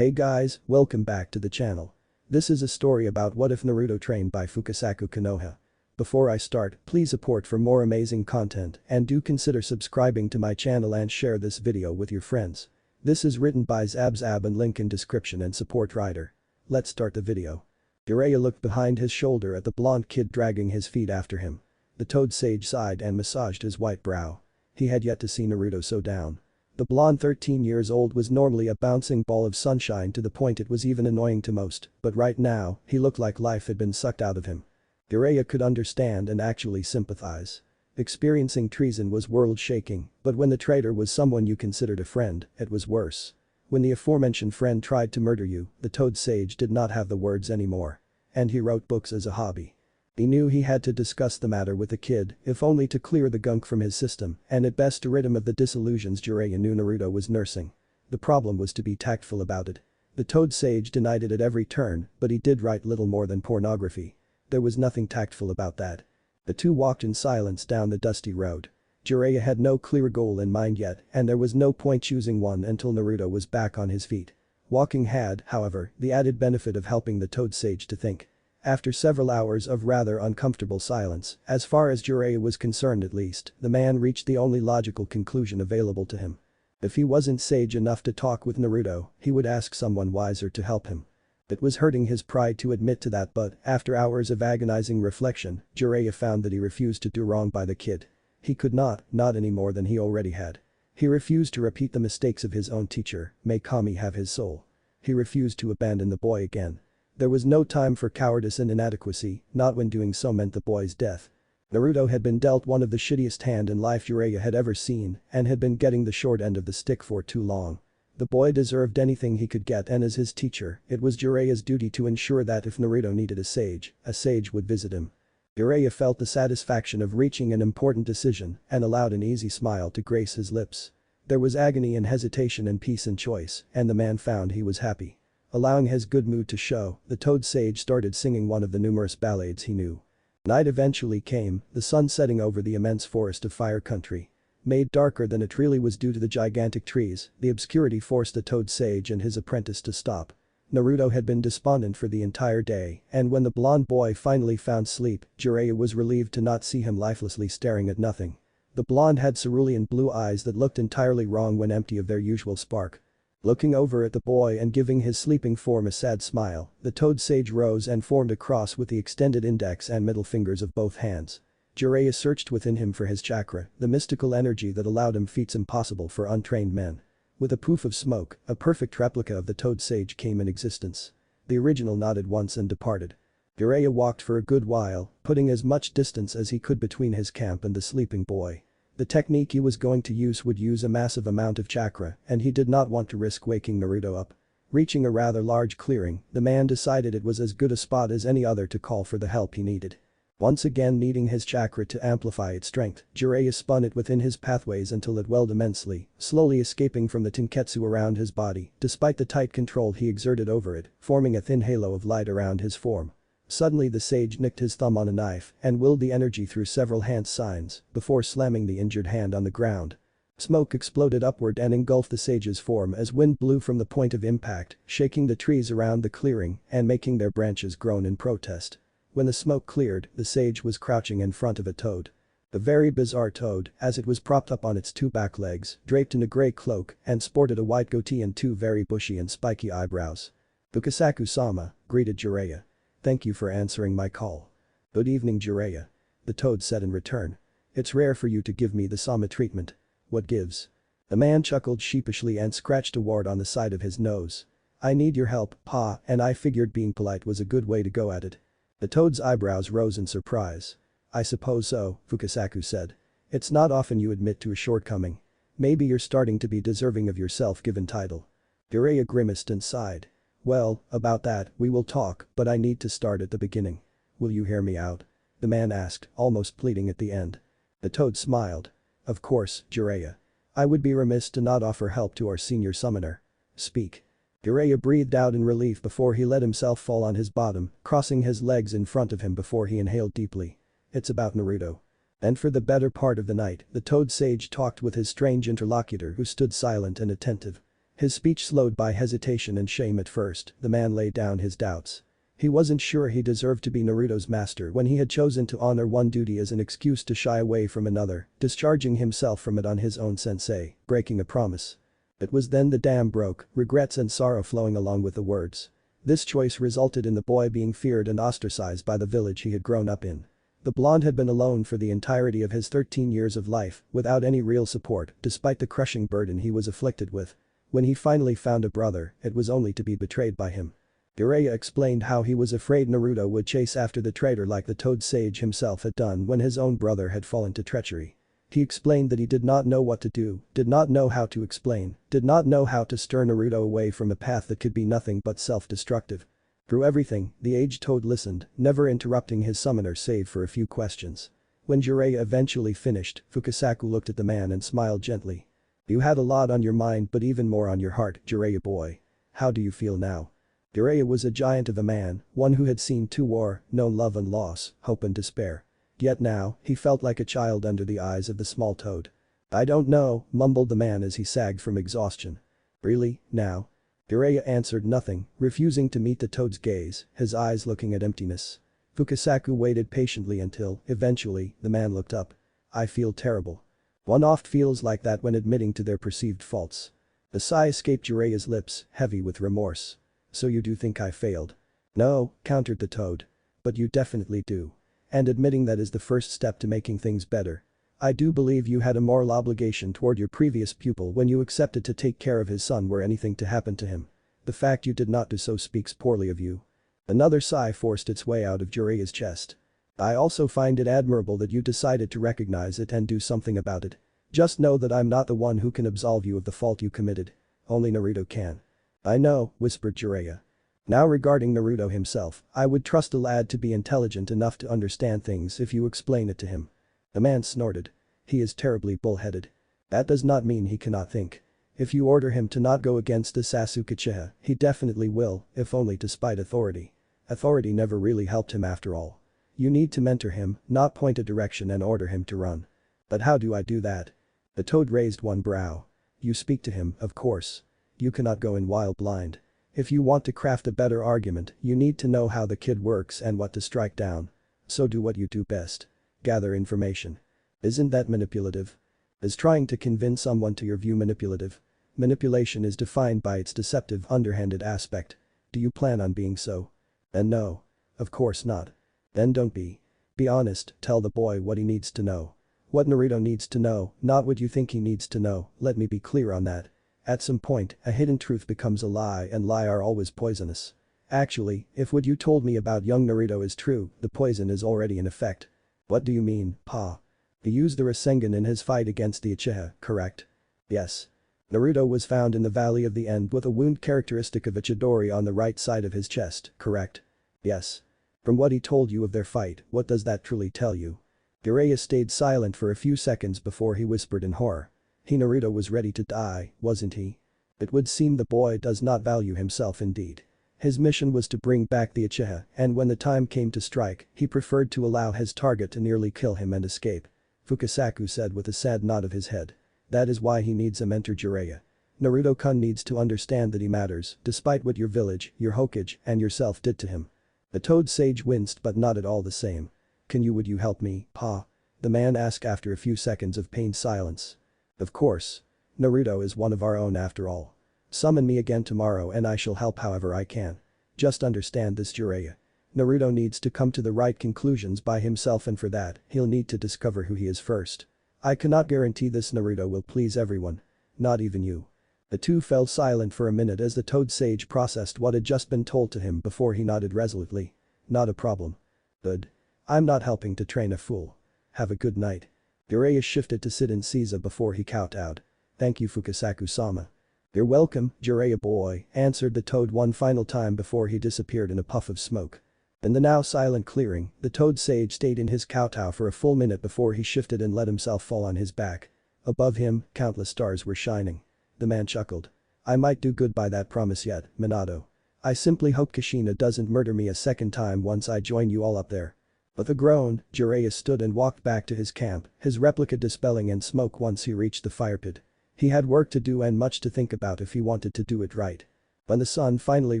Hey guys, welcome back to the channel. This is a story about what if Naruto trained by Fukasaku Konoha. Before I start, please support for more amazing content and do consider subscribing to my channel and share this video with your friends. This is written by Zabzab and link in description and support writer. Let's start the video. Jiraiya looked behind his shoulder at the blonde kid dragging his feet after him. The toad sage sighed and massaged his white brow. He had yet to see Naruto so down. The blonde 13 years old was normally a bouncing ball of sunshine to the point it was even annoying to most, but right now, he looked like life had been sucked out of him. Jiraiya could understand and actually sympathize. Experiencing treason was world-shaking, but when the traitor was someone you considered a friend, it was worse. When the aforementioned friend tried to murder you, the toad sage did not have the words anymore. And he wrote books as a hobby. He knew he had to discuss the matter with the kid, if only to clear the gunk from his system, and at best to rid him of the disillusions Jiraiya knew Naruto was nursing. The problem was to be tactful about it. The toad sage denied it at every turn, but he did write little more than pornography. There was nothing tactful about that. The two walked in silence down the dusty road. Jiraiya had no clear goal in mind yet, and there was no point choosing one until Naruto was back on his feet. Walking had, however, the added benefit of helping the toad sage to think. After several hours of rather uncomfortable silence, as far as Jiraiya was concerned at least, the man reached the only logical conclusion available to him. If he wasn't sage enough to talk with Naruto, he would ask someone wiser to help him. It was hurting his pride to admit to that, but after hours of agonizing reflection, Jiraiya found that he refused to do wrong by the kid. He could not any more than he already had. He refused to repeat the mistakes of his own teacher, may Kami have his soul. He refused to abandon the boy again. There was no time for cowardice and inadequacy, not when doing so meant the boy's death. Naruto had been dealt one of the shittiest hand in life Jiraiya had ever seen and had been getting the short end of the stick for too long. The boy deserved anything he could get, and as his teacher, it was Jiraiya's duty to ensure that if Naruto needed a sage would visit him. Jiraiya felt the satisfaction of reaching an important decision and allowed an easy smile to grace his lips. There was agony and hesitation and peace in choice, and the man found he was happy. Allowing his good mood to show, the toad sage started singing one of the numerous ballades he knew. Night eventually came, the sun setting over the immense forest of Fire Country. Made darker than it really was due to the gigantic trees, the obscurity forced the toad sage and his apprentice to stop. Naruto had been despondent for the entire day, and when the blonde boy finally found sleep, Jiraiya was relieved to not see him lifelessly staring at nothing. The blonde had cerulean blue eyes that looked entirely wrong when empty of their usual spark. Looking over at the boy and giving his sleeping form a sad smile, the toad sage rose and formed a cross with the extended index and middle fingers of both hands. Jiraiya searched within him for his chakra, the mystical energy that allowed him feats impossible for untrained men. With a poof of smoke, a perfect replica of the toad sage came in existence. The original nodded once and departed. Jiraiya walked for a good while, putting as much distance as he could between his camp and the sleeping boy. The technique he was going to use would use a massive amount of chakra, and he did not want to risk waking Naruto up. Reaching a rather large clearing, the man decided it was as good a spot as any other to call for the help he needed. Once again needing his chakra to amplify its strength, Jiraiya spun it within his pathways until it welled immensely, slowly escaping from the tenketsu around his body, despite the tight control he exerted over it, forming a thin halo of light around his form. Suddenly the sage nicked his thumb on a knife and willed the energy through several hand signs before slamming the injured hand on the ground. Smoke exploded upward and engulfed the sage's form as wind blew from the point of impact, shaking the trees around the clearing and making their branches groan in protest. When the smoke cleared, the sage was crouching in front of a toad. A very bizarre toad, as it was propped up on its two back legs, draped in a grey cloak, and sported a white goatee and two very bushy and spiky eyebrows. "Fukasaku-sama," greeted Jiraiya. "Thank you for answering my call." "Good evening, Jiraiya," the toad said in return. "It's rare for you to give me the sama treatment. What gives?" The man chuckled sheepishly and scratched a wart on the side of his nose. "I need your help, Pa, and I figured being polite was a good way to go at it." The toad's eyebrows rose in surprise. "I suppose so," Fukasaku said. "It's not often you admit to a shortcoming. Maybe you're starting to be deserving of your self-given title." Jiraiya grimaced and sighed. "Well, about that, we will talk, but I need to start at the beginning. Will you hear me out?" the man asked, almost pleading at the end. The toad smiled. "Of course, Jiraiya. I would be remiss to not offer help to our senior summoner. Speak." Jiraiya breathed out in relief before he let himself fall on his bottom, crossing his legs in front of him before he inhaled deeply. "It's about Naruto." And for the better part of the night, the toad sage talked with his strange interlocutor who stood silent and attentive. His speech slowed by hesitation and shame at first, the man laid down his doubts. He wasn't sure he deserved to be Naruto's master when he had chosen to honor one duty as an excuse to shy away from another, discharging himself from it on his own sensei, breaking a promise. It was then the dam broke, regrets and sorrow flowing along with the words. This choice resulted in the boy being feared and ostracized by the village he had grown up in. The blonde had been alone for the entirety of his 13 years of life, without any real support, despite the crushing burden he was afflicted with. When he finally found a brother, it was only to be betrayed by him. Jiraiya explained how he was afraid Naruto would chase after the traitor like the Toad Sage himself had done when his own brother had fallen to treachery. He explained that he did not know what to do, did not know how to explain, did not know how to steer Naruto away from a path that could be nothing but self-destructive. Through everything, the aged toad listened, never interrupting his summoner save for a few questions. When Jiraiya eventually finished, Fukasaku looked at the man and smiled gently. You had a lot on your mind but even more on your heart, Jiraiya boy. How do you feel now? Jiraiya was a giant of a man, one who had seen war, known love and loss, hope and despair. Yet now, he felt like a child under the eyes of the small toad. I don't know, mumbled the man as he sagged from exhaustion. Really, now? Jiraiya answered nothing, refusing to meet the toad's gaze, his eyes looking at emptiness. Fukasaku waited patiently until, eventually, the man looked up. I feel terrible. One oft feels like that when admitting to their perceived faults. A sigh escaped Jiraiya's lips, heavy with remorse. So you do think I failed? No, countered the toad. But you definitely do. And admitting that is the first step to making things better. I do believe you had a moral obligation toward your previous pupil when you accepted to take care of his son were anything to happen to him. The fact you did not do so speaks poorly of you. Another sigh forced its way out of Jiraiya's chest. I also find it admirable that you decided to recognize it and do something about it. Just know that I'm not the one who can absolve you of the fault you committed. Only Naruto can. I know, whispered Jiraiya. Now regarding Naruto himself, I would trust a lad to be intelligent enough to understand things if you explain it to him. The man snorted. He is terribly bullheaded. That does not mean he cannot think. If you order him to not go against the Sasuke Uchiha, he definitely will, if only to spite authority. Authority never really helped him after all. You need to mentor him, not point a direction and order him to run. But how do I do that? The toad raised one brow. You speak to him, of course. You cannot go in wild blind. If you want to craft a better argument, you need to know how the kid works and what to strike down. So do what you do best. Gather information. Isn't that manipulative? Is trying to convince someone to your view manipulative? Manipulation is defined by its deceptive, underhanded aspect. Do you plan on being so? Then no. Of course not. Then don't be. Be honest, tell the boy what he needs to know. What Naruto needs to know, not what you think he needs to know, let me be clear on that. At some point, a hidden truth becomes a lie and lies are always poisonous. Actually, if what you told me about young Naruto is true, the poison is already in effect. What do you mean, Pa? He used the Rasengan in his fight against the Uchiha, correct? Yes. Naruto was found in the Valley of the End with a wound characteristic of a Chidori on the right side of his chest, correct? Yes. From what he told you of their fight, what does that truly tell you? Jiraiya stayed silent for a few seconds before he whispered in horror. Naruto was ready to die, wasn't he? It would seem the boy does not value himself indeed. His mission was to bring back the Uchiha, and when the time came to strike, he preferred to allow his target to nearly kill him and escape. Fukasaku said with a sad nod of his head. That is why he needs a mentor Jiraiya. Naruto-kun needs to understand that he matters, despite what your village, your Hokage, and yourself did to him. The toad sage winced but not at all the same. Would you help me, Pa? The man asked after a few seconds of pained silence. Of course. Naruto is one of our own after all. Summon me again tomorrow and I shall help however I can. Just understand this, Jiraiya. Naruto needs to come to the right conclusions by himself and for that, he'll need to discover who he is first. I cannot guarantee this Naruto will please everyone. Not even you. The two fell silent for a minute as the toad sage processed what had just been told to him before he nodded resolutely. Not a problem. Good. I'm not helping to train a fool. Have a good night. Jiraiya shifted to sit in Caesar before he kowtowed. Thank you Fukasaku-sama. You're welcome, Jiraiya boy, answered the toad one final time before he disappeared in a puff of smoke. In the now silent clearing, the toad sage stayed in his kowtow for a full minute before he shifted and let himself fall on his back. Above him, countless stars were shining. The man chuckled. I might do good by that promise yet, Minato. I simply hope Kushina doesn't murder me a second time once I join you all up there. With a groan, Jiraiya stood and walked back to his camp, his replica dispelling in smoke once he reached the fire pit. He had work to do and much to think about if he wanted to do it right. When the sun finally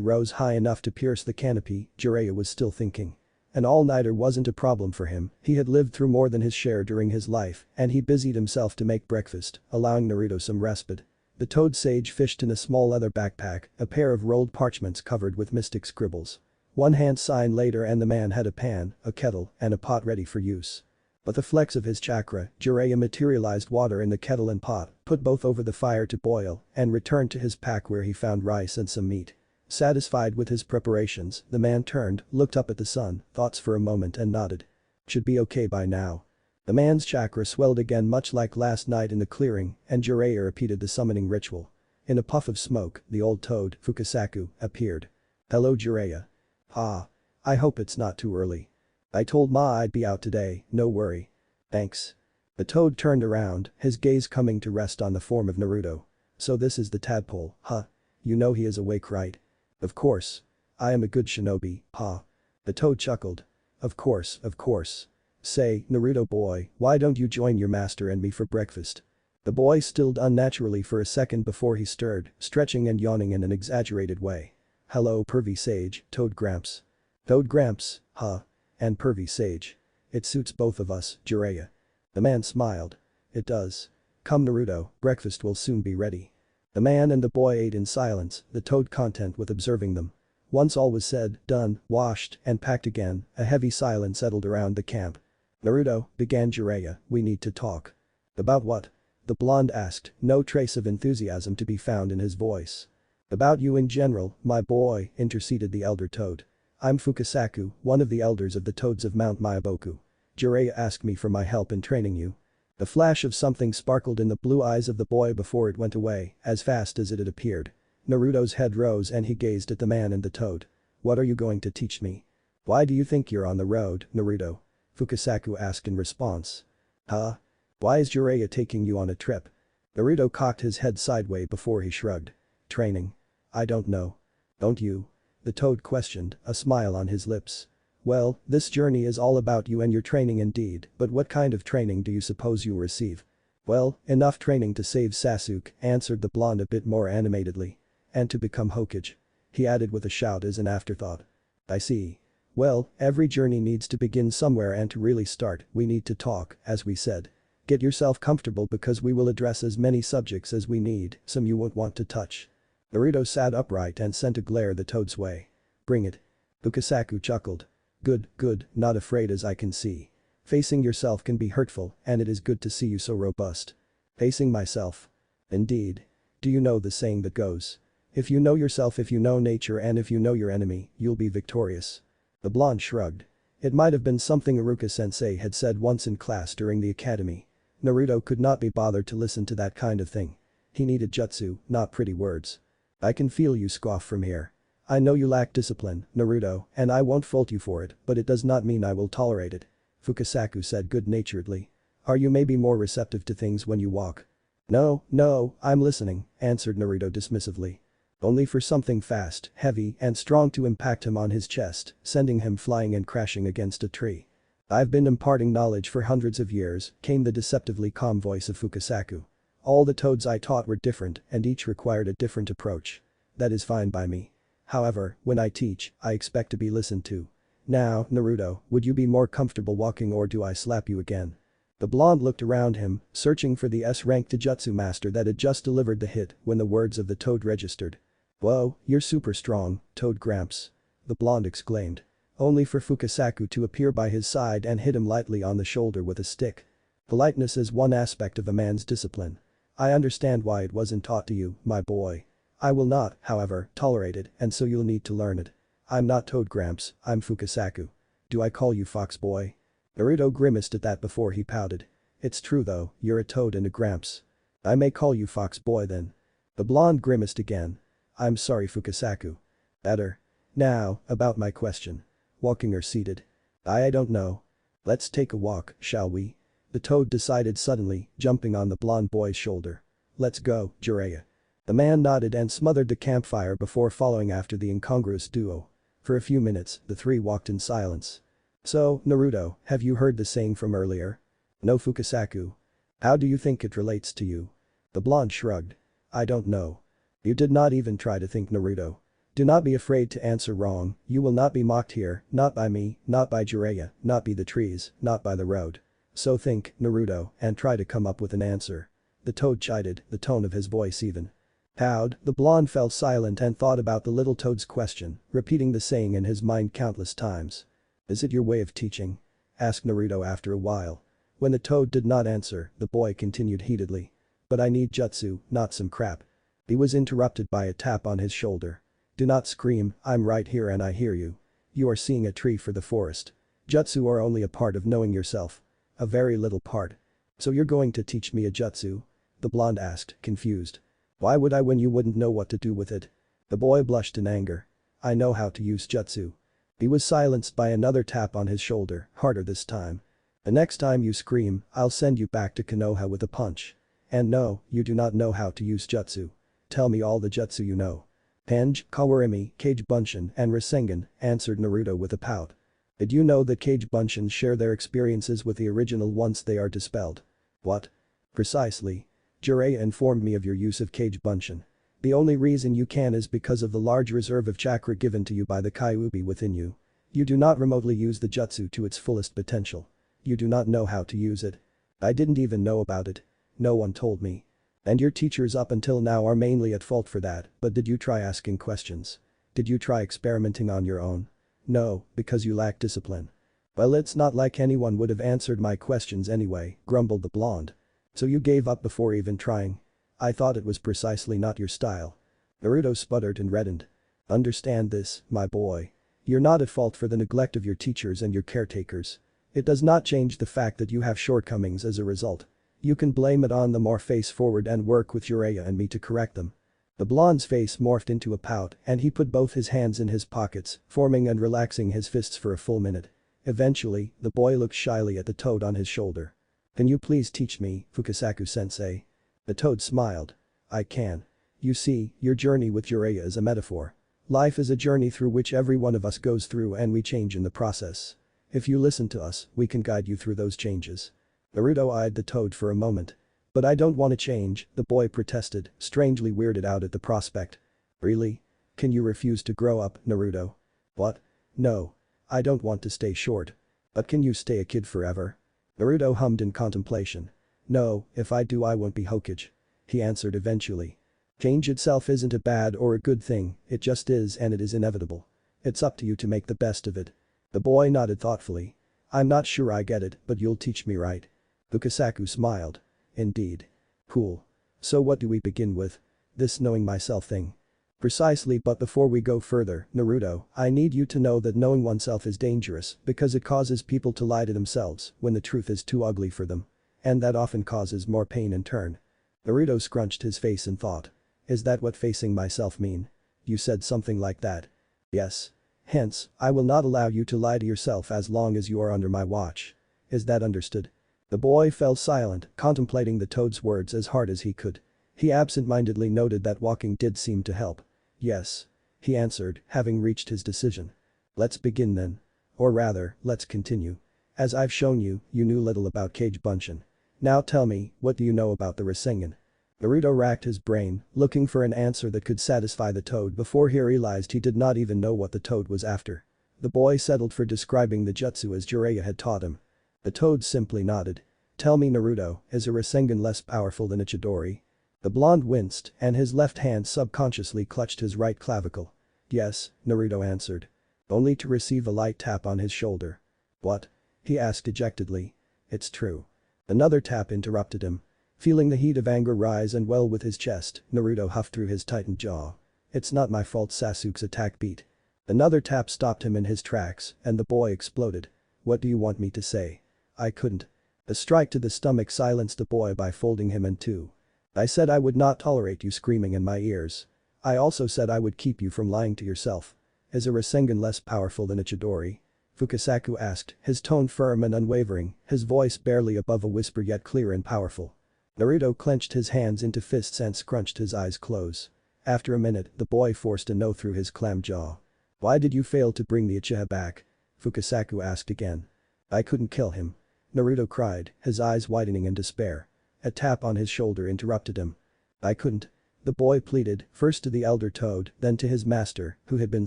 rose high enough to pierce the canopy, Jiraiya was still thinking. An all-nighter wasn't a problem for him, he had lived through more than his share during his life, and he busied himself to make breakfast, allowing Naruto some respite. The toad sage fished in a small leather backpack, a pair of rolled parchments covered with mystic scribbles. One hand sign later and the man had a pan, a kettle, and a pot ready for use. But the flex of his chakra, Jiraiya materialized water in the kettle and pot, put both over the fire to boil, and returned to his pack where he found rice and some meat. Satisfied with his preparations, the man turned, looked up at the sun, thought for a moment and nodded. Should be okay by now. The man's chakra swelled again much like last night in the clearing, and Jiraiya repeated the summoning ritual. In a puff of smoke, the old toad, Fukasaku, appeared. Hello Jiraiya. Ah. I hope it's not too early. I told Ma I'd be out today, no worry. Thanks. The toad turned around, his gaze coming to rest on the form of Naruto. So this is the tadpole, huh? You know he is awake right? Of course. I am a good shinobi, huh? The toad chuckled. Of course, of course. Say, Naruto boy, why don't you join your master and me for breakfast? The boy stilled unnaturally for a second before he stirred, stretching and yawning in an exaggerated way. Hello pervy sage, Toad Gramps. Toad Gramps, huh? And pervy sage. It suits both of us, Jiraiya. The man smiled. It does. Come Naruto, breakfast will soon be ready. The man and the boy ate in silence, the toad content with observing them. Once all was said, done, washed, and packed again, a heavy silence settled around the camp. Naruto, began Jiraiya, we need to talk. About what? The blonde asked, no trace of enthusiasm to be found in his voice. About you in general, my boy, interceded the elder toad. I'm Fukasaku, one of the elders of the toads of Mount Myaboku. Jiraiya asked me for my help in training you. The flash of something sparkled in the blue eyes of the boy before it went away, as fast as it had appeared. Naruto's head rose and he gazed at the man and the toad. What are you going to teach me? Why do you think you're on the road, Naruto? Fukasaku asked in response. Huh? Why is Jiraiya taking you on a trip? Naruto cocked his head sideways before he shrugged. Training. I don't know. Don't you? The toad questioned, a smile on his lips. Well, this journey is all about you and your training indeed, but what kind of training do you suppose you'll receive? Well, enough training to save Sasuke, answered the blonde a bit more animatedly. And to become Hokage. He added with a shout as an afterthought. I see. Well, every journey needs to begin somewhere and to really start, we need to talk, as we said. Get yourself comfortable because we will address as many subjects as we need, some you won't want to touch. Naruto sat upright and sent a glare the toad's way. Bring it. Fukasaku chuckled. Good, good, not afraid as I can see. Facing yourself can be hurtful, and it is good to see you so robust. Facing myself. Indeed. Do you know the saying that goes? If you know yourself, if you know nature and if you know your enemy, you'll be victorious. The blonde shrugged. It might have been something Iruka-sensei had said once in class during the academy. Naruto could not be bothered to listen to that kind of thing. He needed jutsu, not pretty words. I can feel you scoff from here. I know you lack discipline, Naruto, and I won't fault you for it, but it does not mean I will tolerate it. Fukasaku said good-naturedly. Are you maybe more receptive to things when you walk? No, no, I'm listening, answered Naruto dismissively. Only for something fast, heavy, and strong to impact him on his chest, sending him flying and crashing against a tree. I've been imparting knowledge for hundreds of years, came the deceptively calm voice of Fukasaku. All the toads I taught were different and each required a different approach. That is fine by me. However, when I teach, I expect to be listened to. Now, Naruto, would you be more comfortable walking or do I slap you again? The blonde looked around him, searching for the S-ranked Jutsu master that had just delivered the hit when the words of the toad registered. Whoa, you're super strong, Toad Gramps. The blonde exclaimed. Only for Fukasaku to appear by his side and hit him lightly on the shoulder with a stick. Politeness is one aspect of a man's discipline. I understand why it wasn't taught to you, my boy. I will not, however, tolerate it and so you'll need to learn it. I'm not Toad Gramps, I'm Fukasaku. Do I call you Fox Boy? Naruto grimaced at that before he pouted. It's true though, you're a toad and a Gramps. I may call you Fox Boy then. The blonde grimaced again. I'm sorry Fukasaku. Better. Now, about my question. Walking or seated? I don't know. Let's take a walk, shall we? The toad decided suddenly, jumping on the blonde boy's shoulder. Let's go, Jiraiya. The man nodded and smothered the campfire before following after the incongruous duo. For a few minutes, the three walked in silence. So, Naruto, have you heard the saying from earlier? No Fukasaku. How do you think it relates to you? The blonde shrugged. I don't know. You did not even try to think, Naruto. Do not be afraid to answer wrong, you will not be mocked here, not by me, not by Jiraiya, not by the trees, not by the road. So think, Naruto, and try to come up with an answer. The toad chided, the tone of his voice even. Cowed, the blonde fell silent and thought about the little toad's question, repeating the saying in his mind countless times. Is it your way of teaching? Asked Naruto after a while. When the toad did not answer, the boy continued heatedly. But I need jutsu, not some crap. He was interrupted by a tap on his shoulder. Do not scream, I'm right here and I hear you. You are seeing a tree for the forest. Jutsu are only a part of knowing yourself. A very little part. So you're going to teach me a jutsu? The blonde asked, confused. Why would I when you wouldn't know what to do with it? The boy blushed in anger. I know how to use jutsu. He was silenced by another tap on his shoulder, harder this time. The next time you scream, I'll send you back to Konoha with a punch. And no, you do not know how to use jutsu. Tell me all the jutsu you know. Tenji, Kawarimi, Kage Bunshin, and Rasengan, answered Naruto with a pout. Did you know that Kage Bunshins share their experiences with the original once they are dispelled? What? Precisely. Jiraiya informed me of your use of Kage Bunshin. The only reason you can is because of the large reserve of chakra given to you by the Kyuubi within you. You do not remotely use the jutsu to its fullest potential. You do not know how to use it. I didn't even know about it. No one told me. And your teachers up until now are mainly at fault for that, but did you try asking questions? Did you try experimenting on your own? No, because you lack discipline. Well, it's not like anyone would have answered my questions anyway, grumbled the blonde. So you gave up before even trying? I thought it was precisely not your style. Naruto sputtered and reddened. Understand this, my boy. You're not at fault for the neglect of your teachers and your caretakers. It does not change the fact that you have shortcomings as a result. You can blame it on them or face forward and work with Jiraiya and me to correct them. The blonde's face morphed into a pout and he put both his hands in his pockets, forming and relaxing his fists for a full minute. Eventually, the boy looked shyly at the toad on his shoulder. Can you please teach me, Fukasaku-sensei? The toad smiled. I can. You see, your journey with Jiraiya is a metaphor. Life is a journey through which every one of us goes through and we change in the process. If you listen to us, we can guide you through those changes. Naruto eyed the toad for a moment. But I don't want to change, the boy protested, strangely weirded out at the prospect. Really? Can you refuse to grow up, Naruto? What? No. I don't want to stay short. But can you stay a kid forever? Naruto hummed in contemplation. No, if I do I won't be Hokage. He answered eventually. Change itself isn't a bad or a good thing, it just is and it is inevitable. It's up to you to make the best of it. The boy nodded thoughtfully. I'm not sure I get it, but you'll teach me, right? Fukasaku smiled. Indeed. Cool. So what do we begin with? This knowing myself thing. Precisely, but before we go further, Naruto, I need you to know that knowing oneself is dangerous because it causes people to lie to themselves when the truth is too ugly for them. And that often causes more pain in turn. Naruto scrunched his face in thought. Is that what facing myself mean? You said something like that. Yes. Hence, I will not allow you to lie to yourself as long as you are under my watch. Is that understood? The boy fell silent, contemplating the toad's words as hard as he could. He absent-mindedly noted that walking did seem to help. Yes. He answered, having reached his decision. Let's begin then. Or rather, let's continue. As I've shown you, you knew little about Kage Bunshin. Now tell me, what do you know about the Rasengan? Naruto racked his brain, looking for an answer that could satisfy the toad before he realized he did not even know what the toad was after. The boy settled for describing the jutsu as Jiraiya had taught him. The toad simply nodded. Tell me, Naruto, is a Rasengan less powerful than a Chidori? The blonde winced and his left hand subconsciously clutched his right clavicle. Yes, Naruto answered. Only to receive a light tap on his shoulder. What? He asked dejectedly. It's true. Another tap interrupted him. Feeling the heat of anger rise and well with his chest, Naruto huffed through his tightened jaw. It's not my fault Sasuke's attack beat. Another tap stopped him in his tracks and the boy exploded. What do you want me to say? I couldn't. A strike to the stomach silenced the boy by folding him in two. I said I would not tolerate you screaming in my ears. I also said I would keep you from lying to yourself. Is a Rasengan less powerful than a Chidori? Fukasaku asked, his tone firm and unwavering, his voice barely above a whisper yet clear and powerful. Naruto clenched his hands into fists and scrunched his eyes close. After a minute, the boy forced a no through his clam jaw. Why did you fail to bring the Uchiha back? Fukasaku asked again. I couldn't kill him. Naruto cried, his eyes widening in despair. A tap on his shoulder interrupted him. I couldn't. The boy pleaded, first to the elder toad, then to his master, who had been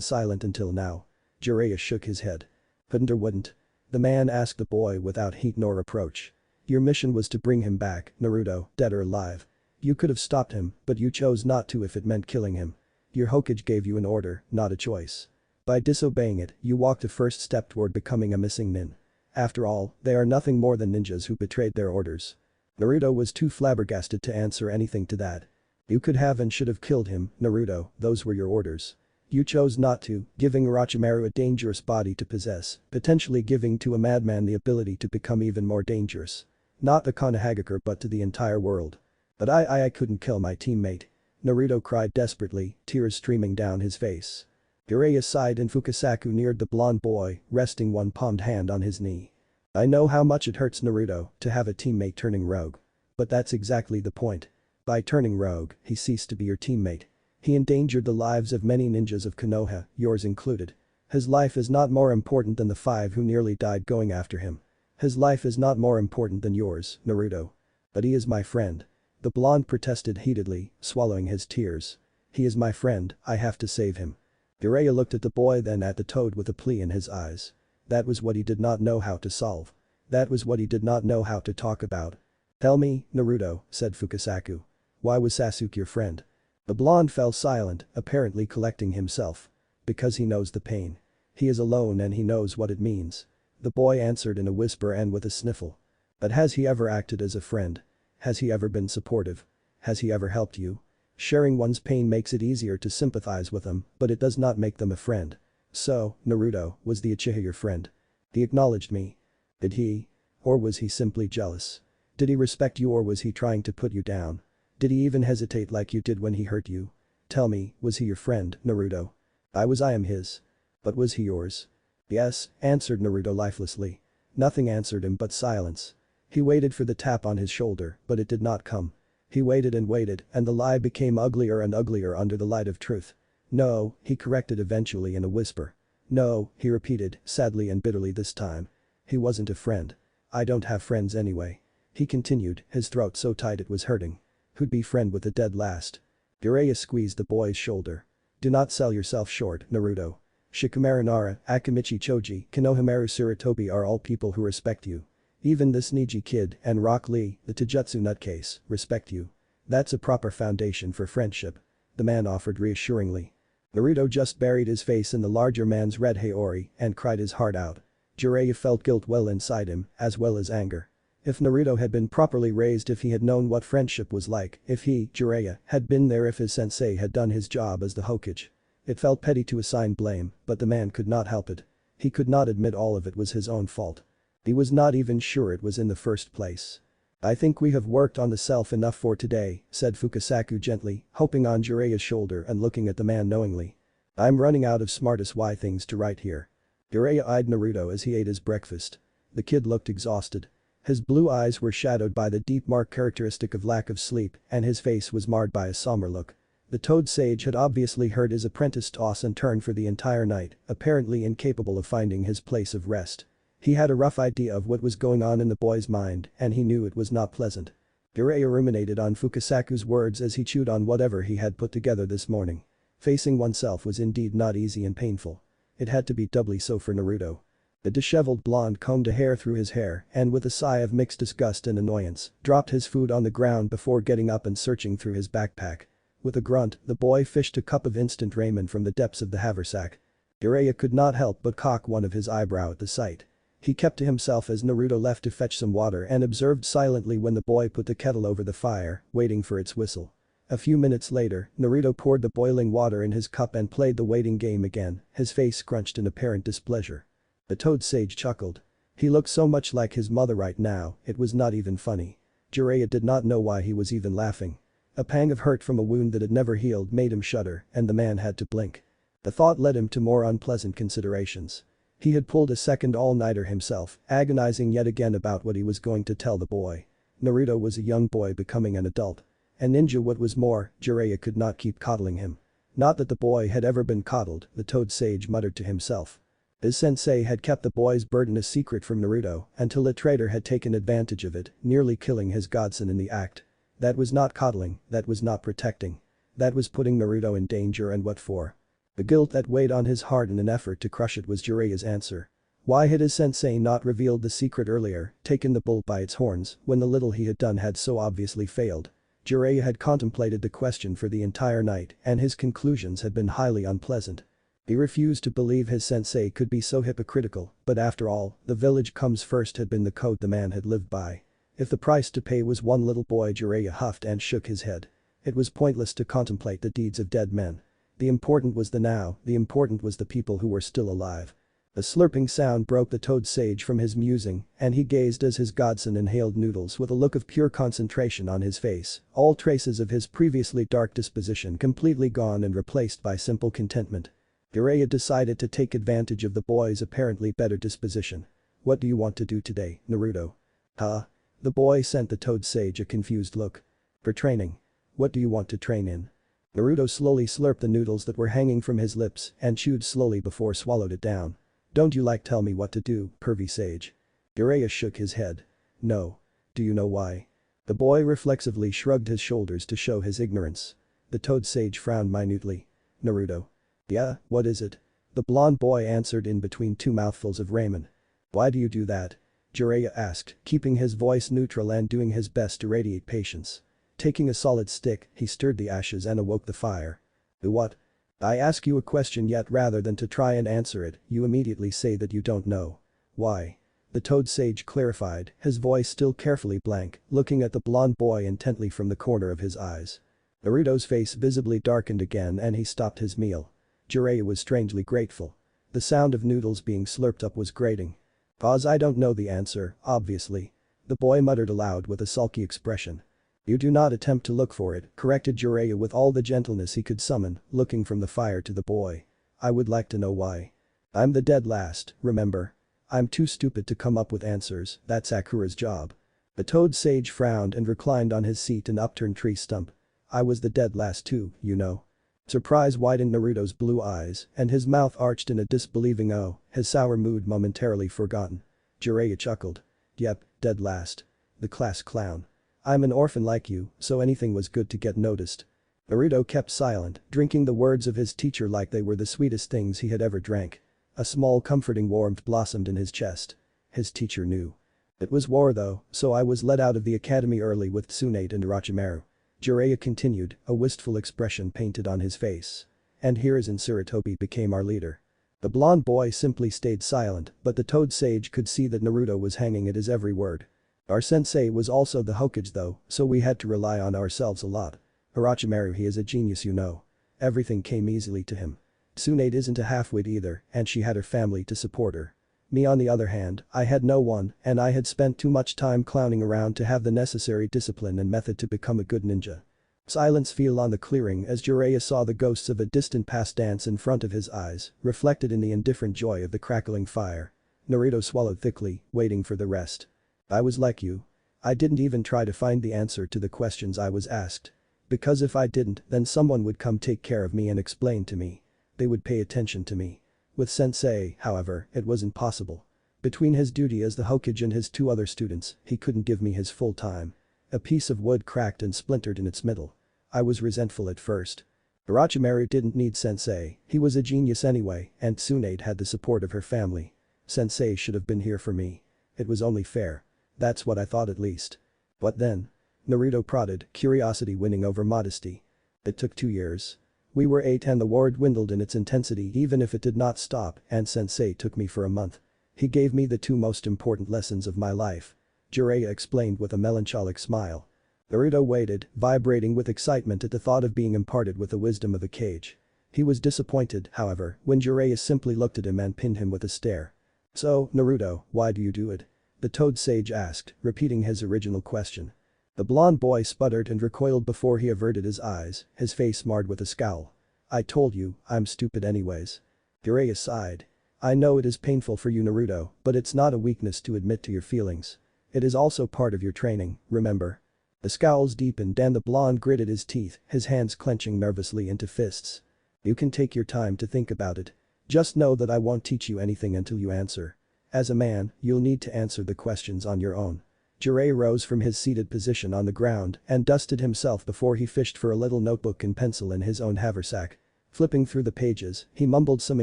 silent until now. Jiraiya shook his head. Couldn't or wouldn't? The man asked the boy without heat nor reproach. Your mission was to bring him back, Naruto, dead or alive. You could have stopped him, but you chose not to if it meant killing him. Your Hokage gave you an order, not a choice. By disobeying it, you walked a first step toward becoming a missing nin. After all, they are nothing more than ninjas who betrayed their orders. Naruto was too flabbergasted to answer anything to that. You could have and should have killed him, Naruto, those were your orders. You chose not to, giving Orochimaru a dangerous body to possess, potentially giving to a madman the ability to become even more dangerous. Not the Konohagakure but to the entire world. But I couldn't kill my teammate. Naruto cried desperately, tears streaming down his face. Jiraiya sighed and Fukasaku neared the blonde boy, resting one palmed hand on his knee. I know how much it hurts Naruto to have a teammate turning rogue. But that's exactly the point. By turning rogue, he ceased to be your teammate. He endangered the lives of many ninjas of Konoha, yours included. His life is not more important than the 5 who nearly died going after him. His life is not more important than yours, Naruto. But he is my friend. The blonde protested heatedly, swallowing his tears. He is my friend, I have to save him. Jiraiya looked at the boy then at the toad with a plea in his eyes. That was what he did not know how to solve. That was what he did not know how to talk about. Tell me, Naruto, said Fukasaku. Why was Sasuke your friend? The blonde fell silent, apparently collecting himself. Because he knows the pain. He is alone and he knows what it means. The boy answered in a whisper and with a sniffle. But has he ever acted as a friend? Has he ever been supportive? Has he ever helped you? Sharing one's pain makes it easier to sympathize with them, but it does not make them a friend. So, Naruto, was the Uchiha your friend? He acknowledged me. Did he? Or was he simply jealous? Did he respect you or was he trying to put you down? Did he even hesitate like you did when he hurt you? Tell me, was he your friend, Naruto? I am his. But was he yours? Yes, answered Naruto lifelessly. Nothing answered him but silence. He waited for the tap on his shoulder, but it did not come. He waited, and the lie became uglier and uglier under the light of truth. No, he corrected eventually in a whisper. No, he repeated, sadly and bitterly this time. He wasn't a friend. I don't have friends anyway. He continued, his throat so tight it was hurting. Who'd be friend with a dead last? Jiraiya squeezed the boy's shoulder. Do not sell yourself short, Naruto. Shikamaru Nara, Akamichi Choji, Konohamaru Sarutobi are all people who respect you. Even this Neji kid and Rock Lee, the Taijutsu nutcase, respect you. That's a proper foundation for friendship. The man offered reassuringly. Naruto just buried his face in the larger man's red haori and cried his heart out. Jiraiya felt guilt well inside him, as well as anger. If Naruto had been properly raised, if he had known what friendship was like, if he, Jiraiya, had been there, if his sensei had done his job as the Hokage. It felt petty to assign blame, but the man could not help it. He could not admit all of it was his own fault. He was not even sure it was in the first place. I think we have worked on the self enough for today, said Fukasaku gently, hoping on Jiraiya's shoulder and looking at the man knowingly. I'm running out of smartest why things to write here. Jiraiya eyed Naruto as he ate his breakfast. The kid looked exhausted. His blue eyes were shadowed by the deep mark characteristic of lack of sleep and his face was marred by a somber look. The toad sage had obviously heard his apprentice toss and turn for the entire night, apparently incapable of finding his place of rest. He had a rough idea of what was going on in the boy's mind and he knew it was not pleasant. Jiraiya ruminated on Fukasaku's words as he chewed on whatever he had put together this morning. Facing oneself was indeed not easy and painful. It had to be doubly so for Naruto. The disheveled blonde combed a hair through his hair and with a sigh of mixed disgust and annoyance, dropped his food on the ground before getting up and searching through his backpack. With a grunt, the boy fished a cup of instant ramen from the depths of the haversack. Jiraiya could not help but cock one of his eyebrow at the sight. He kept to himself as Naruto left to fetch some water and observed silently when the boy put the kettle over the fire, waiting for its whistle. A few minutes later, Naruto poured the boiling water in his cup and played the waiting game again, his face scrunched in apparent displeasure. The toad sage chuckled. He looked so much like his mother right now, it was not even funny. Jiraiya did not know why he was even laughing. A pang of hurt from a wound that had never healed made him shudder and the man had to blink. The thought led him to more unpleasant considerations. He had pulled a second all-nighter himself, agonizing yet again about what he was going to tell the boy. Naruto was a young boy becoming an adult. A ninja, what was more, Jiraiya could not keep coddling him. Not that the boy had ever been coddled, the toad sage muttered to himself. His sensei had kept the boy's burden a secret from Naruto until a traitor had taken advantage of it, nearly killing his godson in the act. That was not coddling, that was not protecting. That was putting Naruto in danger, and what for? The guilt that weighed on his heart in an effort to crush it was Jiraiya's answer. Why had his sensei not revealed the secret earlier, taken the bull by its horns, when the little he had done had so obviously failed? Jiraiya had contemplated the question for the entire night, and his conclusions had been highly unpleasant. He refused to believe his sensei could be so hypocritical, but after all, the village comes first had been the code the man had lived by. If the price to pay was one little boy, Jiraiya huffed and shook his head. It was pointless to contemplate the deeds of dead men. The important was the now, the important was the people who were still alive. A slurping sound broke the toad sage from his musing, and he gazed as his godson inhaled noodles with a look of pure concentration on his face, all traces of his previously dark disposition completely gone and replaced by simple contentment. Jiraiya decided to take advantage of the boy's apparently better disposition. "What do you want to do today, Naruto?" "Huh?" The boy sent the toad sage a confused look. "For training. What do you want to train in?" Naruto slowly slurped the noodles that were hanging from his lips and chewed slowly before swallowed it down. "Don't you tell me what to do, pervy sage?" Jiraiya shook his head. "No. Do you know why?" The boy reflexively shrugged his shoulders to show his ignorance. The toad sage frowned minutely. "Naruto." "Yeah, what is it?" The blonde boy answered in between two mouthfuls of ramen. "Why do you do that?" Jiraiya asked, keeping his voice neutral and doing his best to radiate patience. Taking a solid stick, he stirred the ashes and awoke the fire. "What?" "I ask you a question, yet rather than to try and answer it, you immediately say that you don't know. Why?" The toad sage clarified, his voice still carefully blank, looking at the blonde boy intently from the corner of his eyes. Naruto's face visibly darkened again and he stopped his meal. Jiraiya was strangely grateful. The sound of noodles being slurped up was grating. "'Cause I don't know the answer, obviously." The boy muttered aloud with a sulky expression. "You do not attempt to look for it," corrected Jiraiya with all the gentleness he could summon, looking from the fire to the boy. "I would like to know why." "I'm the dead last, remember? I'm too stupid to come up with answers, that's Sakura's job." The toad sage frowned and reclined on his seat an upturned tree stump. "I was the dead last too, you know." Surprise widened Naruto's blue eyes, and his mouth arched in a disbelieving "oh," his sour mood momentarily forgotten. Jiraiya chuckled. "Yep, dead last. The class clown. I'm an orphan like you, so anything was good to get noticed." Naruto kept silent, drinking the words of his teacher like they were the sweetest things he had ever drank. A small comforting warmth blossomed in his chest. His teacher knew. "It was war though, so I was let out of the academy early with Tsunade and Orochimaru." Jiraiya continued, a wistful expression painted on his face. "And here is in Sarutobi became our leader." The blonde boy simply stayed silent, but the toad sage could see that Naruto was hanging at his every word. "Our sensei was also the Hokage though, so we had to rely on ourselves a lot. Orochimaru, he is a genius, you know. Everything came easily to him. Tsunade isn't a half-wit either, and she had her family to support her. Me on the other hand, I had no one, and I had spent too much time clowning around to have the necessary discipline and method to become a good ninja." Silence fell on the clearing as Jiraiya saw the ghosts of a distant past dance in front of his eyes, reflected in the indifferent joy of the crackling fire. Naruto swallowed thickly, waiting for the rest. "I was like you. I didn't even try to find the answer to the questions I was asked. Because if I didn't, then someone would come take care of me and explain to me. They would pay attention to me. With sensei, however, it was impossible. Between his duty as the Hokage and his two other students, he couldn't give me his full time." A piece of wood cracked and splintered in its middle. "I was resentful at first. Orochimaru didn't need sensei, he was a genius anyway, and Tsunade had the support of her family. Sensei should have been here for me. It was only fair. That's what I thought at least." "What then?" Naruto prodded, curiosity winning over modesty. "It took 2 years. We were 8 and the war dwindled in its intensity even if it did not stop, and sensei took me for a month. He gave me the 2 most important lessons of my life." Jiraiya explained with a melancholic smile. Naruto waited, vibrating with excitement at the thought of being imparted with the wisdom of a cage. He was disappointed, however, when Jiraiya simply looked at him and pinned him with a stare. "So, Naruto, why do you do it?" the toad sage asked, repeating his original question. The blonde boy sputtered and recoiled before he averted his eyes, his face marred with a scowl. "I told you, I'm stupid anyways." Jiraiya sighed. "I know it is painful for you, Naruto, but it's not a weakness to admit to your feelings. It is also part of your training, remember?" The scowls deepened and the blonde gritted his teeth, his hands clenching nervously into fists. "You can take your time to think about it. Just know that I won't teach you anything until you answer. As a man, you'll need to answer the questions on your own." Jiraiya rose from his seated position on the ground and dusted himself before he fished for a little notebook and pencil in his own haversack. Flipping through the pages, he mumbled some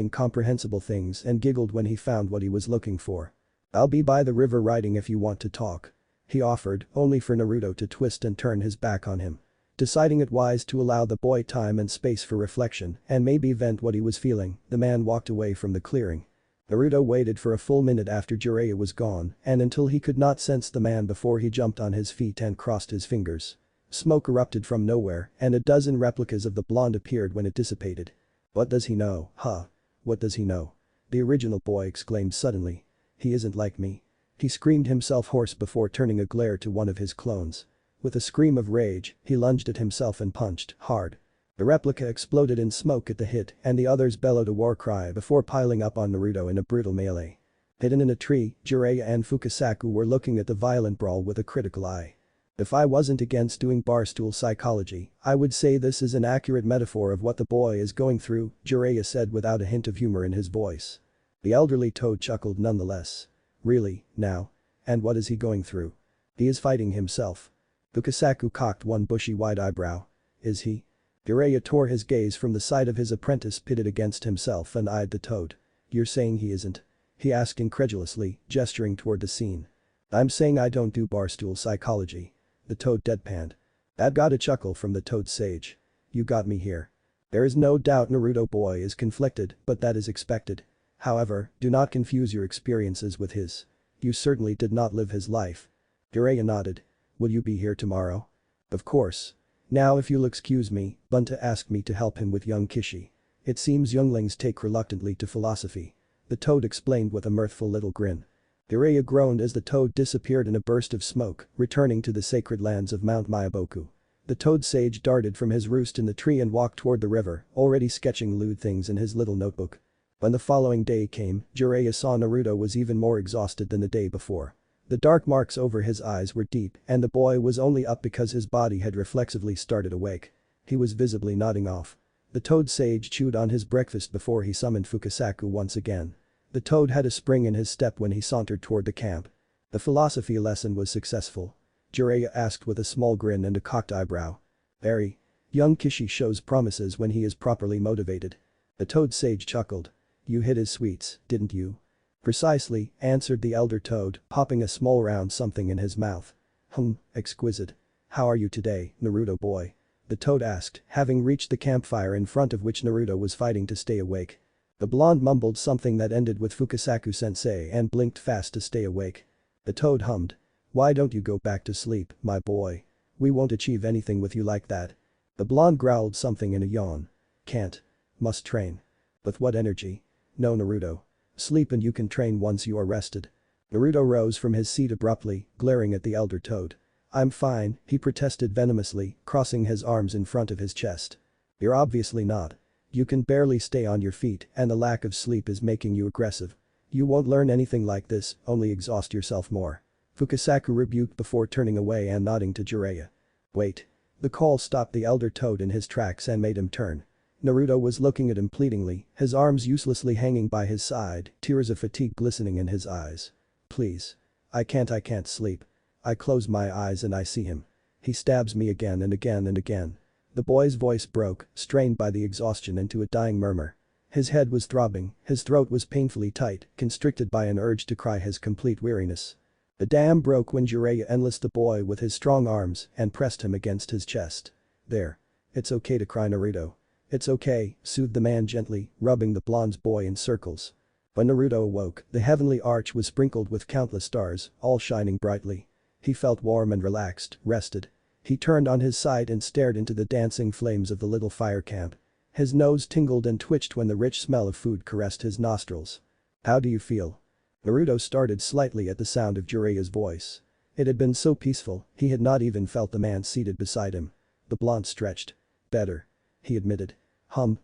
incomprehensible things and giggled when he found what he was looking for. "I'll be by the river writing if you want to talk," he offered, only for Naruto to twist and turn his back on him. Deciding it wise to allow the boy time and space for reflection and maybe vent what he was feeling, the man walked away from the clearing. Naruto waited for a full minute after Jiraiya was gone and until he could not sense the man before he jumped on his feet and crossed his fingers. Smoke erupted from nowhere and a dozen replicas of the blonde appeared when it dissipated. "What does he know, huh? What does he know?" the original boy exclaimed suddenly. "He isn't like me." He screamed himself hoarse before turning a glare to one of his clones. With a scream of rage, he lunged at himself and punched hard. The replica exploded in smoke at the hit and the others bellowed a war cry before piling up on Naruto in a brutal melee. Hidden in a tree, Jiraiya and Fukasaku were looking at the violent brawl with a critical eye. "If I wasn't against doing barstool psychology, I would say this is an accurate metaphor of what the boy is going through," Jiraiya said without a hint of humor in his voice. The elderly toad chuckled nonetheless. "Really, now? And what is he going through?" "He is fighting himself." Fukasaku cocked one bushy white eyebrow. "Is he?" Jiraiya tore his gaze from the sight of his apprentice pitted against himself and eyed the toad. "You're saying he isn't?" he asked incredulously, gesturing toward the scene. "I'm saying I don't do barstool psychology." The toad deadpanned. That got a chuckle from the toad sage. "You got me here." There is no doubt Naruto boy is conflicted, but that is expected. However, do not confuse your experiences with his. You certainly did not live his life. Jiraiya nodded. "Will you be here tomorrow?" "Of course. Now if you'll excuse me, Bunta asked me to help him with young Kishi. It seems younglings take reluctantly to philosophy." The toad explained with a mirthful little grin. Jiraiya groaned as the toad disappeared in a burst of smoke, returning to the sacred lands of Mount Myaboku. The toad sage darted from his roost in the tree and walked toward the river, already sketching lewd things in his little notebook. When the following day came, Jiraiya saw Naruto was even more exhausted than the day before. The dark marks over his eyes were deep and the boy was only up because his body had reflexively started awake. He was visibly nodding off. The toad sage chewed on his breakfast before he summoned Fukasaku once again. The toad had a spring in his step when he sauntered toward the camp. The philosophy lesson was successful. Jiraiya asked with a small grin and a cocked eyebrow. "Very. Young Kishi shows promises when he is properly motivated." The toad sage chuckled. "You hit his sweets, didn't you?" "Precisely," answered the elder toad, popping a small round something in his mouth. Exquisite. How are you today, Naruto boy?" the toad asked, having reached the campfire in front of which Naruto was fighting to stay awake. The blonde mumbled something that ended with Fukasaku-sensei and blinked fast to stay awake. The toad hummed. "Why don't you go back to sleep, my boy? We won't achieve anything with you like that." The blonde growled something in a yawn. "Can't. Must train." "With what energy?" "No, Naruto. Sleep and you can train once you are rested." Naruto rose from his seat abruptly, glaring at the elder toad. "I'm fine," he protested venomously, crossing his arms in front of his chest. "You're obviously not. You can barely stay on your feet and the lack of sleep is making you aggressive. You won't learn anything like this, only exhaust yourself more." Fukasaku rebuked before turning away and nodding to Jiraiya. "Wait." The call stopped the elder toad in his tracks and made him turn. Naruto was looking at him pleadingly, his arms uselessly hanging by his side, tears of fatigue glistening in his eyes. "Please. I can't sleep. I close my eyes and I see him. He stabs me again and again and again." The boy's voice broke, strained by the exhaustion into a dying murmur. His head was throbbing, his throat was painfully tight, constricted by an urge to cry his complete weariness. The dam broke when Jiraiya enlisted the boy with his strong arms and pressed him against his chest. "There. It's okay to cry, Naruto. It's okay," soothed the man gently, rubbing the blonde's boy in circles. When Naruto awoke, the heavenly arch was sprinkled with countless stars, all shining brightly. He felt warm and relaxed, rested. He turned on his side and stared into the dancing flames of the little fire camp. His nose tingled and twitched when the rich smell of food caressed his nostrils. "How do you feel?" Naruto started slightly at the sound of Jiraiya's voice. It had been so peaceful, he had not even felt the man seated beside him. The blonde stretched. "Better," he admitted.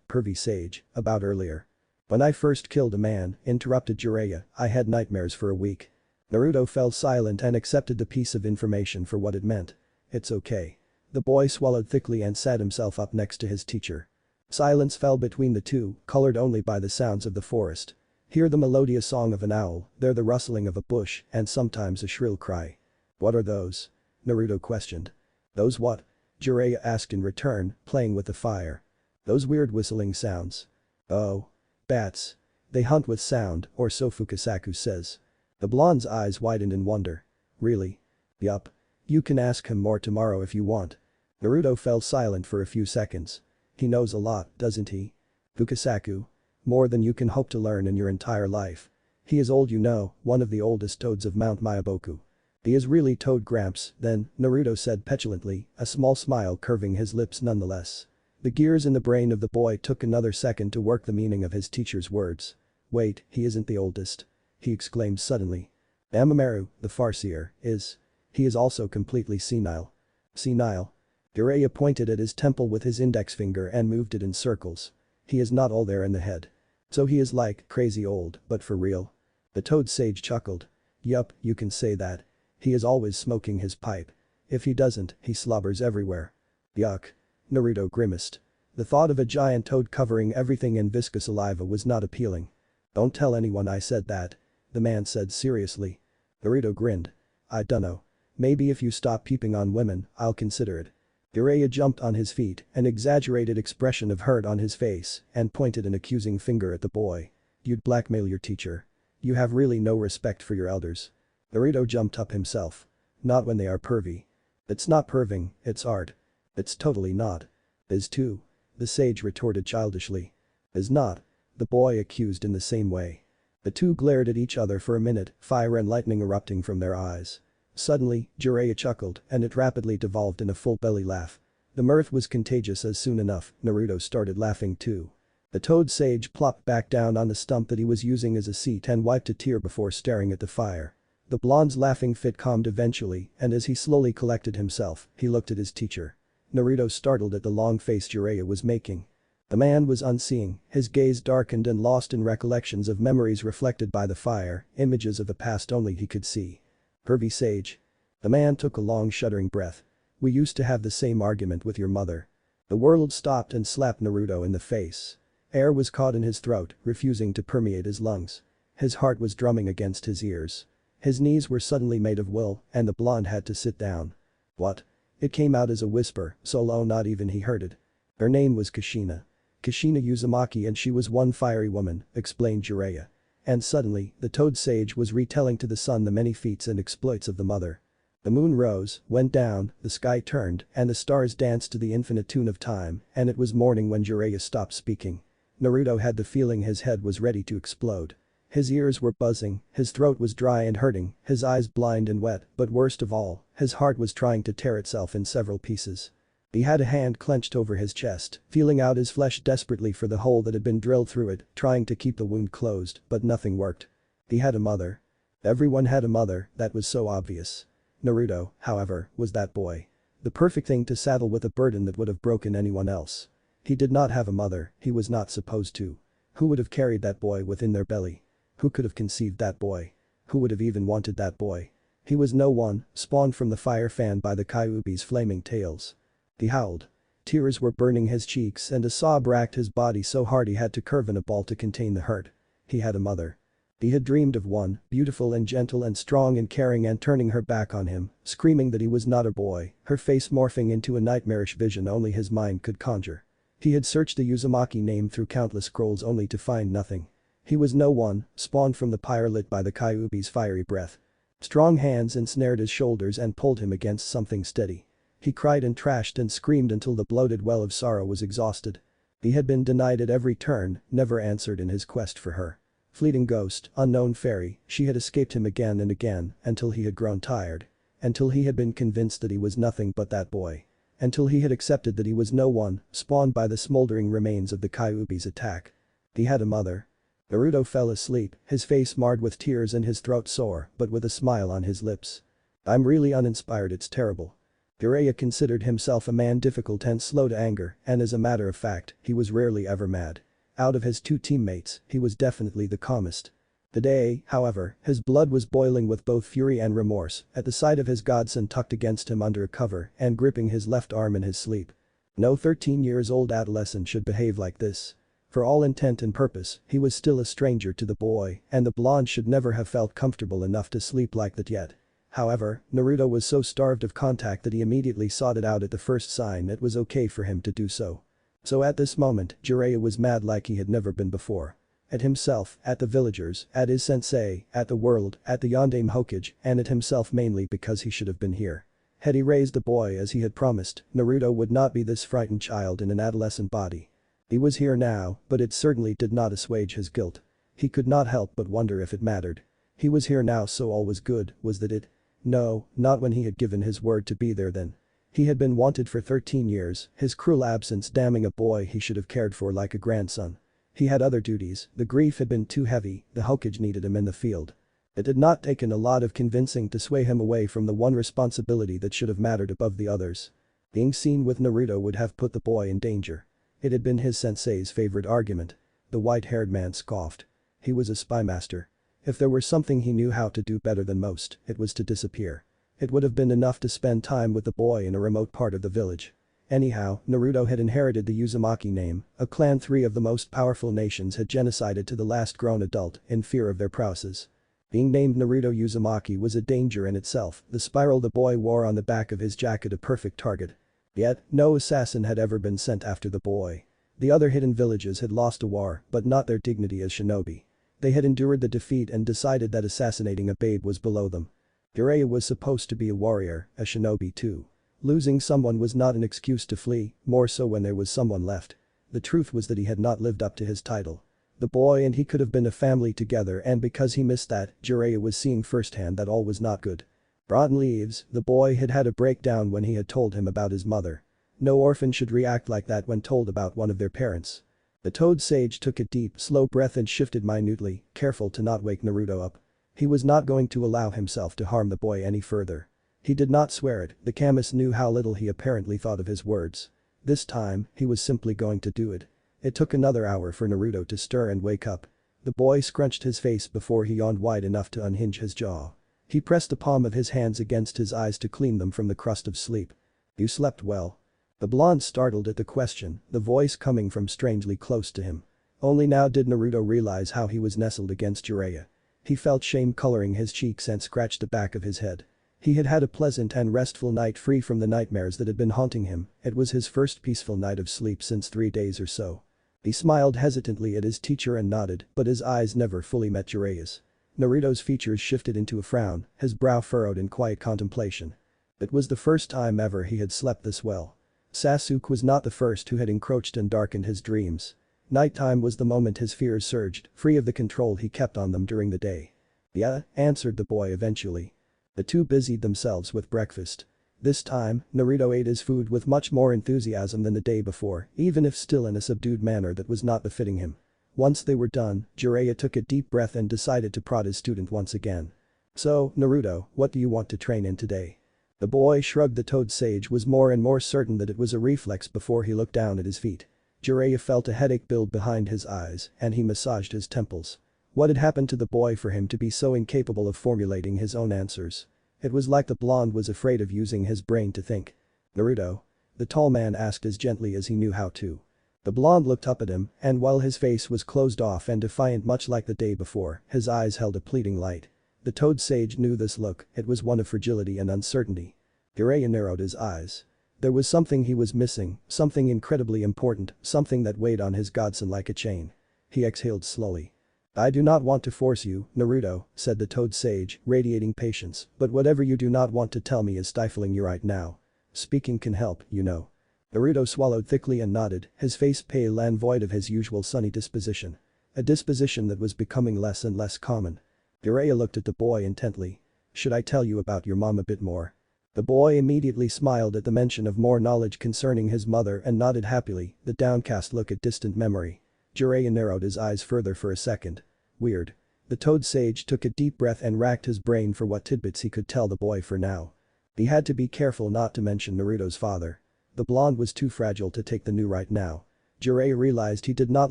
Pervy sage, about earlier. "When I first killed a man," interrupted Jiraiya, "I had nightmares for a week." Naruto fell silent and accepted the piece of information for what it meant. "It's okay." The boy swallowed thickly and sat himself up next to his teacher. Silence fell between the two, colored only by the sounds of the forest. Here the melodious song of an owl, there the rustling of a bush, and sometimes a shrill cry. What are those? Naruto questioned. Those what? Jiraiya asked in return, playing with the fire. Those weird whistling sounds. Oh. Bats. They hunt with sound, or so Fukasaku says. The blonde's eyes widened in wonder. Really? Yup. You can ask him more tomorrow if you want. Naruto fell silent for a few seconds. He knows a lot, doesn't he? Fukasaku. More than you can hope to learn in your entire life. He is old, you know, one of the oldest toads of Mount Myaboku. He is really Toad Gramps, then, Naruto said petulantly, a small smile curving his lips nonetheless. The gears in the brain of the boy took another second to work the meaning of his teacher's words. Wait, he isn't the oldest. He exclaimed suddenly. Amamaru, the farseer, is. He is also completely senile. Senile? Jiraiya pointed at his temple with his index finger and moved it in circles. He is not all there in the head. So he is like crazy old, but for real. The toad sage chuckled. Yup, you can say that. He is always smoking his pipe. If he doesn't, he slobbers everywhere. Yuck. Naruto grimaced. The thought of a giant toad covering everything in viscous saliva was not appealing. Don't tell anyone I said that. The man said seriously. Naruto grinned. I dunno. Maybe if you stop peeping on women, I'll consider it. Jiraiya jumped on his feet, an exaggerated expression of hurt on his face, and pointed an accusing finger at the boy. You'd blackmail your teacher. You have really no respect for your elders. Naruto jumped up himself. Not when they are pervy. It's not perving, it's art. It's totally not. Is too. The sage retorted childishly. Is not. The boy accused in the same way. The two glared at each other for a minute, fire and lightning erupting from their eyes. Suddenly, Jiraiya chuckled and it rapidly devolved in a full belly laugh. The mirth was contagious as soon enough, Naruto started laughing too. The toad sage plopped back down on the stump that he was using as a seat and wiped a tear before staring at the fire. The blonde's laughing fit calmed eventually and as he slowly collected himself, he looked at his teacher. Naruto startled at the long face Jiraiya was making. The man was unseeing, his gaze darkened and lost in recollections of memories reflected by the fire, images of the past only he could see. Pervy sage. The man took a long shuddering breath. We used to have the same argument with your mother. The world stopped and slapped Naruto in the face. Air was caught in his throat, refusing to permeate his lungs. His heart was drumming against his ears. His knees were suddenly made of wool, and the blonde had to sit down. What? It came out as a whisper, so low not even he heard it. Her name was Kushina. Kushina Uzumaki and she was one fiery woman, explained Jiraiya. And suddenly, the toad sage was retelling to the sun the many feats and exploits of the mother. The moon rose, went down, the sky turned, and the stars danced to the infinite tune of time, and it was morning when Jiraiya stopped speaking. Naruto had the feeling his head was ready to explode. His ears were buzzing, his throat was dry and hurting, his eyes blind and wet, but worst of all, his heart was trying to tear itself in several pieces. He had a hand clenched over his chest, feeling out his flesh desperately for the hole that had been drilled through it, trying to keep the wound closed, but nothing worked. He had a mother. Everyone had a mother, that was so obvious. Naruto, however, was that boy. The perfect thing to saddle with a burden that would have broken anyone else. He did not have a mother, he was not supposed to. Who would have carried that boy within their belly? Who could have conceived that boy? Who would have even wanted that boy? He was no one, spawned from the fire fanned by the Kyuubi's flaming tails. He howled. Tears were burning his cheeks and a sob racked his body so hard he had to curve in a ball to contain the hurt. He had a mother. He had dreamed of one, beautiful and gentle and strong and caring and turning her back on him, screaming that he was not a boy, her face morphing into a nightmarish vision only his mind could conjure. He had searched the Uzumaki name through countless scrolls only to find nothing. He was no one, spawned from the pyre lit by the Kyuubi's fiery breath. Strong hands ensnared his shoulders and pulled him against something steady. He cried and trashed and screamed until the bloated well of sorrow was exhausted. He had been denied at every turn, never answered in his quest for her. Fleeting ghost, unknown fairy, she had escaped him again and again, until he had grown tired. Until he had been convinced that he was nothing but that boy. Until he had accepted that he was no one, spawned by the smoldering remains of the Kyuubi's attack. He had a mother. Naruto fell asleep, his face marred with tears and his throat sore, but with a smile on his lips. I'm really uninspired, it's terrible. Jiraiya considered himself a man difficult and slow to anger, and as a matter of fact, he was rarely ever mad. Out of his two teammates, he was definitely the calmest. Today, however, his blood was boiling with both fury and remorse at the sight of his godson tucked against him under a cover and gripping his left arm in his sleep. No 13-year-old adolescent should behave like this. For all intent and purpose, he was still a stranger to the boy, and the blonde should never have felt comfortable enough to sleep like that yet. However, Naruto was so starved of contact that he immediately sought it out at the first sign it was okay for him to do so. So at this moment, Jiraiya was mad like he had never been before. At himself, at the villagers, at his sensei, at the world, at the Yondaime Hokage, and at himself mainly because he should have been here. Had he raised the boy as he had promised, Naruto would not be this frightened child in an adolescent body. He was here now, but it certainly did not assuage his guilt. He could not help but wonder if it mattered. He was here now, so all was good, was that it? No, not when he had given his word to be there then. He had been wanted for 13 years, his cruel absence damning a boy he should have cared for like a grandson. He had other duties, the grief had been too heavy, the Hokage needed him in the field. It had not taken a lot of convincing to sway him away from the one responsibility that should have mattered above the others. Being seen with Naruto would have put the boy in danger. It had been his sensei's favorite argument. The white-haired man scoffed. He was a spy master. If there were something he knew how to do better than most, it was to disappear. It would have been enough to spend time with the boy in a remote part of the village. Anyhow, Naruto had inherited the Uzumaki name, a clan 3 of the most powerful nations had genocided to the last grown adult in fear of their prowesses. Being named Naruto Uzumaki was a danger in itself, the spiral the boy wore on the back of his jacket a perfect target. Yet, no assassin had ever been sent after the boy. The other hidden villages had lost a war, but not their dignity as shinobi. They had endured the defeat and decided that assassinating a babe was below them. Jiraiya was supposed to be a warrior, a shinobi too. Losing someone was not an excuse to flee, more so when there was someone left. The truth was that he had not lived up to his title. The boy and he could have been a family together, and because he missed that, Jiraiya was seeing firsthand that all was not good. Rotten leaves, the boy had had a breakdown when he had told him about his mother. No orphan should react like that when told about one of their parents. The toad sage took a deep, slow breath and shifted minutely, careful to not wake Naruto up. He was not going to allow himself to harm the boy any further. He did not swear it, the chemist knew how little he apparently thought of his words. This time, he was simply going to do it. It took another hour for Naruto to stir and wake up. The boy scrunched his face before he yawned wide enough to unhinge his jaw. He pressed the palm of his hands against his eyes to clean them from the crust of sleep. "You slept well?" The blonde startled at the question, the voice coming from strangely close to him. Only now did Naruto realize how he was nestled against Jiraiya. He felt shame coloring his cheeks and scratched the back of his head. He had had a pleasant and restful night free from the nightmares that had been haunting him, it was his first peaceful night of sleep since 3 days or so. He smiled hesitantly at his teacher and nodded, but his eyes never fully met Jiraiya's. Naruto's features shifted into a frown, his brow furrowed in quiet contemplation. It was the first time ever he had slept this well. Sasuke was not the first who had encroached and darkened his dreams. Nighttime was the moment his fears surged, free of the control he kept on them during the day. "Yeah," answered the boy eventually. The two busied themselves with breakfast. This time, Naruto ate his food with much more enthusiasm than the day before, even if still in a subdued manner that was not befitting him. Once they were done, Jiraiya took a deep breath and decided to prod his student once again. "So, Naruto, what do you want to train in today?" The boy shrugged. The toad sage was more and more certain that it was a reflex before he looked down at his feet. Jiraiya felt a headache build behind his eyes, and he massaged his temples. What had happened to the boy for him to be so incapable of formulating his own answers? It was like the blonde was afraid of using his brain to think. "Naruto?" the tall man asked as gently as he knew how to. The blonde looked up at him, and while his face was closed off and defiant much like the day before, his eyes held a pleading light. The toad sage knew this look, it was one of fragility and uncertainty. Jiraiya narrowed his eyes. There was something he was missing, something incredibly important, something that weighed on his godson like a chain. He exhaled slowly. "I do not want to force you, Naruto," said the toad sage, radiating patience, "but whatever you do not want to tell me is stifling you right now. Speaking can help, you know." Naruto swallowed thickly and nodded, his face pale and void of his usual sunny disposition. A disposition that was becoming less and less common. Jiraiya looked at the boy intently. "Should I tell you about your mom a bit more?" The boy immediately smiled at the mention of more knowledge concerning his mother and nodded happily, the downcast look at distant memory. Jiraiya narrowed his eyes further for a second. Weird. The toad sage took a deep breath and racked his brain for what tidbits he could tell the boy for now. He had to be careful not to mention Naruto's father. The blonde was too fragile to take the news right now. Jiraiya realized he did not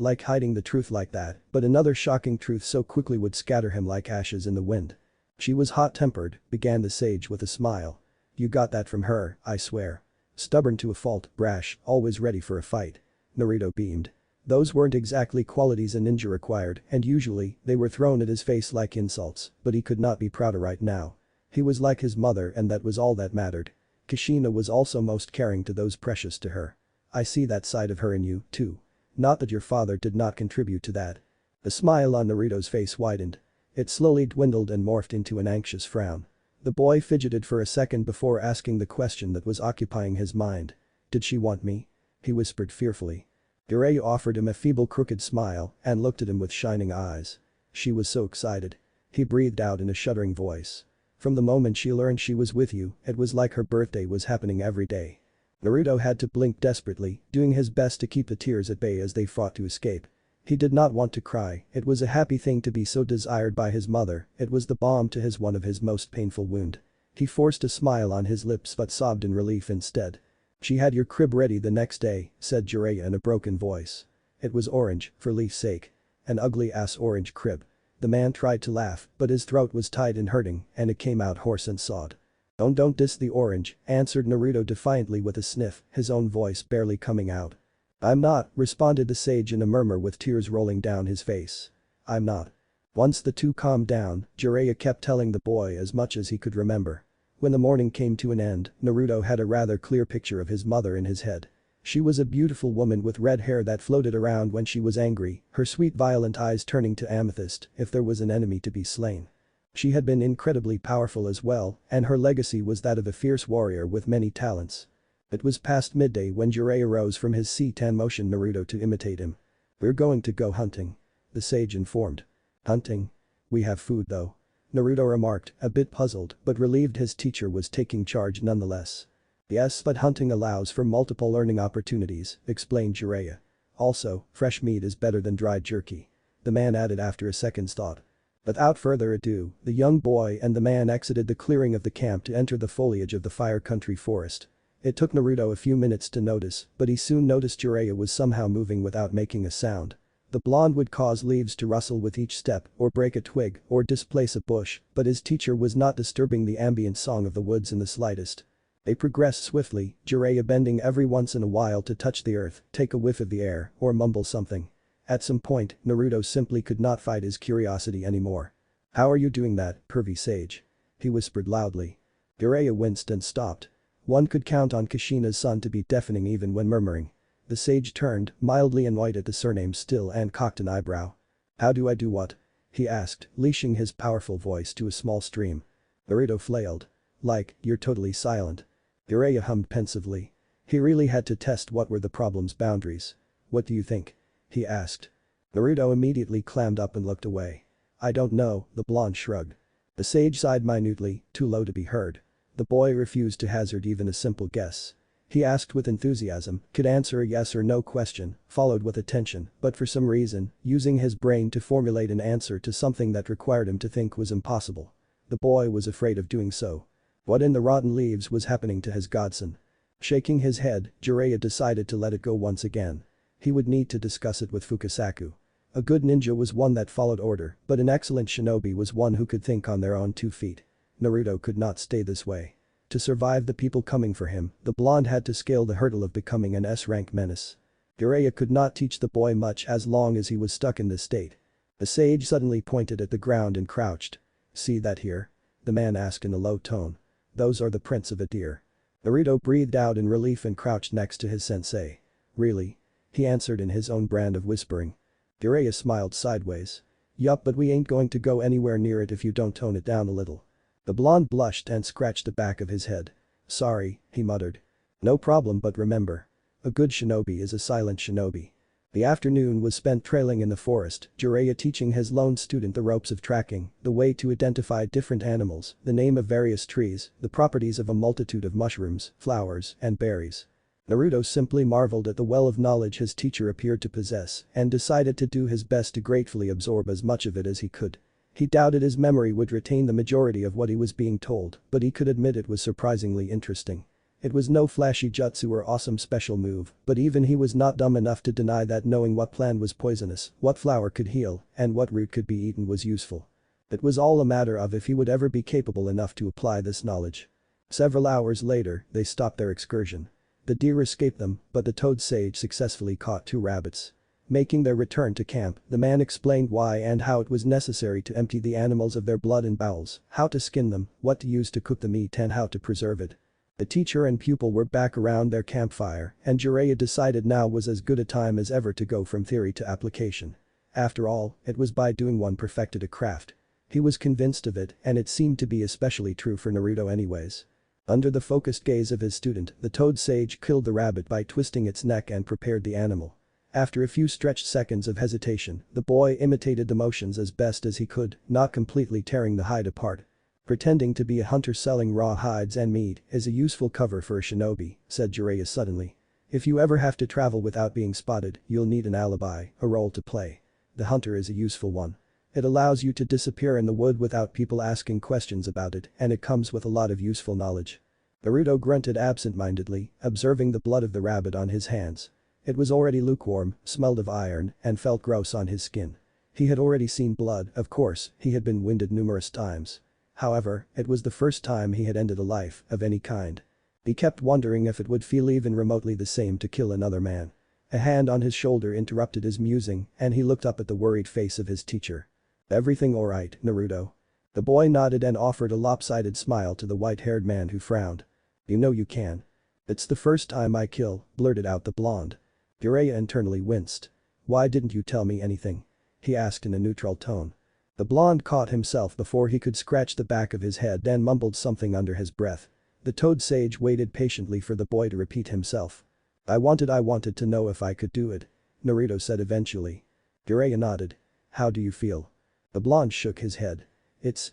like hiding the truth like that, but another shocking truth so quickly would scatter him like ashes in the wind. "She was hot-tempered," began the sage with a smile. "You got that from her, I swear. Stubborn to a fault, brash, always ready for a fight." Naruto beamed. Those weren't exactly qualities a ninja required, and usually, they were thrown at his face like insults, but he could not be prouder right now. He was like his mother and that was all that mattered. Kushina was also most caring to those precious to her. I see that side of her in you, too. Not that your father did not contribute to that. The smile on Naruto's face widened. It slowly dwindled and morphed into an anxious frown. The boy fidgeted for a second before asking the question that was occupying his mind. Did she want me? He whispered fearfully. Jiraiya offered him a feeble crooked smile and looked at him with shining eyes. She was so excited. He breathed out in a shuddering voice. From the moment she learned she was with you, it was like her birthday was happening every day. Naruto had to blink desperately, doing his best to keep the tears at bay as they fought to escape. He did not want to cry, it was a happy thing to be so desired by his mother, it was the balm to one of his most painful wound. He forced a smile on his lips but sobbed in relief instead. She had your crib ready the next day, said Jiraiya in a broken voice. It was orange, for Leaf's sake. An ugly-ass orange crib. The man tried to laugh, but his throat was tight and hurting, and it came out hoarse and sawed. Don't diss the orange, answered Naruto defiantly with a sniff, his own voice barely coming out. I'm not, responded the sage in a murmur with tears rolling down his face. I'm not. Once the two calmed down, Jiraiya kept telling the boy as much as he could remember. When the morning came to an end, Naruto had a rather clear picture of his mother in his head. She was a beautiful woman with red hair that floated around when she was angry, her sweet violent eyes turning to amethyst if there was an enemy to be slain. She had been incredibly powerful as well, and her legacy was that of a fierce warrior with many talents. It was past midday when Jiraiya rose from his seat and motioned Naruto to imitate him. We're going to go hunting. The sage informed. Hunting? We have food though. Naruto remarked, a bit puzzled but relieved his teacher was taking charge nonetheless. Yes, but hunting allows for multiple learning opportunities, explained Jiraiya. Also, fresh meat is better than dried jerky. The man added after a second's thought. Without further ado, the young boy and the man exited the clearing of the camp to enter the foliage of the Fire Country forest. It took Naruto a few minutes to notice, but he soon noticed Jiraiya was somehow moving without making a sound. The blonde would cause leaves to rustle with each step, or break a twig, or displace a bush, but his teacher was not disturbing the ambient song of the woods in the slightest. They progressed swiftly, Jiraiya bending every once in a while to touch the earth, take a whiff of the air, or mumble something. At some point, Naruto simply could not fight his curiosity anymore. How are you doing that, pervy sage? He whispered loudly. Jiraiya winced and stopped. One could count on Kushina's son to be deafening even when murmuring. The sage turned, mildly annoyed at the surname still and cocked an eyebrow. How do I do what? He asked, leashing his powerful voice to a small stream. Naruto flailed. Like, you're totally silent. Jiraiya hummed pensively. He really had to test what were the problem's boundaries. What do you think? He asked. Naruto immediately clammed up and looked away. I don't know, the blonde shrugged. The sage sighed minutely, too low to be heard. The boy refused to hazard even a simple guess. He asked with enthusiasm, could answer a yes or no question, followed with attention, but for some reason, using his brain to formulate an answer to something that required him to think was impossible. The boy was afraid of doing so. What in the rotten leaves was happening to his godson? Shaking his head, Jiraiya decided to let it go once again. He would need to discuss it with Fukasaku. A good ninja was one that followed order, but an excellent shinobi was one who could think on their own 2 feet. Naruto could not stay this way. To survive the people coming for him, the blonde had to scale the hurdle of becoming an S-rank menace. Jiraiya could not teach the boy much as long as he was stuck in this state. The sage suddenly pointed at the ground and crouched. See that here? The man asked in a low tone. Those are the prints of a deer. Naruto breathed out in relief and crouched next to his sensei. Really? He answered in his own brand of whispering. Jiraiya smiled sideways. Yup, but we ain't going to go anywhere near it if you don't tone it down a little. The blonde blushed and scratched the back of his head. Sorry, he muttered. No problem, but remember. A good shinobi is a silent shinobi. The afternoon was spent trailing in the forest, Jiraiya teaching his lone student the ropes of tracking, the way to identify different animals, the name of various trees, the properties of a multitude of mushrooms, flowers, and berries. Naruto simply marveled at the well of knowledge his teacher appeared to possess and decided to do his best to gratefully absorb as much of it as he could. He doubted his memory would retain the majority of what he was being told, but he could admit it was surprisingly interesting. It was no flashy jutsu or awesome special move, but even he was not dumb enough to deny that knowing what plant was poisonous, what flower could heal, and what root could be eaten was useful. It was all a matter of if he would ever be capable enough to apply this knowledge. Several hours later, they stopped their excursion. The deer escaped them, but the toad sage successfully caught 2 rabbits. Making their return to camp, the man explained why and how it was necessary to empty the animals of their blood and bowels, how to skin them, what to use to cook the meat and how to preserve it. The teacher and pupil were back around their campfire, and Jiraiya decided now was as good a time as ever to go from theory to application. After all, it was by doing one perfected a craft. He was convinced of it, and it seemed to be especially true for Naruto anyways. Under the focused gaze of his student, the toad sage killed the rabbit by twisting its neck and prepared the animal. After a few stretched seconds of hesitation, the boy imitated the motions as best as he could, not completely tearing the hide apart. Pretending to be a hunter selling raw hides and meat is a useful cover for a shinobi, said Jiraiya suddenly. If you ever have to travel without being spotted, you'll need an alibi, a role to play. The hunter is a useful one. It allows you to disappear in the wood without people asking questions about it, and it comes with a lot of useful knowledge. Naruto grunted absent-mindedly, observing the blood of the rabbit on his hands. It was already lukewarm, smelled of iron, and felt gross on his skin. He had already seen blood, of course, he had been winded numerous times. However, it was the first time he had ended a life of any kind. He kept wondering if it would feel even remotely the same to kill another man. A hand on his shoulder interrupted his musing, and he looked up at the worried face of his teacher. "Everything alright, Naruto?" The boy nodded and offered a lopsided smile to the white-haired man who frowned. "You know you can." "It's the first time I kill," blurted out the blonde. Jiraiya internally winced. "Why didn't you tell me anything?" he asked in a neutral tone. The blonde caught himself before he could scratch the back of his head and mumbled something under his breath. The toad sage waited patiently for the boy to repeat himself. I wanted to know if I could do it," Naruto said eventually. Jiraiya nodded. "How do you feel?" The blonde shook his head.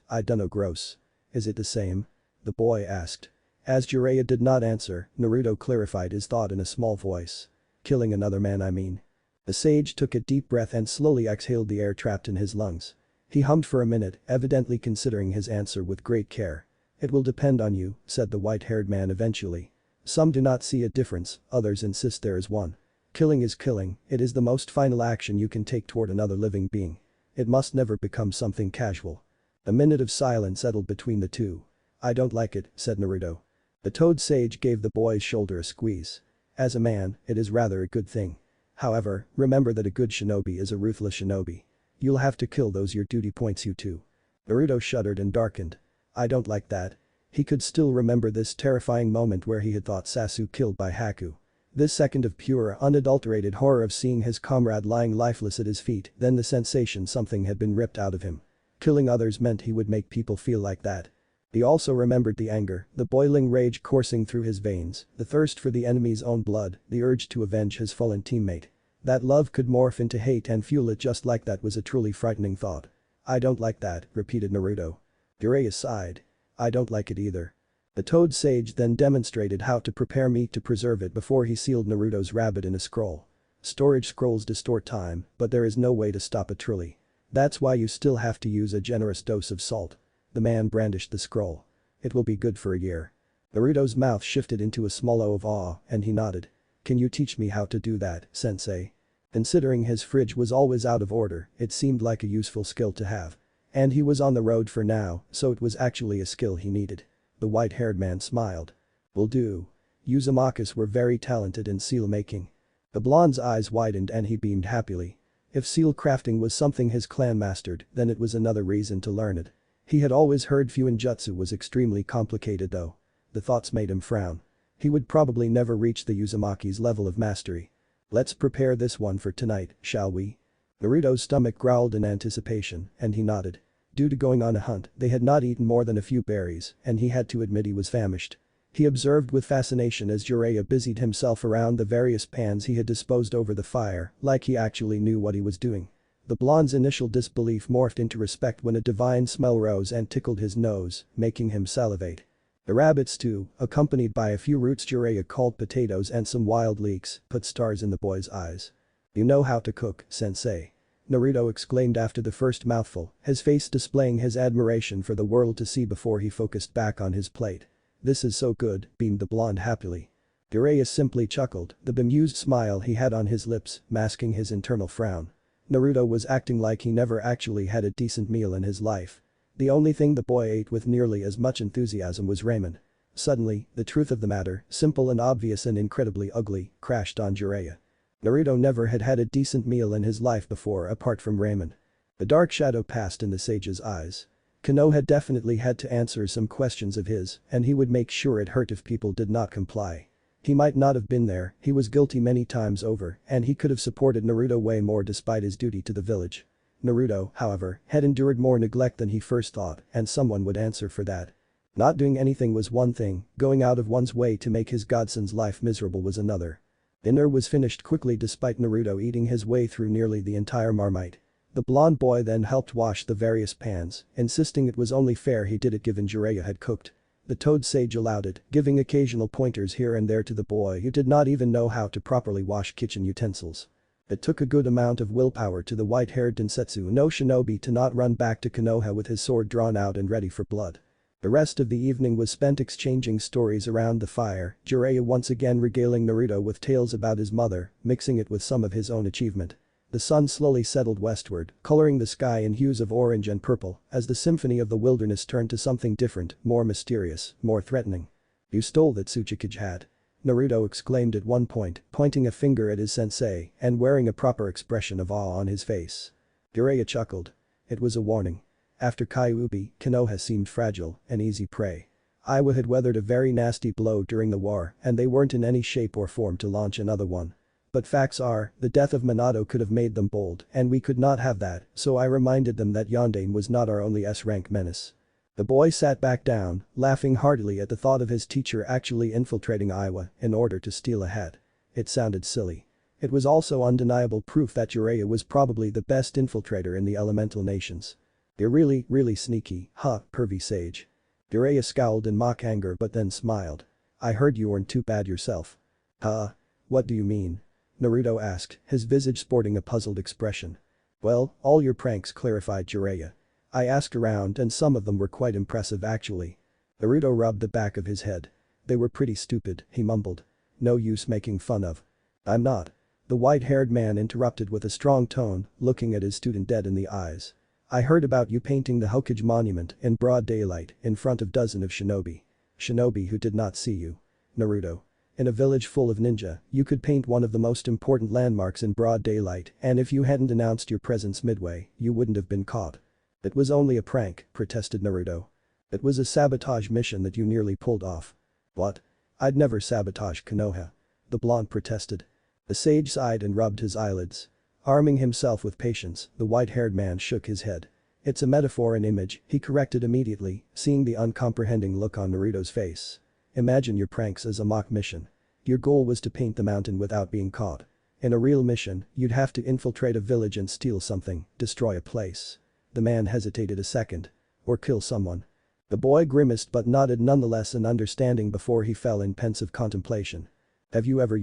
I dunno, gross." "Is it the same?" the boy asked. As Jiraiya did not answer, Naruto clarified his thought in a small voice. "Killing another man, I mean." The sage took a deep breath and slowly exhaled the air trapped in his lungs. He hummed for a minute, evidently considering his answer with great care. "It will depend on you," said the white-haired man eventually. "Some do not see a difference, others insist there is one. Killing is killing, it is the most final action you can take toward another living being. It must never become something casual." A minute of silence settled between the two. "I don't like it," said Naruto. The toad sage gave the boy's shoulder a squeeze. "As a man, it is rather a good thing. However, remember that a good shinobi is a ruthless shinobi. You'll have to kill those your duty points you to." Naruto shuddered and darkened. "I don't like that." He could still remember this terrifying moment where he had thought Sasuke killed by Haku. This second of pure, unadulterated horror of seeing his comrade lying lifeless at his feet, then the sensation something had been ripped out of him. Killing others meant he would make people feel like that. He also remembered the anger, the boiling rage coursing through his veins, the thirst for the enemy's own blood, the urge to avenge his fallen teammate. That love could morph into hate and fuel it just like that was a truly frightening thought. "I don't like that," repeated Naruto. Jiraiya sighed. "I don't like it either." The toad sage then demonstrated how to prepare meat to preserve it before he sealed Naruto's rabbit in a scroll. Storage scrolls distort time, but there is no way to stop it truly. That's why you still have to use a generous dose of salt. The man brandished the scroll. "It will be good for a year." Naruto's mouth shifted into a small O of awe, and he nodded. "Can you teach me how to do that, sensei?" Considering his fridge was always out of order, it seemed like a useful skill to have. And he was on the road for now, so it was actually a skill he needed. The white-haired man smiled. "Will do." Uzumakas were very talented in seal making. The blonde's eyes widened and he beamed happily. If seal crafting was something his clan mastered, then it was another reason to learn it. He had always heard Fuinjutsu was extremely complicated though. The thoughts made him frown. He would probably never reach the Uzumaki's level of mastery. "Let's prepare this one for tonight, shall we?" Naruto's stomach growled in anticipation, and he nodded. Due to going on a hunt, they had not eaten more than a few berries, and he had to admit he was famished. He observed with fascination as Jiraiya busied himself around the various pans he had disposed over the fire, like he actually knew what he was doing. The blonde's initial disbelief morphed into respect when a divine smell rose and tickled his nose, making him salivate. The rabbit stew, accompanied by a few roots Jiraiya called potatoes and some wild leeks, put stars in the boy's eyes. "You know how to cook, sensei?" Naruto exclaimed after the first mouthful, his face displaying his admiration for the world to see before he focused back on his plate. "This is so good," beamed the blonde happily. Jiraiya simply chuckled, the bemused smile he had on his lips masking his internal frown. Naruto was acting like he never actually had a decent meal in his life. The only thing the boy ate with nearly as much enthusiasm was ramen. Suddenly, the truth of the matter, simple and obvious and incredibly ugly, crashed on Jiraiya. Naruto never had had a decent meal in his life before apart from ramen. A dark shadow passed in the sage's eyes. Konoha definitely had to answer some questions of his, and he would make sure it hurt if people did not comply. He might not have been there, he was guilty many times over, and he could have supported Naruto way more despite his duty to the village. Naruto, however, had endured more neglect than he first thought, and someone would answer for that. Not doing anything was one thing, going out of one's way to make his godson's life miserable was another. Dinner was finished quickly despite Naruto eating his way through nearly the entire marmite. The blonde boy then helped wash the various pans, insisting it was only fair he did it given Jiraiya had cooked. The toad sage allowed it, giving occasional pointers here and there to the boy who did not even know how to properly wash kitchen utensils. It took a good amount of willpower to the white-haired Densetsu no shinobi to not run back to Konoha with his sword drawn out and ready for blood. The rest of the evening was spent exchanging stories around the fire, Jiraiya once again regaling Naruto with tales about his mother, mixing it with some of his own achievement. The sun slowly settled westward, coloring the sky in hues of orange and purple as the symphony of the wilderness turned to something different, more mysterious, more threatening. "You stole that Tsuchikage hat," Naruto exclaimed at one point, pointing a finger at his sensei and wearing a proper expression of awe on his face. Jiraiya chuckled. It was a warning. After Kyuubi, Konoha seemed fragile, an easy prey. Iwa had weathered a very nasty blow during the war and they weren't in any shape or form to launch another one. But facts are, the death of Minato could have made them bold and we could not have that, so I reminded them that Yondaime was not our only S-rank menace. The boy sat back down, laughing heartily at the thought of his teacher actually infiltrating Iwa in order to steal a hat. It sounded silly. It was also undeniable proof that Jiraiya was probably the best infiltrator in the elemental nations. "You're really sneaky, huh, pervy sage." Jiraiya scowled in mock anger but then smiled. "I heard you weren't too bad yourself." "Huh? What do you mean?" Naruto asked, his visage sporting a puzzled expression. "Well, all your pranks," clarified Jiraiya. "I asked around and some of them were quite impressive actually." Naruto rubbed the back of his head. "They were pretty stupid," he mumbled. "No use making fun of." "I'm not." The white-haired man interrupted with a strong tone, looking at his student dead in the eyes. "I heard about you painting the Hokage monument in broad daylight in front of dozens of shinobi. Shinobi who did not see you. Naruto. In a village full of ninja, you could paint one of the most important landmarks in broad daylight and if you hadn't announced your presence midway, you wouldn't have been caught." "It was only a prank," protested Naruto. "It was a sabotage mission that you nearly pulled off." "What? I'd never sabotage Konoha." The blonde protested. The sage sighed and rubbed his eyelids. Arming himself with patience, the white-haired man shook his head. "It's a metaphor and image," he corrected immediately, seeing the uncomprehending look on Naruto's face. "Imagine your pranks as a mock mission. Your goal was to paint the mountain without being caught. In a real mission, you'd have to infiltrate a village and steal something, destroy a place." The man hesitated a second. "Or kill someone." The boy grimaced but nodded nonetheless in understanding before he fell in pensive contemplation. "Have you ever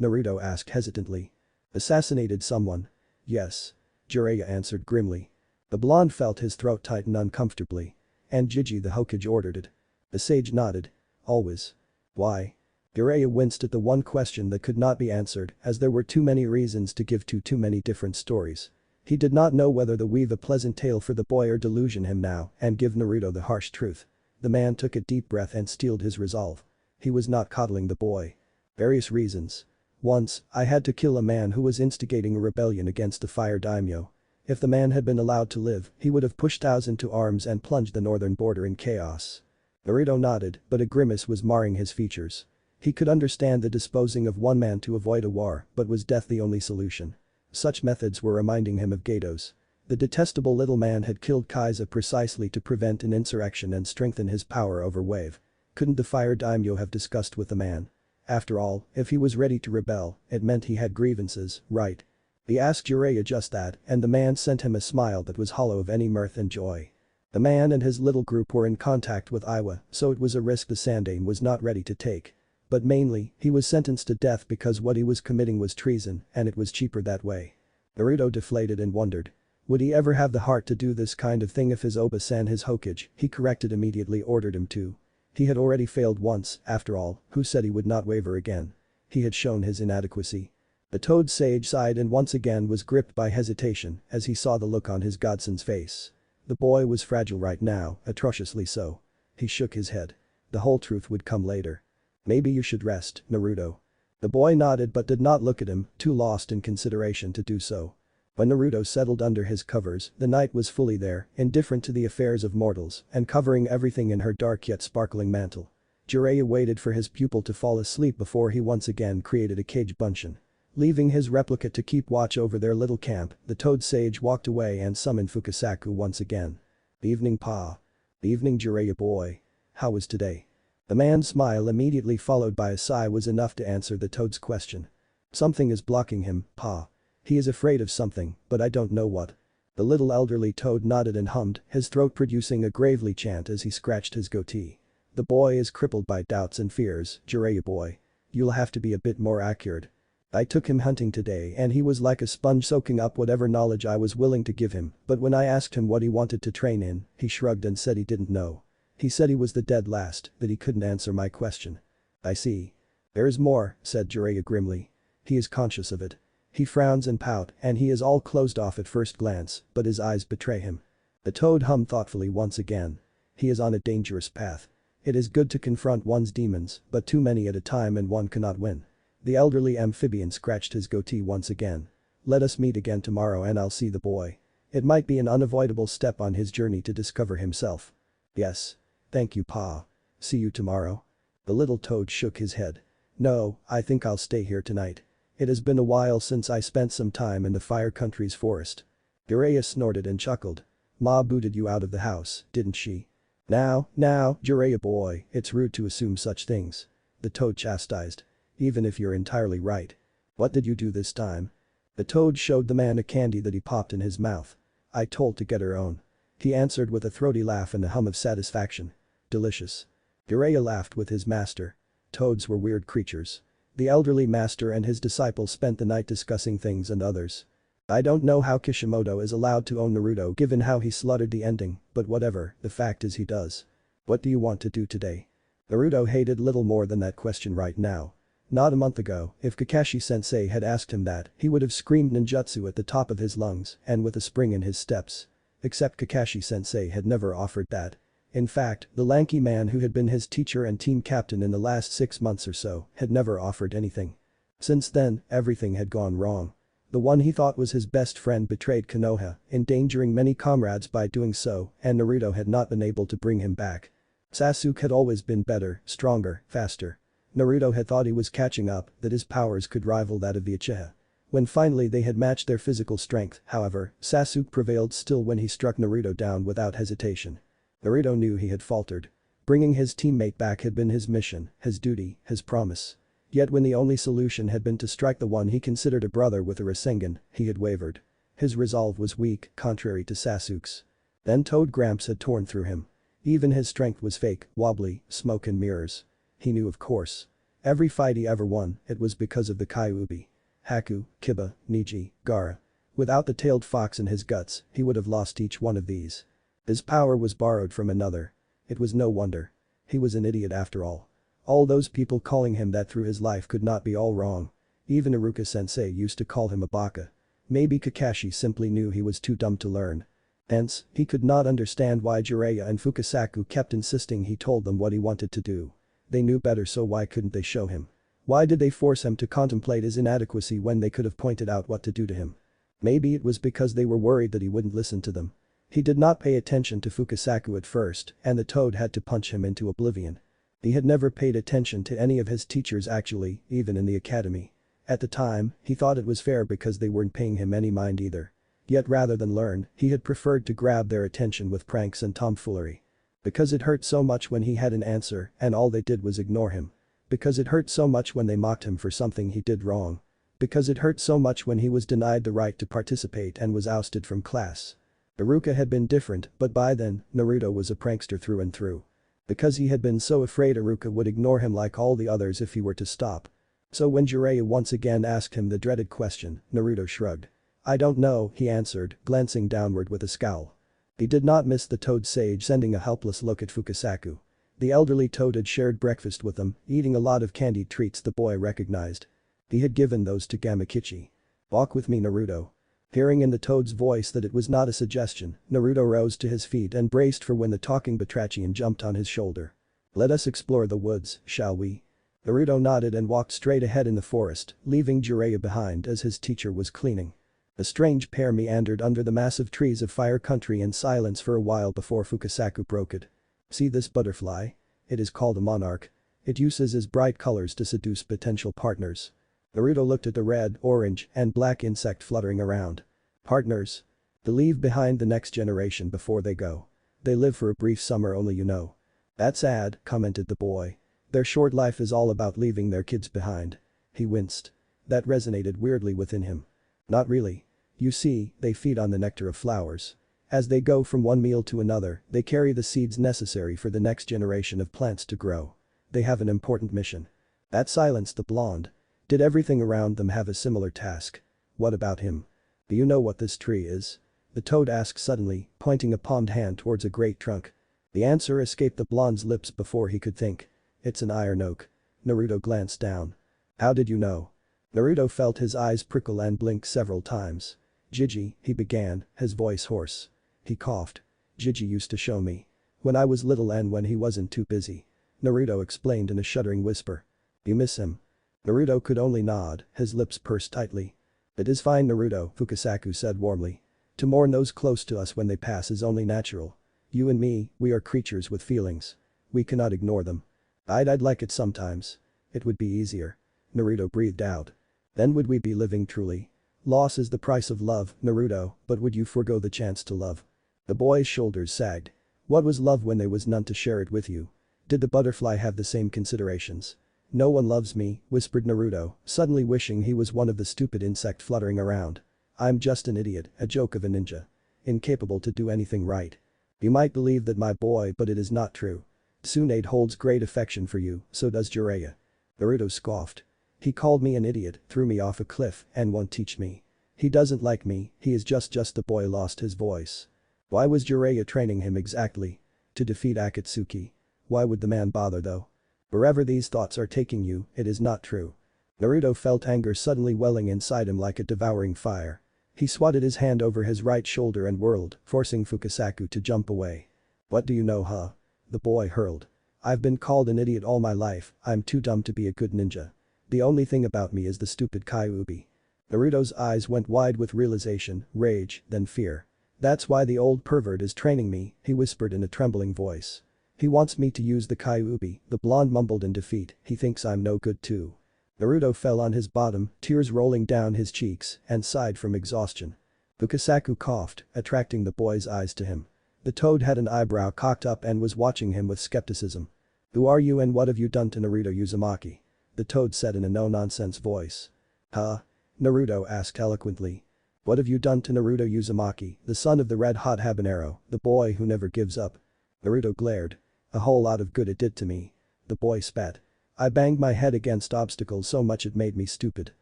Naruto asked hesitantly. "Assassinated someone?" "Yes." Jiraiya answered grimly. The blonde felt his throat tighten uncomfortably. "And Jiji the Hokage ordered it." The sage nodded. "Always." "Why?" Jiraiya winced at the one question that could not be answered as there were too many reasons to give too many different stories. He did not know whether to weave a pleasant tale for the boy or delusion him now and give Naruto the harsh truth. The man took a deep breath and steeled his resolve. He was not coddling the boy. "Various reasons. Once, I had to kill a man who was instigating a rebellion against the fire daimyo. If the man had been allowed to live, he would have pushed thousands to arms and plunged the northern border in chaos." Naruto nodded, but a grimace was marring his features. He could understand the disposing of one man to avoid a war, but was death the only solution? Such methods were reminding him of Gato's. The detestable little man had killed Kaiser precisely to prevent an insurrection and strengthen his power over Wave. Couldn't the fire daimyo have discussed with the man? After all, if he was ready to rebel, it meant he had grievances, right? He asked Jiraiya just that and the man sent him a smile that was hollow of any mirth and joy. The man and his little group were in contact with Iwa, so it was a risk the Sandaime was not ready to take. But mainly, he was sentenced to death because what he was committing was treason and it was cheaper that way. Naruto deflated and wondered. Would he ever have the heart to do this kind of thing if his Oba-san his Hokage, he corrected immediately ordered him to. He had already failed once, after all, who said he would not waver again? He had shown his inadequacy. The toad sage sighed and once again was gripped by hesitation as he saw the look on his godson's face. The boy was fragile right now, atrociously so. He shook his head. The whole truth would come later. "Maybe you should rest, Naruto." The boy nodded but did not look at him, too lost in consideration to do so. When Naruto settled under his covers, the night was fully there, indifferent to the affairs of mortals, and covering everything in her dark yet sparkling mantle. Jiraiya waited for his pupil to fall asleep before he once again created a cage buncheon. Leaving his replica to keep watch over their little camp, the Toad Sage walked away and summoned Fukasaku once again. "Evening, Pa." "Evening, Jiraiya boy. How was today?" The man's smile immediately followed by a sigh was enough to answer the Toad's question. "Something is blocking him, Pa. He is afraid of something, but I don't know what." The little elderly Toad nodded and hummed, his throat producing a gravely chant as he scratched his goatee. "The boy is crippled by doubts and fears, Jiraiya boy. You'll have to be a bit more accurate. I took him hunting today and he was like a sponge soaking up whatever knowledge I was willing to give him, but when I asked him what he wanted to train in, he shrugged and said he didn't know. He said he was the dead last, that he couldn't answer my question." "I see. There is more," said Jiraiya grimly. "He is conscious of it. He frowns and pout and he is all closed off at first glance, but his eyes betray him." The Toad hummed thoughtfully once again. "He is on a dangerous path. It is good to confront one's demons, but too many at a time and one cannot win." The elderly amphibian scratched his goatee once again. "Let us meet again tomorrow and I'll see the boy. It might be an unavoidable step on his journey to discover himself." "Yes. Thank you, Pa. See you tomorrow." The little Toad shook his head. "No, I think I'll stay here tonight. It has been a while since I spent some time in the Fire Country's forest." Jiraiya snorted and chuckled. "Ma booted you out of the house, didn't she?" Now, Jiraiya boy, it's rude to assume such things." The Toad chastised. "Even if you're entirely right. What did you do this time?" The Toad showed the man a candy that he popped in his mouth. "I told to get her own." He answered with a throaty laugh and a hum of satisfaction. "Delicious." Jiraiya laughed with his master. Toads were weird creatures. The elderly master and his disciple spent the night discussing things and others. "I don't know how Kishimoto is allowed to own Naruto given how he slaughtered the ending, but whatever, the fact is he does. What do you want to do today?" Naruto hated little more than that question right now. Not a month ago, if Kakashi-sensei had asked him that, he would have screamed ninjutsu at the top of his lungs and with a spring in his steps. Except Kakashi-sensei had never offered that. In fact, the lanky man who had been his teacher and team captain in the last 6 months or so had never offered anything. Since then, everything had gone wrong. The one he thought was his best friend betrayed Konoha, endangering many comrades by doing so, and Naruto had not been able to bring him back. Sasuke had always been better, stronger, faster. Naruto had thought he was catching up, that his powers could rival that of the Uchiha. When finally they had matched their physical strength, however, Sasuke prevailed still when he struck Naruto down without hesitation. Naruto knew he had faltered. Bringing his teammate back had been his mission, his duty, his promise. Yet when the only solution had been to strike the one he considered a brother with a Rasengan, he had wavered. His resolve was weak, contrary to Sasuke's. Then Toad Gramps had torn through him. Even his strength was fake, wobbly, smoke and mirrors. He knew of course. Every fight he ever won, it was because of the Kyuubi. Haku, Kiba, Neji, Gaara. Without the tailed fox in his guts, he would have lost each one of these. His power was borrowed from another. It was no wonder. He was an idiot after all. All those people calling him that through his life could not be all wrong. Even Iruka-sensei used to call him a baka. Maybe Kakashi simply knew he was too dumb to learn. Hence, he could not understand why Jiraiya and Fukasaku kept insisting he told them what he wanted to do. They knew better, so why couldn't they show him? Why did they force him to contemplate his inadequacy when they could have pointed out what to do to him? Maybe it was because they were worried that he wouldn't listen to them. He did not pay attention to Fukasaku at first, and the Toad had to punch him into oblivion. He had never paid attention to any of his teachers actually, even in the academy. At the time, he thought it was fair because they weren't paying him any mind either. Yet rather than learn, he had preferred to grab their attention with pranks and tomfoolery. Because it hurt so much when he had an answer and all they did was ignore him. Because it hurt so much when they mocked him for something he did wrong. Because it hurt so much when he was denied the right to participate and was ousted from class. Iruka had been different, but by then, Naruto was a prankster through and through. Because he had been so afraid Iruka would ignore him like all the others if he were to stop. So when Jiraiya once again asked him the dreaded question, Naruto shrugged. "I don't know," he answered, glancing downward with a scowl. He did not miss the Toad Sage sending a helpless look at Fukasaku. The elderly Toad had shared breakfast with them, eating a lot of candied treats the boy recognized. He had given those to Gamakichi. "Walk with me, Naruto." Hearing in the Toad's voice that it was not a suggestion, Naruto rose to his feet and braced for when the talking batrachian jumped on his shoulder. "Let us explore the woods, shall we?" Naruto nodded and walked straight ahead in the forest, leaving Jiraiya behind as his teacher was cleaning. The strange pair meandered under the massive trees of Fire Country in silence for a while before Fukasaku broke it. "See this butterfly? It is called a monarch. It uses its bright colors to seduce potential partners." Naruto looked at the red, orange, and black insect fluttering around. "Partners? They leave behind the next generation before they go. They live for a brief summer only, you know." "That's sad," commented the boy. "Their short life is all about leaving their kids behind." He winced. That resonated weirdly within him. "Not really. You see, they feed on the nectar of flowers. As they go from one meal to another, they carry the seeds necessary for the next generation of plants to grow. They have an important mission." That silenced the blonde. Did everything around them have a similar task? What about him? "Do you know what this tree is?" the toad asked suddenly, pointing a palmed hand towards a great trunk. The answer escaped the blonde's lips before he could think. "It's an iron oak." Naruto glanced down. "How did you know?" Naruto felt his eyes prickle and blink several times. "Gigi," he began, his voice hoarse. He coughed. "Gigi used to show me. When I was little and when he wasn't too busy." Naruto explained in a shuddering whisper. "You miss him?" Naruto could only nod, his lips pursed tightly. "It is fine, Naruto," Fukasaku said warmly. "To mourn those close to us when they pass is only natural. You and me, we are creatures with feelings. We cannot ignore them. I'd like it sometimes. It would be easier." Naruto breathed out. "Then would we be living truly? Loss is the price of love, Naruto, but would you forgo the chance to love?" The boy's shoulders sagged. What was love when there was none to share it with you? Did the butterfly have the same considerations? "No one loves me," whispered Naruto, suddenly wishing he was one of the stupid insect fluttering around. "I'm just an idiot, a joke of a ninja. Incapable to do anything right. You might believe that, my boy, but it is not true. Tsunade holds great affection for you, so does Jiraiya." Naruto scoffed. "He called me an idiot, threw me off a cliff, and won't teach me. He doesn't like me, he is just the boy lost his voice. Why was Jiraiya training him exactly? To defeat Akatsuki. Why would the man bother though? Wherever these thoughts are taking you, it is not true." Naruto felt anger suddenly welling inside him like a devouring fire. He swatted his hand over his right shoulder and whirled, forcing Fukasaku to jump away. "What do you know, huh?" the boy hurled. "I've been called an idiot all my life, I'm too dumb to be a good ninja. The only thing about me is the stupid Kyuubi." Naruto's eyes went wide with realization, rage, then fear. "That's why the old pervert is training me," he whispered in a trembling voice. "He wants me to use the Kyuubi," the blonde mumbled in defeat. "He thinks I'm no good too." Naruto fell on his bottom, tears rolling down his cheeks, and sighed from exhaustion. Fukasaku coughed, attracting the boy's eyes to him. The toad had an eyebrow cocked up and was watching him with skepticism. "Who are you and what have you done to Naruto Uzumaki?" the toad said in a no-nonsense voice. "Huh?" Naruto asked eloquently. "What have you done to Naruto Uzumaki, the son of the red-hot habanero, the boy who never gives up?" Naruto glared. "A whole lot of good it did to me." The boy spat. "I banged my head against obstacles so much it made me stupid."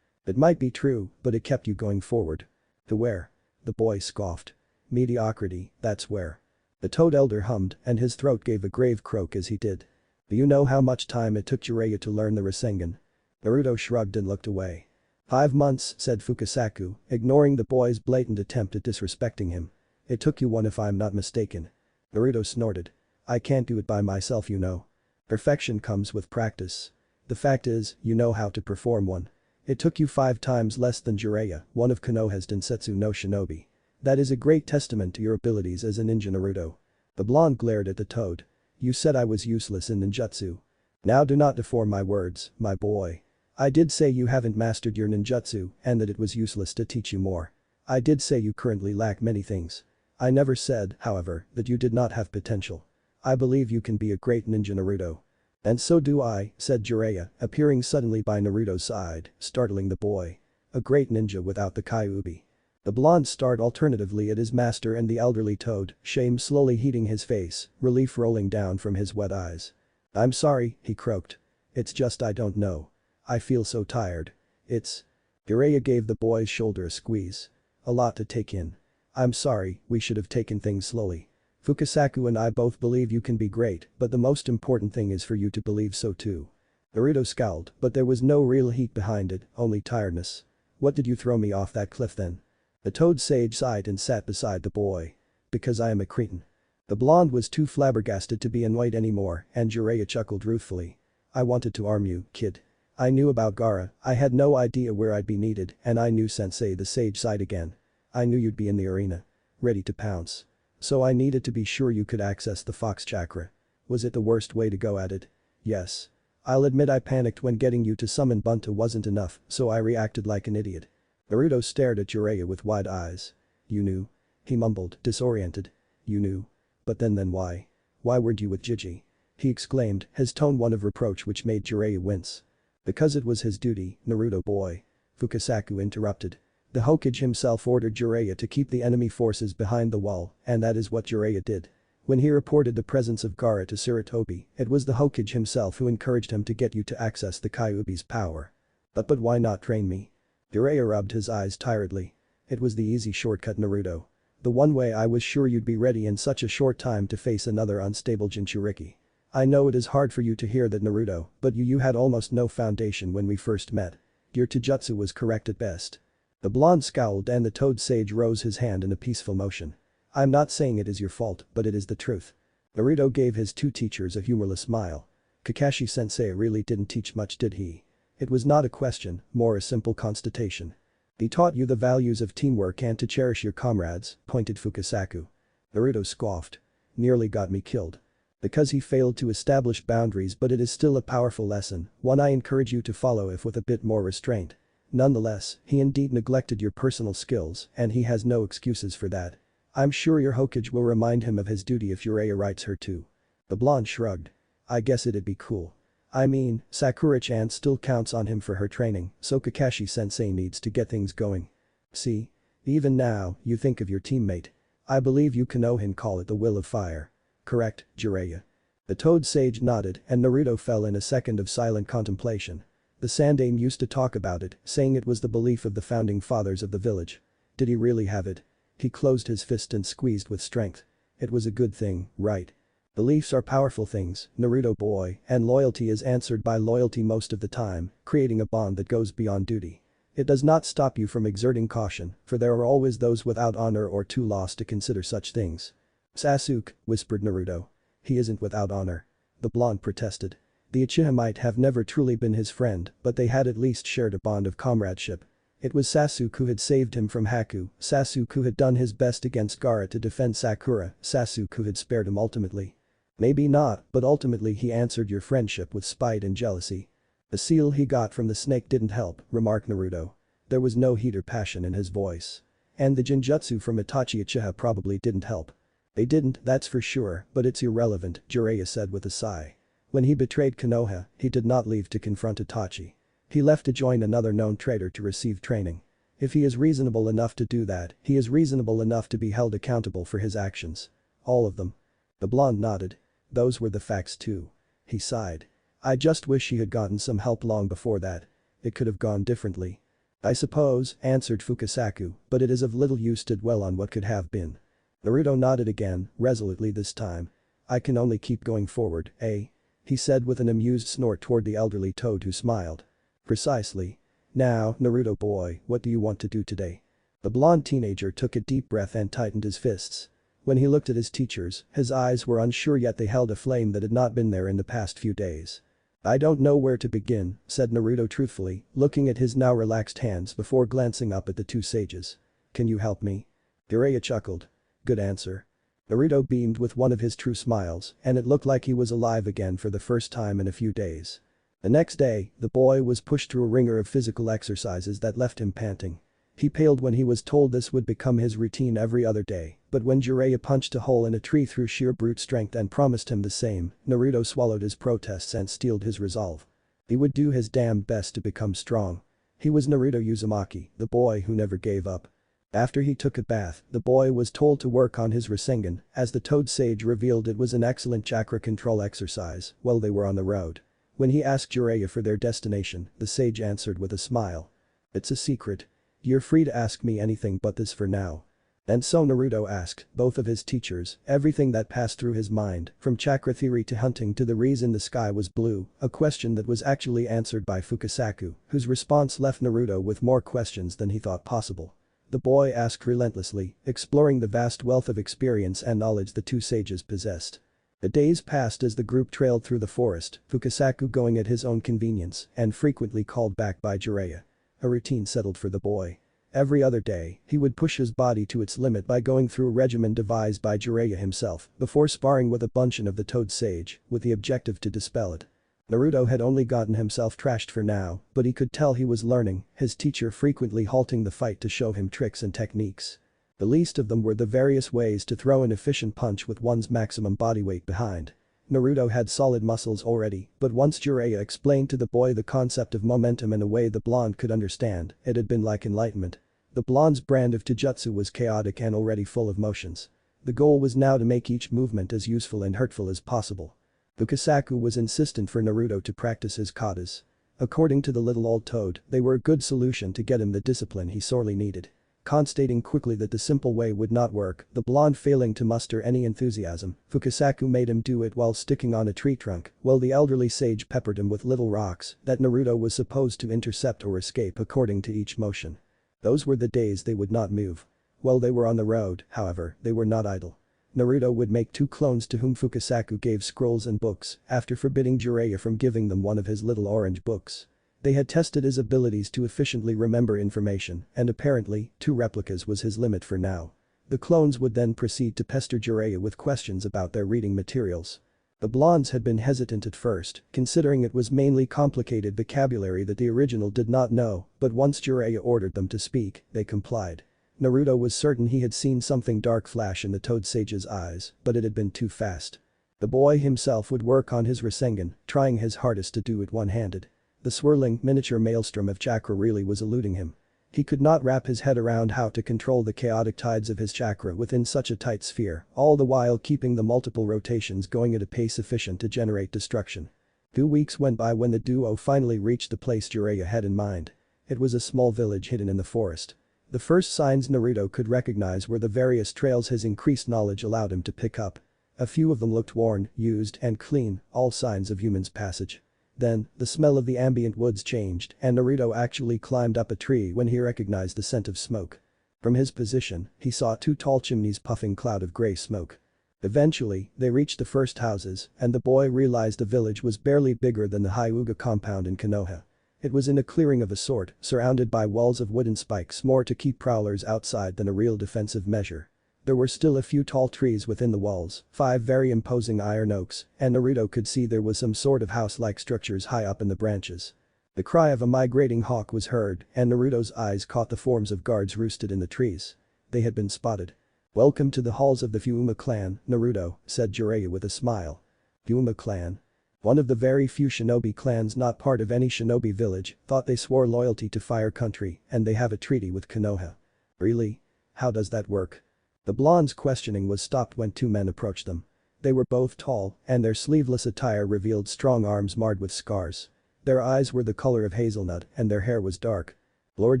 "It might be true, but it kept you going forward." "To where?" the boy scoffed. "Mediocrity, that's where." The toad elder hummed and his throat gave a grave croak as he did. "Do you know how much time it took Jiraiya to learn the Rasengan?" Naruto shrugged and looked away. 5 months, said Fukasaku, ignoring the boy's blatant attempt at disrespecting him. "It took you one if I'm not mistaken." Naruto snorted. "I can't do it by myself, you know. Perfection comes with practice. The fact is, you know how to perform one. It took you 5 times less than Jiraiya, one of Konoha's Densetsu no shinobi. That is a great testament to your abilities as a ninja, Naruto." The blonde glared at the toad. "You said I was useless in ninjutsu. Now do not deform my words, my boy. I did say you haven't mastered your ninjutsu and that it was useless to teach you more. I did say you currently lack many things. I never said, however, that you did not have potential. I believe you can be a great ninja, Naruto." "And so do I," said Jiraiya, appearing suddenly by Naruto's side, startling the boy. "A great ninja without the Kyuubi." The blonde stared alternatively at his master and the elderly toad, shame slowly heating his face, relief rolling down from his wet eyes. "I'm sorry," he croaked. "It's just I don't know. I feel so tired. It's..." Jiraiya gave the boy's shoulder a squeeze. "A lot to take in. I'm sorry, we should have taken things slowly. Fukasaku and I both believe you can be great, but the most important thing is for you to believe so too." Naruto scowled, but there was no real heat behind it, only tiredness. "What did you throw me off that cliff then?" The toad sage sighed and sat beside the boy. "Because I am a cretin." The blonde was too flabbergasted to be annoyed anymore and Jiraiya chuckled ruefully. I wanted to arm you, kid. I knew about Gaara, I had no idea where I'd be needed, and I knew Sensei the sage sighed again. I knew you'd be in the arena. Ready to pounce. So I needed to be sure you could access the fox chakra. Was it the worst way to go at it? Yes. I'll admit I panicked when getting you to summon Bunta wasn't enough, so I reacted like an idiot. Naruto stared at Jiraiya with wide eyes. You knew? He mumbled, disoriented. You knew. But then why? Why weren't you with Gigi? He exclaimed, his tone one of reproach which made Jiraiya wince. Because it was his duty, Naruto boy. Fukasaku interrupted. The Hokage himself ordered Jiraiya to keep the enemy forces behind the wall, and that is what Jiraiya did. When he reported the presence of Gaara to Sarutobi, it was the Hokage himself who encouraged him to get you to access the Kyuubi's power. But why not train me? Jiraiya rubbed his eyes tiredly. It was the easy shortcut, Naruto. The one way I was sure you'd be ready in such a short time to face another unstable Jinchuriki. I know it is hard for you to hear that, Naruto, but you had almost no foundation when we first met. Your taijutsu was correct at best. The blonde scowled and the toad sage rose his hand in a peaceful motion. I'm not saying it is your fault, but it is the truth. Naruto gave his two teachers a humorless smile. Kakashi sensei really didn't teach much, did he? It was not a question, more a simple constatation. He taught you the values of teamwork and to cherish your comrades, pointed Fukasaku. Naruto scoffed. Nearly got me killed. Because he failed to establish boundaries, but it is still a powerful lesson, one I encourage you to follow if with a bit more restraint. Nonetheless, he indeed neglected your personal skills, and he has no excuses for that. I'm sure your Hokage will remind him of his duty if Jiraiya writes her too. The blonde shrugged. I guess it'd be cool. I mean, Sakura-chan still counts on him for her training, so Kakashi-sensei needs to get things going. See? Even now, you think of your teammate. I believe you Konohan call it the will of fire. Correct, Jiraiya. The toad sage nodded and Naruto fell in a second of silent contemplation. The Sandaime used to talk about it, saying it was the belief of the founding fathers of the village. Did he really have it? He closed his fist and squeezed with strength. It was a good thing, right? Beliefs are powerful things, Naruto boy, and loyalty is answered by loyalty most of the time, creating a bond that goes beyond duty. It does not stop you from exerting caution, for there are always those without honor or too lost to consider such things. Sasuke, whispered Naruto. He isn't without honor. The blonde protested. The Uchiha might have never truly been his friend, but they had at least shared a bond of comradeship. It was Sasuke who had saved him from Haku, Sasuke who had done his best against Gaara to defend Sakura, Sasuke who had spared him ultimately. Maybe not, but ultimately he answered your friendship with spite and jealousy. The seal he got from the snake didn't help, remarked Naruto. There was no heat or passion in his voice. And the Genjutsu from Itachi Uchiha probably didn't help. They didn't, that's for sure, but it's irrelevant, Jiraiya said with a sigh. When he betrayed Konoha, he did not leave to confront Itachi. He left to join another known traitor to receive training. If he is reasonable enough to do that, he is reasonable enough to be held accountable for his actions. All of them. The blonde nodded. Those were the facts too. He sighed. I just wish he had gotten some help long before that. It could have gone differently. I suppose, answered Fukasaku, but it is of little use to dwell on what could have been. Naruto nodded again, resolutely this time. I can only keep going forward, eh? He said with an amused snort toward the elderly toad who smiled. Precisely. Now, Naruto boy, what do you want to do today? The blonde teenager took a deep breath and tightened his fists. When he looked at his teachers, his eyes were unsure yet they held a flame that had not been there in the past few days. I don't know where to begin, said Naruto truthfully, looking at his now relaxed hands before glancing up at the two sages. Can you help me? Jiraiya chuckled. Good answer. Naruto beamed with one of his true smiles, and it looked like he was alive again for the first time in a few days. The next day, the boy was pushed through a ringer of physical exercises that left him panting. He paled when he was told this would become his routine every other day, but when Jiraiya punched a hole in a tree through sheer brute strength and promised him the same, Naruto swallowed his protests and steeled his resolve. He would do his damn best to become strong. He was Naruto Uzumaki, the boy who never gave up. After he took a bath, the boy was told to work on his Rasengan, as the toad sage revealed it was an excellent chakra control exercise while they were on the road. When he asked Jiraiya for their destination, the sage answered with a smile. It's a secret. You're free to ask me anything but this for now. And so Naruto asked both of his teachers everything that passed through his mind, from chakra theory to hunting to the reason the sky was blue, a question that was actually answered by Fukasaku, whose response left Naruto with more questions than he thought possible. The boy asked relentlessly, exploring the vast wealth of experience and knowledge the two sages possessed. The days passed as the group trailed through the forest, Fukasaku going at his own convenience and frequently called back by Jiraiya. A routine settled for the boy. Every other day, he would push his body to its limit by going through a regimen devised by Jiraiya himself before sparring with a bunch of the Toad Sage with the objective to dispel it. Naruto had only gotten himself trashed for now, but he could tell he was learning, his teacher frequently halting the fight to show him tricks and techniques. The least of them were the various ways to throw an efficient punch with one's maximum body weight behind. Naruto had solid muscles already, but once Jiraiya explained to the boy the concept of momentum in a way the blonde could understand, it had been like enlightenment. The blonde's brand of taijutsu was chaotic and already full of motions. The goal was now to make each movement as useful and hurtful as possible. Fukasaku was insistent for Naruto to practice his katas. According to the little old toad, they were a good solution to get him the discipline he sorely needed. Constating quickly that the simple way would not work, the blonde failing to muster any enthusiasm, Fukasaku made him do it while sticking on a tree trunk, while the elderly sage peppered him with little rocks that Naruto was supposed to intercept or escape according to each motion. Those were the days they would not move. While they were on the road, however, they were not idle. Naruto would make 2 clones to whom Fukasaku gave scrolls and books after forbidding Jiraiya from giving them one of his little orange books. They had tested his abilities to efficiently remember information, and apparently, 2 replicas was his limit for now. The clones would then proceed to pester Jiraiya with questions about their reading materials. The blondes had been hesitant at first, considering it was mainly complicated vocabulary that the original did not know, but once Jiraiya ordered them to speak, they complied. Naruto was certain he had seen something dark flash in the Toad Sage's eyes, but it had been too fast. The boy himself would work on his Rasengan, trying his hardest to do it one-handed. The swirling, miniature maelstrom of chakra really was eluding him. He could not wrap his head around how to control the chaotic tides of his chakra within such a tight sphere, all the while keeping the multiple rotations going at a pace sufficient to generate destruction. 2 weeks went by when the duo finally reached the place Jiraiya had in mind. It was a small village hidden in the forest. The first signs Naruto could recognize were the various trails his increased knowledge allowed him to pick up. A few of them looked worn, used, and clean, all signs of humans' passage. Then, the smell of the ambient woods changed and Naruto actually climbed up a tree when he recognized the scent of smoke. From his position, he saw 2 tall chimneys puffing cloud of gray smoke. Eventually, they reached the first houses and the boy realized the village was barely bigger than the Hyuga compound in Konoha. It was in a clearing of a sort, surrounded by walls of wooden spikes more to keep prowlers outside than a real defensive measure. There were still a few tall trees within the walls, 5 very imposing iron oaks, and Naruto could see there was some sort of house-like structures high up in the branches. The cry of a migrating hawk was heard and Naruto's eyes caught the forms of guards roosted in the trees. They had been spotted. "Welcome to the halls of the Fuma clan, Naruto," said Jiraiya with a smile. Fuma clan? One of the very few shinobi clans not part of any shinobi village, thought they swore loyalty to Fire Country and they have a treaty with Konoha. Really? How does that work? The blonde's questioning was stopped when 2 men approached them. They were both tall and their sleeveless attire revealed strong arms marred with scars. Their eyes were the color of hazelnut and their hair was dark. "Lord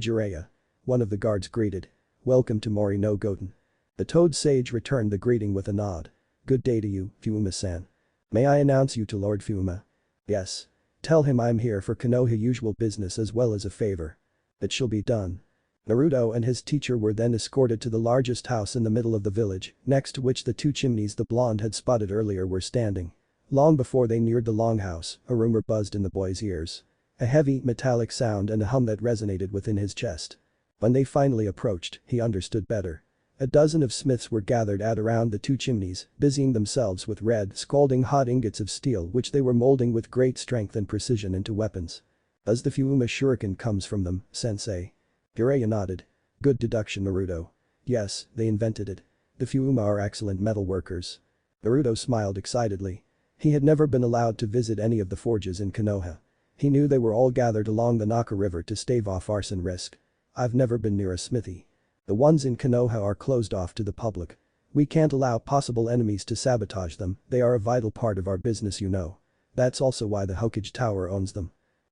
Jiraiya." One of the guards greeted. "Welcome to Mori no Goten." The Toad Sage returned the greeting with a nod. "Good day to you, Fuma-san. May I announce you to Lord Fuma?" "Yes. Tell him I'm here for Konoha usual business as well as a favor." "It shall be done." Naruto and his teacher were then escorted to the largest house in the middle of the village, next to which the 2 chimneys the blonde had spotted earlier were standing. Long before they neared the longhouse, a rumor buzzed in the boy's ears. A heavy, metallic sound and a hum that resonated within his chest. When they finally approached, he understood better. A dozen of smiths were gathered at around the 2 chimneys, busying themselves with red, scalding hot ingots of steel which they were molding with great strength and precision into weapons. "Does the Fuma shuriken comes from them, sensei?" Jiraiya nodded. "Good deduction, Naruto. Yes, they invented it. The Fuma are excellent metal workers." Naruto smiled excitedly. He had never been allowed to visit any of the forges in Konoha. He knew they were all gathered along the Naka River to stave off arson risk. "I've never been near a smithy. The ones in Konoha are closed off to the public. We can't allow possible enemies to sabotage them, they are a vital part of our business you know. That's also why the Hokage Tower owns them."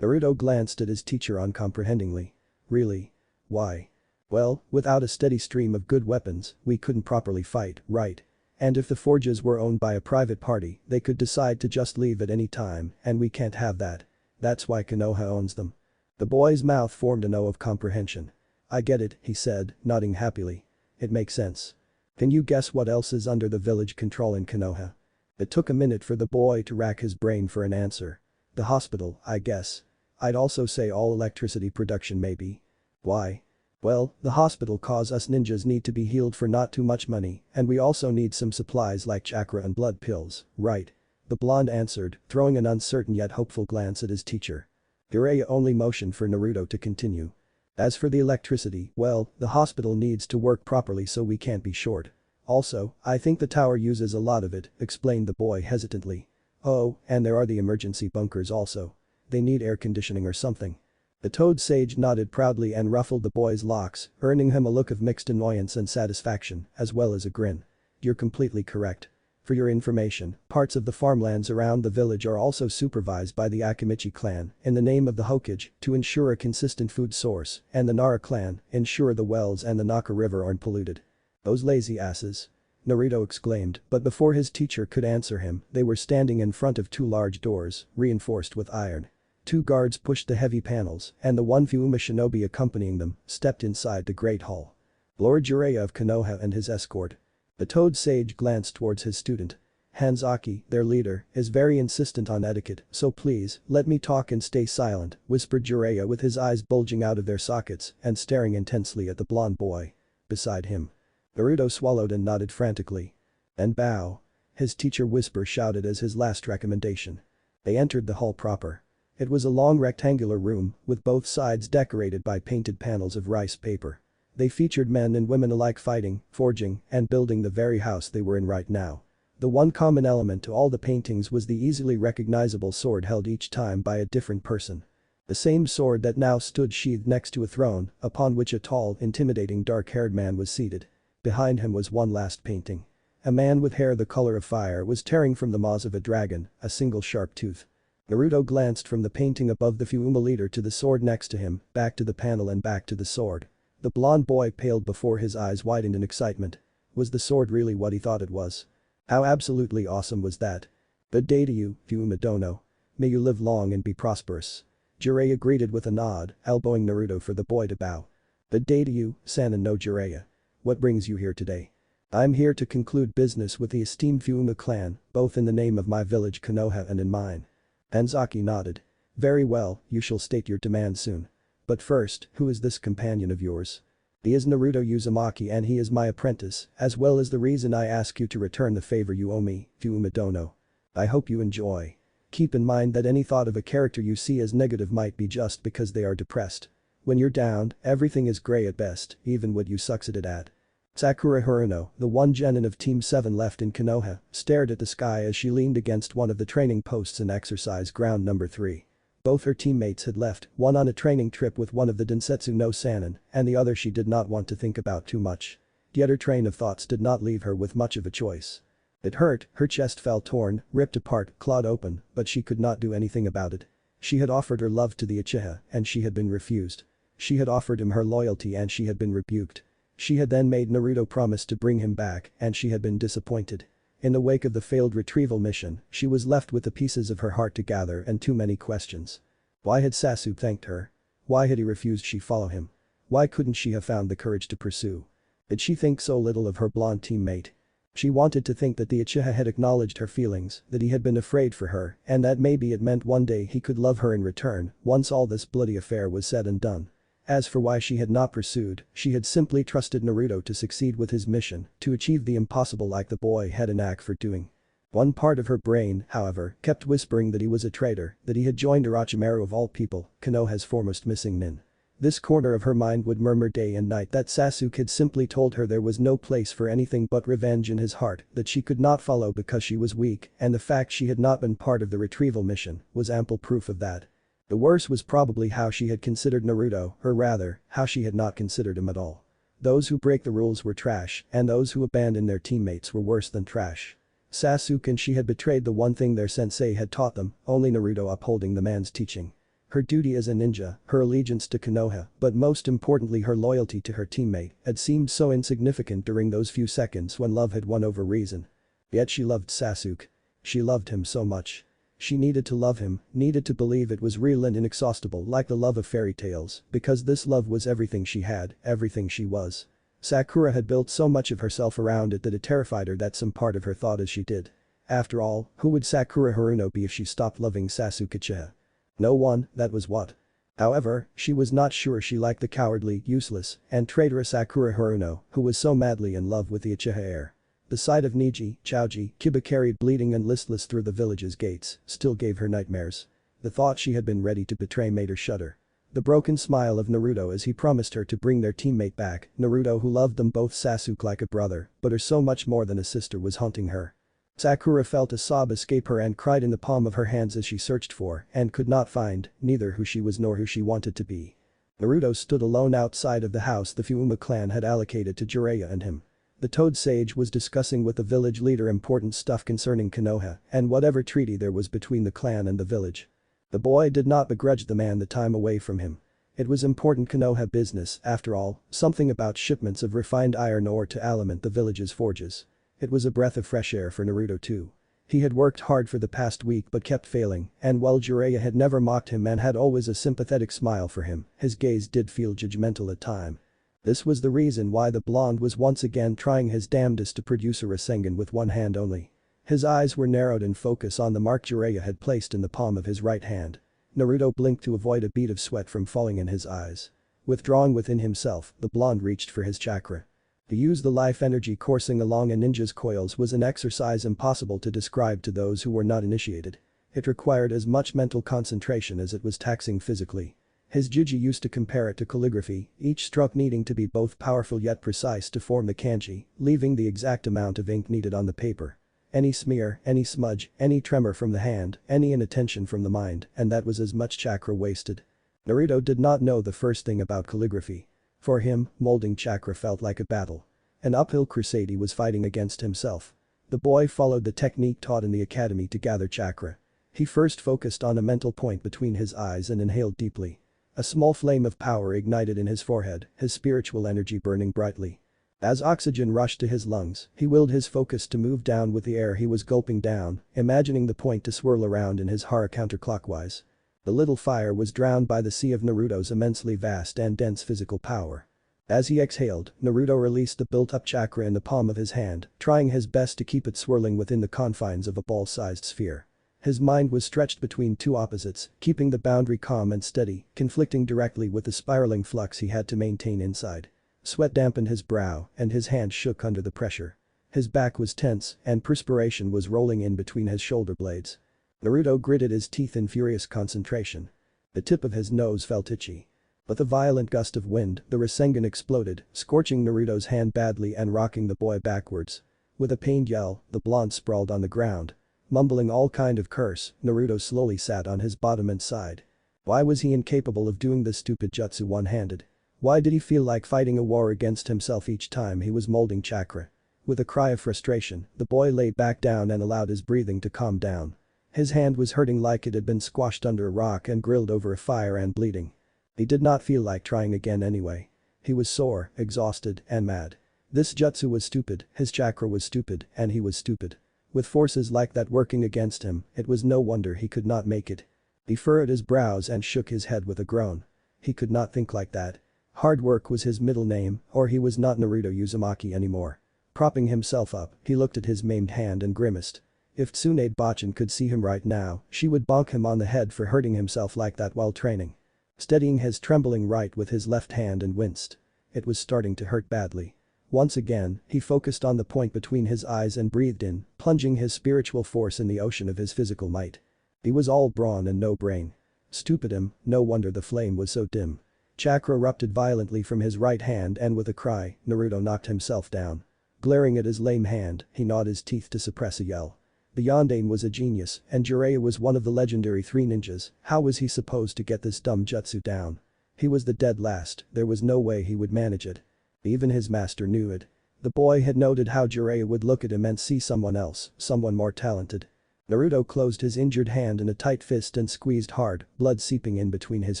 Naruto glanced at his teacher uncomprehendingly. "Really? Why?" "Well, without a steady stream of good weapons, we couldn't properly fight, right? And if the forges were owned by a private party, they could decide to just leave at any time, and we can't have that. That's why Konoha owns them." The boy's mouth formed an O of comprehension. "I get it," he said, nodding happily. "It makes sense. Can you guess what else is under the village control in Konoha?" It took a minute for the boy to rack his brain for an answer. The hospital, I guess. I'd also say all electricity production maybe. Why? Well, the hospital cause us ninjas need to be healed for not too much money, and we also need some supplies like chakra and blood pills, right? The blonde answered, throwing an uncertain yet hopeful glance at his teacher. Jiraiya only motioned for Naruto to continue. As for the electricity, well, the hospital needs to work properly so we can't be short. Also, I think the tower uses a lot of it, explained the boy hesitantly. Oh, and there are the emergency bunkers also. They need air conditioning or something. The toad sage nodded proudly and ruffled the boy's locks, earning him a look of mixed annoyance and satisfaction, as well as a grin. You're completely correct. For your information, parts of the farmlands around the village are also supervised by the Akimichi clan, in the name of the Hokage, to ensure a consistent food source, and the Nara clan, ensure the wells and the Naka river aren't polluted. Those lazy asses. Naruto exclaimed, but before his teacher could answer him, they were standing in front of two large doors, reinforced with iron. Two guards pushed the heavy panels, and the one Fuma shinobi accompanying them stepped inside the Great Hall. Lord Jiraiya of Konoha and his escort. The toad sage glanced towards his student. Hanzaki, their leader, is very insistent on etiquette, so please, let me talk and stay silent, whispered Jiraiya with his eyes bulging out of their sockets and staring intensely at the blonde boy. Beside him. Naruto swallowed and nodded frantically. And bow. His teacher whisper shouted as his last recommendation. They entered the hall proper. It was a long rectangular room, with both sides decorated by painted panels of rice paper. They featured men and women alike fighting, forging, and building the very house they were in right now. The one common element to all the paintings was the easily recognizable sword held each time by a different person. The same sword that now stood sheathed next to a throne, upon which a tall, intimidating dark-haired man was seated. Behind him was one last painting. A man with hair the color of fire was tearing from the maws of a dragon, a single sharp tooth. Naruto glanced from the painting above the Fuma leader to the sword next to him, back to the panel and back to the sword. The blonde boy paled before his eyes widened in excitement. Was the sword really what he thought it was? How absolutely awesome was that? Good day to you, Fuma Dono. May you live long and be prosperous. Jiraiya greeted with a nod, elbowing Naruto for the boy to bow. Good day to you, Sanin no Jiraiya. What brings you here today? I'm here to conclude business with the esteemed Fuma clan, both in the name of my village Konoha and in mine. Hanzaki nodded. Very well, you shall state your demand soon. But first, who is this companion of yours? He is Naruto Uzumaki and he is my apprentice, as well as the reason I ask you to return the favor you owe me, Fuma Dono. I hope you enjoy. Keep in mind that any thought of a character you see as negative might be just because they are depressed. When you're down, everything is gray at best, even what you succeeded at. Sakura Haruno, the one genin of Team 7 left in Konoha, stared at the sky as she leaned against one of the training posts in exercise ground number 3. Both her teammates had left, one on a training trip with one of the Densetsu no Sannin, and the other she did not want to think about too much. Yet her train of thoughts did not leave her with much of a choice. It hurt, her chest felt torn, ripped apart, clawed open, but she could not do anything about it. She had offered her love to the Uchiha, and she had been refused. She had offered him her loyalty and she had been rebuked. She had then made Naruto promise to bring him back and she had been disappointed. In the wake of the failed retrieval mission, she was left with the pieces of her heart to gather and too many questions. Why had Sasuke thanked her? Why had he refused she follow him? Why couldn't she have found the courage to pursue? Did she think so little of her blonde teammate? She wanted to think that the Uchiha had acknowledged her feelings, that he had been afraid for her, and that maybe it meant one day he could love her in return, once all this bloody affair was said and done. As for why she had not pursued, she had simply trusted Naruto to succeed with his mission, to achieve the impossible like the boy had a knack for doing. One part of her brain, however, kept whispering that he was a traitor, that he had joined Orochimaru of all people, Konoha's foremost missing nin. This corner of her mind would murmur day and night that Sasuke had simply told her there was no place for anything but revenge in his heart, that she could not follow because she was weak, and the fact she had not been part of the retrieval mission was ample proof of that. The worst was probably how she had considered Naruto, or rather, how she had not considered him at all. Those who break the rules were trash, and those who abandon their teammates were worse than trash. Sasuke and she had betrayed the one thing their sensei had taught them, only Naruto upholding the man's teaching. Her duty as a ninja, her allegiance to Konoha, but most importantly her loyalty to her teammate, had seemed so insignificant during those few seconds when love had won over reason. Yet she loved Sasuke. She loved him so much. She needed to love him, needed to believe it was real and inexhaustible like the love of fairy tales, because this love was everything she had, everything she was. Sakura had built so much of herself around it that it terrified her that some part of her thought as she did. After all, who would Sakura Haruno be if she stopped loving Sasuke-Uchiha? No one, that was what. However, she was not sure she liked the cowardly, useless, and traitorous Sakura Haruno, who was so madly in love with the Uchiha heir. The sight of Niji, Chouji, Kiba carried bleeding and listless through the village's gates still gave her nightmares. The thought she had been ready to betray made her shudder. The broken smile of Naruto as he promised her to bring their teammate back, Naruto who loved them both Sasuke like a brother, but her so much more than a sister was haunting her. Sakura felt a sob escape her and cried in the palm of her hands as she searched for and could not find neither who she was nor who she wanted to be. Naruto stood alone outside of the house the Fuma clan had allocated to Jiraiya and him. The Toad Sage was discussing with the village leader important stuff concerning Konoha and whatever treaty there was between the clan and the village. The boy did not begrudge the man the time away from him. It was important Konoha business, after all, something about shipments of refined iron ore to alimент the village's forges. It was a breath of fresh air for Naruto too. He had worked hard for the past week but kept failing, and while Jiraiya had never mocked him and had always a sympathetic smile for him, his gaze did feel judgmental at times. This was the reason why the blonde was once again trying his damnedest to produce a Rasengan with one hand only. His eyes were narrowed in focus on the mark Jiraiya had placed in the palm of his right hand. Naruto blinked to avoid a bead of sweat from falling in his eyes. Withdrawing within himself, the blonde reached for his chakra. To use the life energy coursing along a ninja's coils was an exercise impossible to describe to those who were not initiated. It required as much mental concentration as it was taxing physically. His Juji used to compare it to calligraphy, each stroke needing to be both powerful yet precise to form the kanji, leaving the exact amount of ink needed on the paper. Any smear, any smudge, any tremor from the hand, any inattention from the mind, and that was as much chakra wasted. Naruto did not know the first thing about calligraphy. For him, molding chakra felt like a battle. An uphill crusade he was fighting against himself. The boy followed the technique taught in the academy to gather chakra. He first focused on a mental point between his eyes and inhaled deeply. A small flame of power ignited in his forehead, his spiritual energy burning brightly. As oxygen rushed to his lungs, he willed his focus to move down with the air he was gulping down, imagining the point to swirl around in his hara counterclockwise. The little fire was drowned by the sea of Naruto's immensely vast and dense physical power. As he exhaled, Naruto released the built-up chakra in the palm of his hand, trying his best to keep it swirling within the confines of a ball-sized sphere. His mind was stretched between two opposites, keeping the boundary calm and steady, conflicting directly with the spiraling flux he had to maintain inside. Sweat dampened his brow, and his hand shook under the pressure. His back was tense, and perspiration was rolling in between his shoulder blades. Naruto gritted his teeth in furious concentration. The tip of his nose felt itchy. With a violent gust of wind, the Rasengan exploded, scorching Naruto's hand badly and rocking the boy backwards. With a pained yell, the blonde sprawled on the ground. Mumbling all kind of curse, Naruto slowly sat on his bottom and sighed. Why was he incapable of doing this stupid jutsu one-handed? Why did he feel like fighting a war against himself each time he was molding chakra? With a cry of frustration, the boy lay back down and allowed his breathing to calm down. His hand was hurting like it had been squashed under a rock and grilled over a fire and bleeding. He did not feel like trying again anyway. He was sore, exhausted, and mad. This jutsu was stupid, his chakra was stupid, and he was stupid. With forces like that working against him, it was no wonder he could not make it. He furrowed his brows and shook his head with a groan. He could not think like that. Hard work was his middle name, or he was not Naruto Uzumaki anymore. Propping himself up, he looked at his maimed hand and grimaced. If Tsunade Bachin could see him right now, she would bonk him on the head for hurting himself like that while training. Steadying his trembling right with his left hand and winced. It was starting to hurt badly. Once again, he focused on the point between his eyes and breathed in, plunging his spiritual force in the ocean of his physical might. He was all brawn and no brain. Stupid him, no wonder the flame was so dim. Chakra erupted violently from his right hand and with a cry, Naruto knocked himself down. Glaring at his lame hand, he gnawed his teeth to suppress a yell. The Yondaine was a genius, and Jiraiya was one of the legendary three ninjas. How was he supposed to get this dumb jutsu down? He was the dead last, there was no way he would manage it. Even his master knew it. The boy had noted how Jiraiya would look at him and see someone else, someone more talented. Naruto closed his injured hand in a tight fist and squeezed hard, blood seeping in between his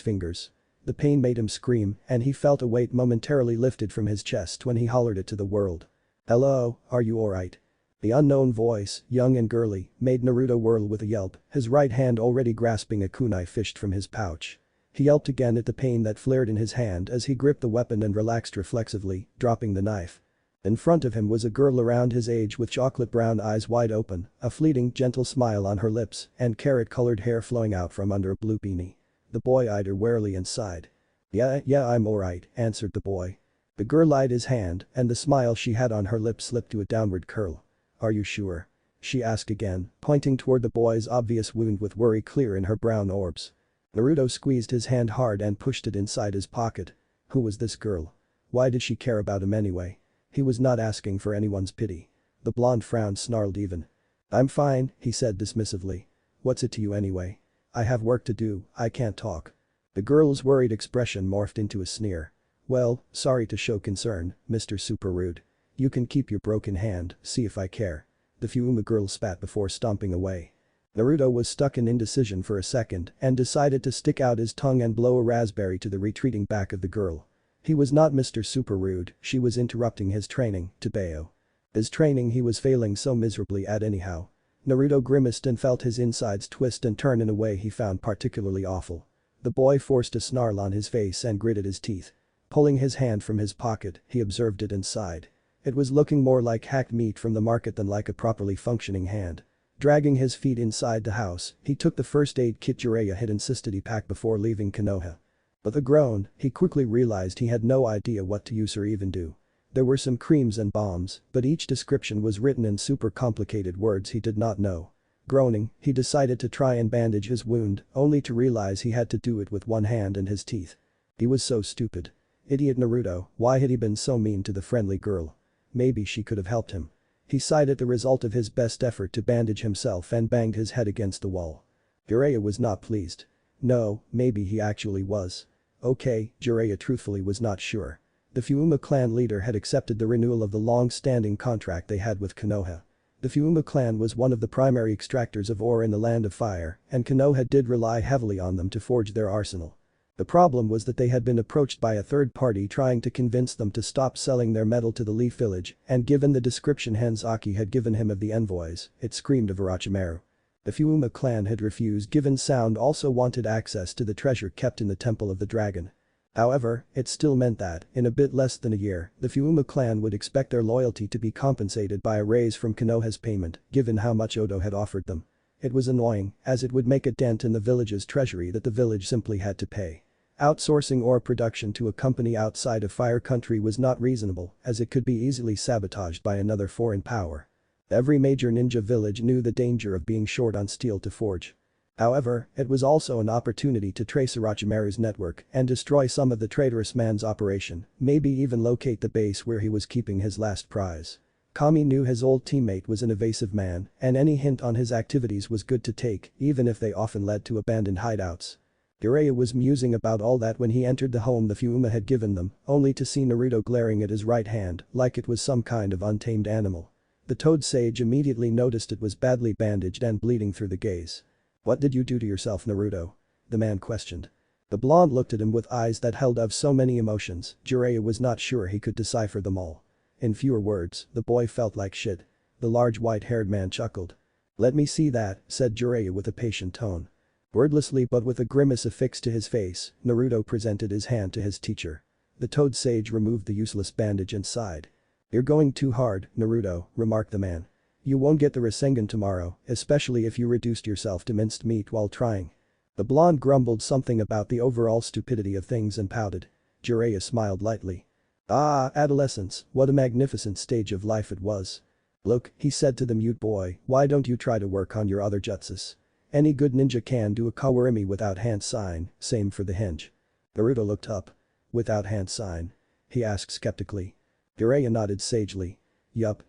fingers. The pain made him scream, and he felt a weight momentarily lifted from his chest when he hollered it to the world. "Hello, are you alright?" The unknown voice, young and girly, made Naruto whirl with a yelp, his right hand already grasping a kunai fished from his pouch. He yelped again at the pain that flared in his hand as he gripped the weapon and relaxed reflexively, dropping the knife. In front of him was a girl around his age with chocolate brown eyes wide open, a fleeting gentle smile on her lips, and carrot-colored hair flowing out from under a blue beanie. The boy eyed her warily and sighed. Yeah, I'm alright," answered the boy. The girl eyed his hand, and the smile she had on her lips slipped to a downward curl. "Are you sure?" she asked again, pointing toward the boy's obvious wound with worry clear in her brown orbs. Naruto squeezed his hand hard and pushed it inside his pocket. Who was this girl? Why did she care about him anyway? He was not asking for anyone's pity. The blonde frown snarled even. "I'm fine," he said dismissively. "What's it to you anyway? I have work to do, I can't talk." The girl's worried expression morphed into a sneer. "Well, sorry to show concern, Mr. Super Rude. You can keep your broken hand, see if I care." The Fuma girl spat before stomping away. Naruto was stuck in indecision for a second and decided to stick out his tongue and blow a raspberry to the retreating back of the girl. He was not Mr. Super Rude, she was interrupting his training, to Bayo. His training he was failing so miserably at anyhow. Naruto grimaced and felt his insides twist and turn in a way he found particularly awful. The boy forced a snarl on his face and gritted his teeth. Pulling his hand from his pocket, he observed it and sighed. It was looking more like hacked meat from the market than like a properly functioning hand. Dragging his feet inside the house, he took the first aid kit Jiraiya had insisted he pack before leaving Konoha. With a groan, he quickly realized he had no idea what to use or even do. There were some creams and balms, but each description was written in super complicated words he did not know. Groaning, he decided to try and bandage his wound, only to realize he had to do it with one hand and his teeth. He was so stupid. Idiot Naruto, why had he been so mean to the friendly girl? Maybe she could have helped him. He sighed at the result of his best effort to bandage himself and banged his head against the wall. Jiraiya was not pleased. No, maybe he actually was. Okay, Jiraiya truthfully was not sure. The Fuma clan leader had accepted the renewal of the long-standing contract they had with Konoha. The Fuma clan was one of the primary extractors of ore in the Land of Fire, and Konoha did rely heavily on them to forge their arsenal. The problem was that they had been approached by a third party trying to convince them to stop selling their metal to the Leaf Village, and given the description Hanzaki had given him of the envoys, it screamed of Orochimaru. The Fuma clan had refused given Sound also wanted access to the treasure kept in the Temple of the Dragon. However, it still meant that, in a bit less than a year, the Fuma clan would expect their loyalty to be compensated by a raise from Konoha's payment, given how much Odo had offered them. It was annoying, as it would make a dent in the village's treasury that the village simply had to pay. Outsourcing ore production to a company outside of Fire Country was not reasonable, as it could be easily sabotaged by another foreign power. Every major ninja village knew the danger of being short on steel to forge. However, it was also an opportunity to trace Orochimaru's network and destroy some of the traitorous man's operation, maybe even locate the base where he was keeping his last prize. Kami knew his old teammate was an evasive man, and any hint on his activities was good to take, even if they often led to abandoned hideouts. Jiraiya was musing about all that when he entered the home the Fuma had given them, only to see Naruto glaring at his right hand like it was some kind of untamed animal. The Toad Sage immediately noticed it was badly bandaged and bleeding through the gaze. "What did you do to yourself, Naruto?" the man questioned. The blonde looked at him with eyes that held of so many emotions, Jiraiya was not sure he could decipher them all. In fewer words, the boy felt like shit. The large white-haired man chuckled. "Let me see that," said Jiraiya with a patient tone. Wordlessly but with a grimace affixed to his face, Naruto presented his hand to his teacher. The Toad Sage removed the useless bandage and sighed. "You're going too hard, Naruto," remarked the man. "You won't get the Rasengan tomorrow, especially if you reduced yourself to minced meat while trying." The blonde grumbled something about the overall stupidity of things and pouted. Jiraiya smiled lightly. "Ah, adolescence, what a magnificent stage of life it was. Look," he said to the mute boy, "why don't you try to work on your other jutsus? Any good ninja can do a kawarimi without hand sign, same for the hinge." Naruto looked up. "Without hand sign?" he asked skeptically. Jiraiya nodded sagely. Yup.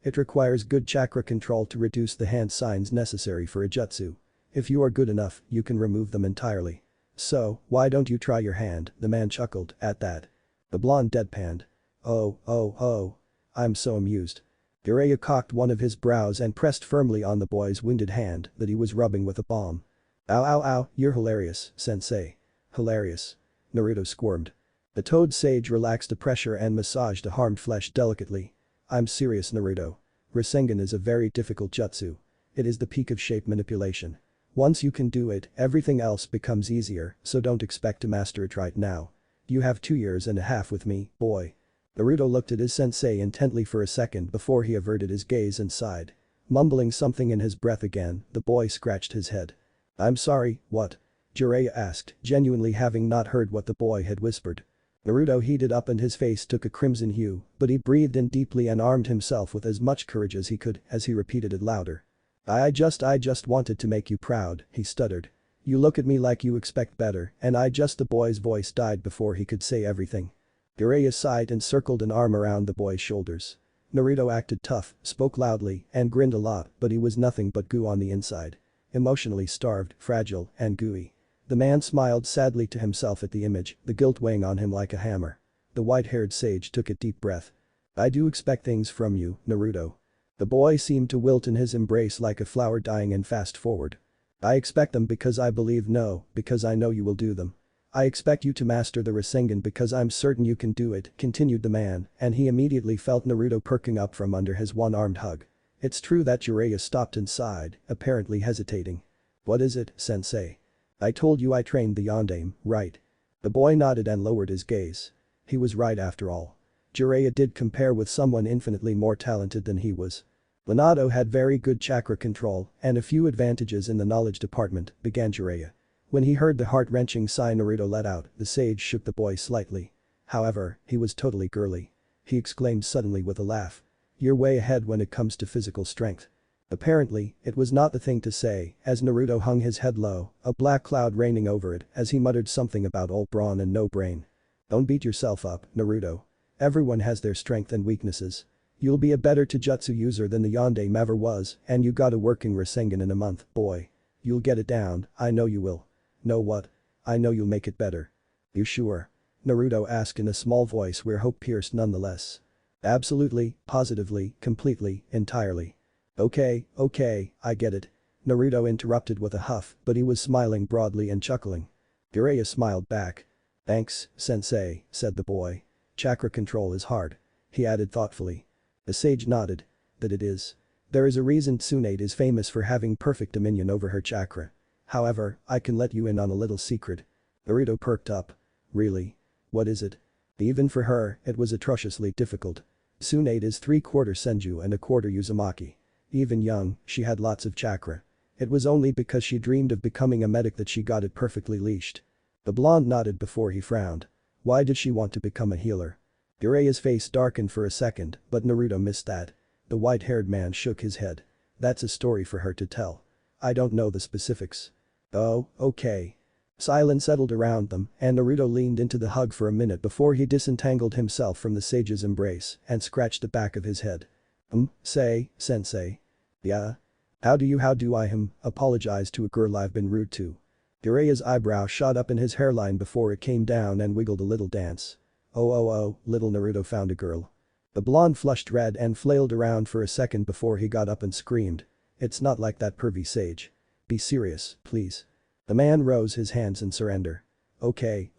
It requires good chakra control to reduce the hand signs necessary for a jutsu. If you are good enough, you can remove them entirely. So, why don't you try your hand?" the man chuckled at that. The blonde deadpanned. Oh. I'm so amused." Jiraiya cocked one of his brows and pressed firmly on the boy's wounded hand that he was rubbing with a balm. Ow, you're hilarious, sensei." "Hilarious?" Naruto squirmed. The Toad Sage relaxed the pressure and massaged the harmed flesh delicately. "I'm serious, Naruto. Rasengan is a very difficult jutsu. It is the peak of shape manipulation. Once you can do it, everything else becomes easier, so don't expect to master it right now. You have 2.5 years with me, boy." Naruto looked at his sensei intently for a second before he averted his gaze and sighed. Mumbling something in his breath again, the boy scratched his head. "I'm sorry, what?" Jiraiya asked, genuinely having not heard what the boy had whispered. Naruto heated up and his face took a crimson hue, but he breathed in deeply and armed himself with as much courage as he could as he repeated it louder. I just wanted to make you proud," he stuttered. "You look at me like you expect better, and the boy's voice died before he could say everything. Jiraiya sighed and circled an arm around the boy's shoulders. Naruto acted tough, spoke loudly, and grinned a lot, but he was nothing but goo on the inside. Emotionally starved, fragile, and gooey. The man smiled sadly to himself at the image, the guilt weighing on him like a hammer. The white-haired sage took a deep breath. "I do expect things from you, Naruto." The boy seemed to wilt in his embrace like a flower dying and fast forward. "I expect them because I believe no, because I know you will do them. I expect you to master the Rasengan because I'm certain you can do it," continued the man, and he immediately felt Naruto perking up from under his one-armed hug. It's true that Jiraiya stopped and sighed, apparently hesitating. "What is it, sensei?" "I told you I trained the Yondaime, right?" The boy nodded and lowered his gaze. He was right after all. Jiraiya did compare with someone infinitely more talented than he was. Minato had very good chakra control and a few advantages in the knowledge department, began Jiraiya. When he heard the heart-wrenching sigh Naruto let out, the sage shook the boy slightly. However, he was totally girly. He exclaimed suddenly with a laugh. "You're way ahead when it comes to physical strength." Apparently, it was not the thing to say, as Naruto hung his head low, a black cloud raining over it as he muttered something about all brawn and no brain. "Don't beat yourself up, Naruto. Everyone has their strength and weaknesses. You'll be a better Taijutsu user than the Yondaime ever was, and you got a working Rasengan in a month, boy. You'll get it down, I know you will." "Know what? I know you'll make it better." "You sure?" Naruto asked in a small voice where hope pierced nonetheless. "Absolutely, positively, completely, entirely." Okay, I get it." Naruto interrupted with a huff, but he was smiling broadly and chuckling. Jiraiya smiled back. "Thanks, sensei," said the boy. "Chakra control is hard," he added thoughtfully. The sage nodded. "That it is. There is a reason Tsunade is famous for having perfect dominion over her chakra. However, I can let you in on a little secret." Naruto perked up. "Really? What is it?" Even for her, it was atrociously difficult. Tsunade is 3/4 Senju and 1/4 Uzumaki. Even young, she had lots of chakra. It was only because she dreamed of becoming a medic that she got it perfectly leashed. The blonde nodded before he frowned. Why did she want to become a healer? Jiraiya's face darkened for a second, but Naruto missed that. The white-haired man shook his head. "That's a story for her to tell. I don't know the specifics." "Oh, okay." Silence settled around them, and Naruto leaned into the hug for a minute before he disentangled himself from the sage's embrace and scratched the back of his head. Say, sensei." "Yeah? How do I apologize to a girl I've been rude to?" Jiraiya's eyebrow shot up in his hairline before it came down and wiggled a little dance. Oh, little Naruto found a girl." The blonde flushed red and flailed around for a second before he got up and screamed. "It's not like that pervy sage. Be serious, please." The man rose his hands in surrender. Okay,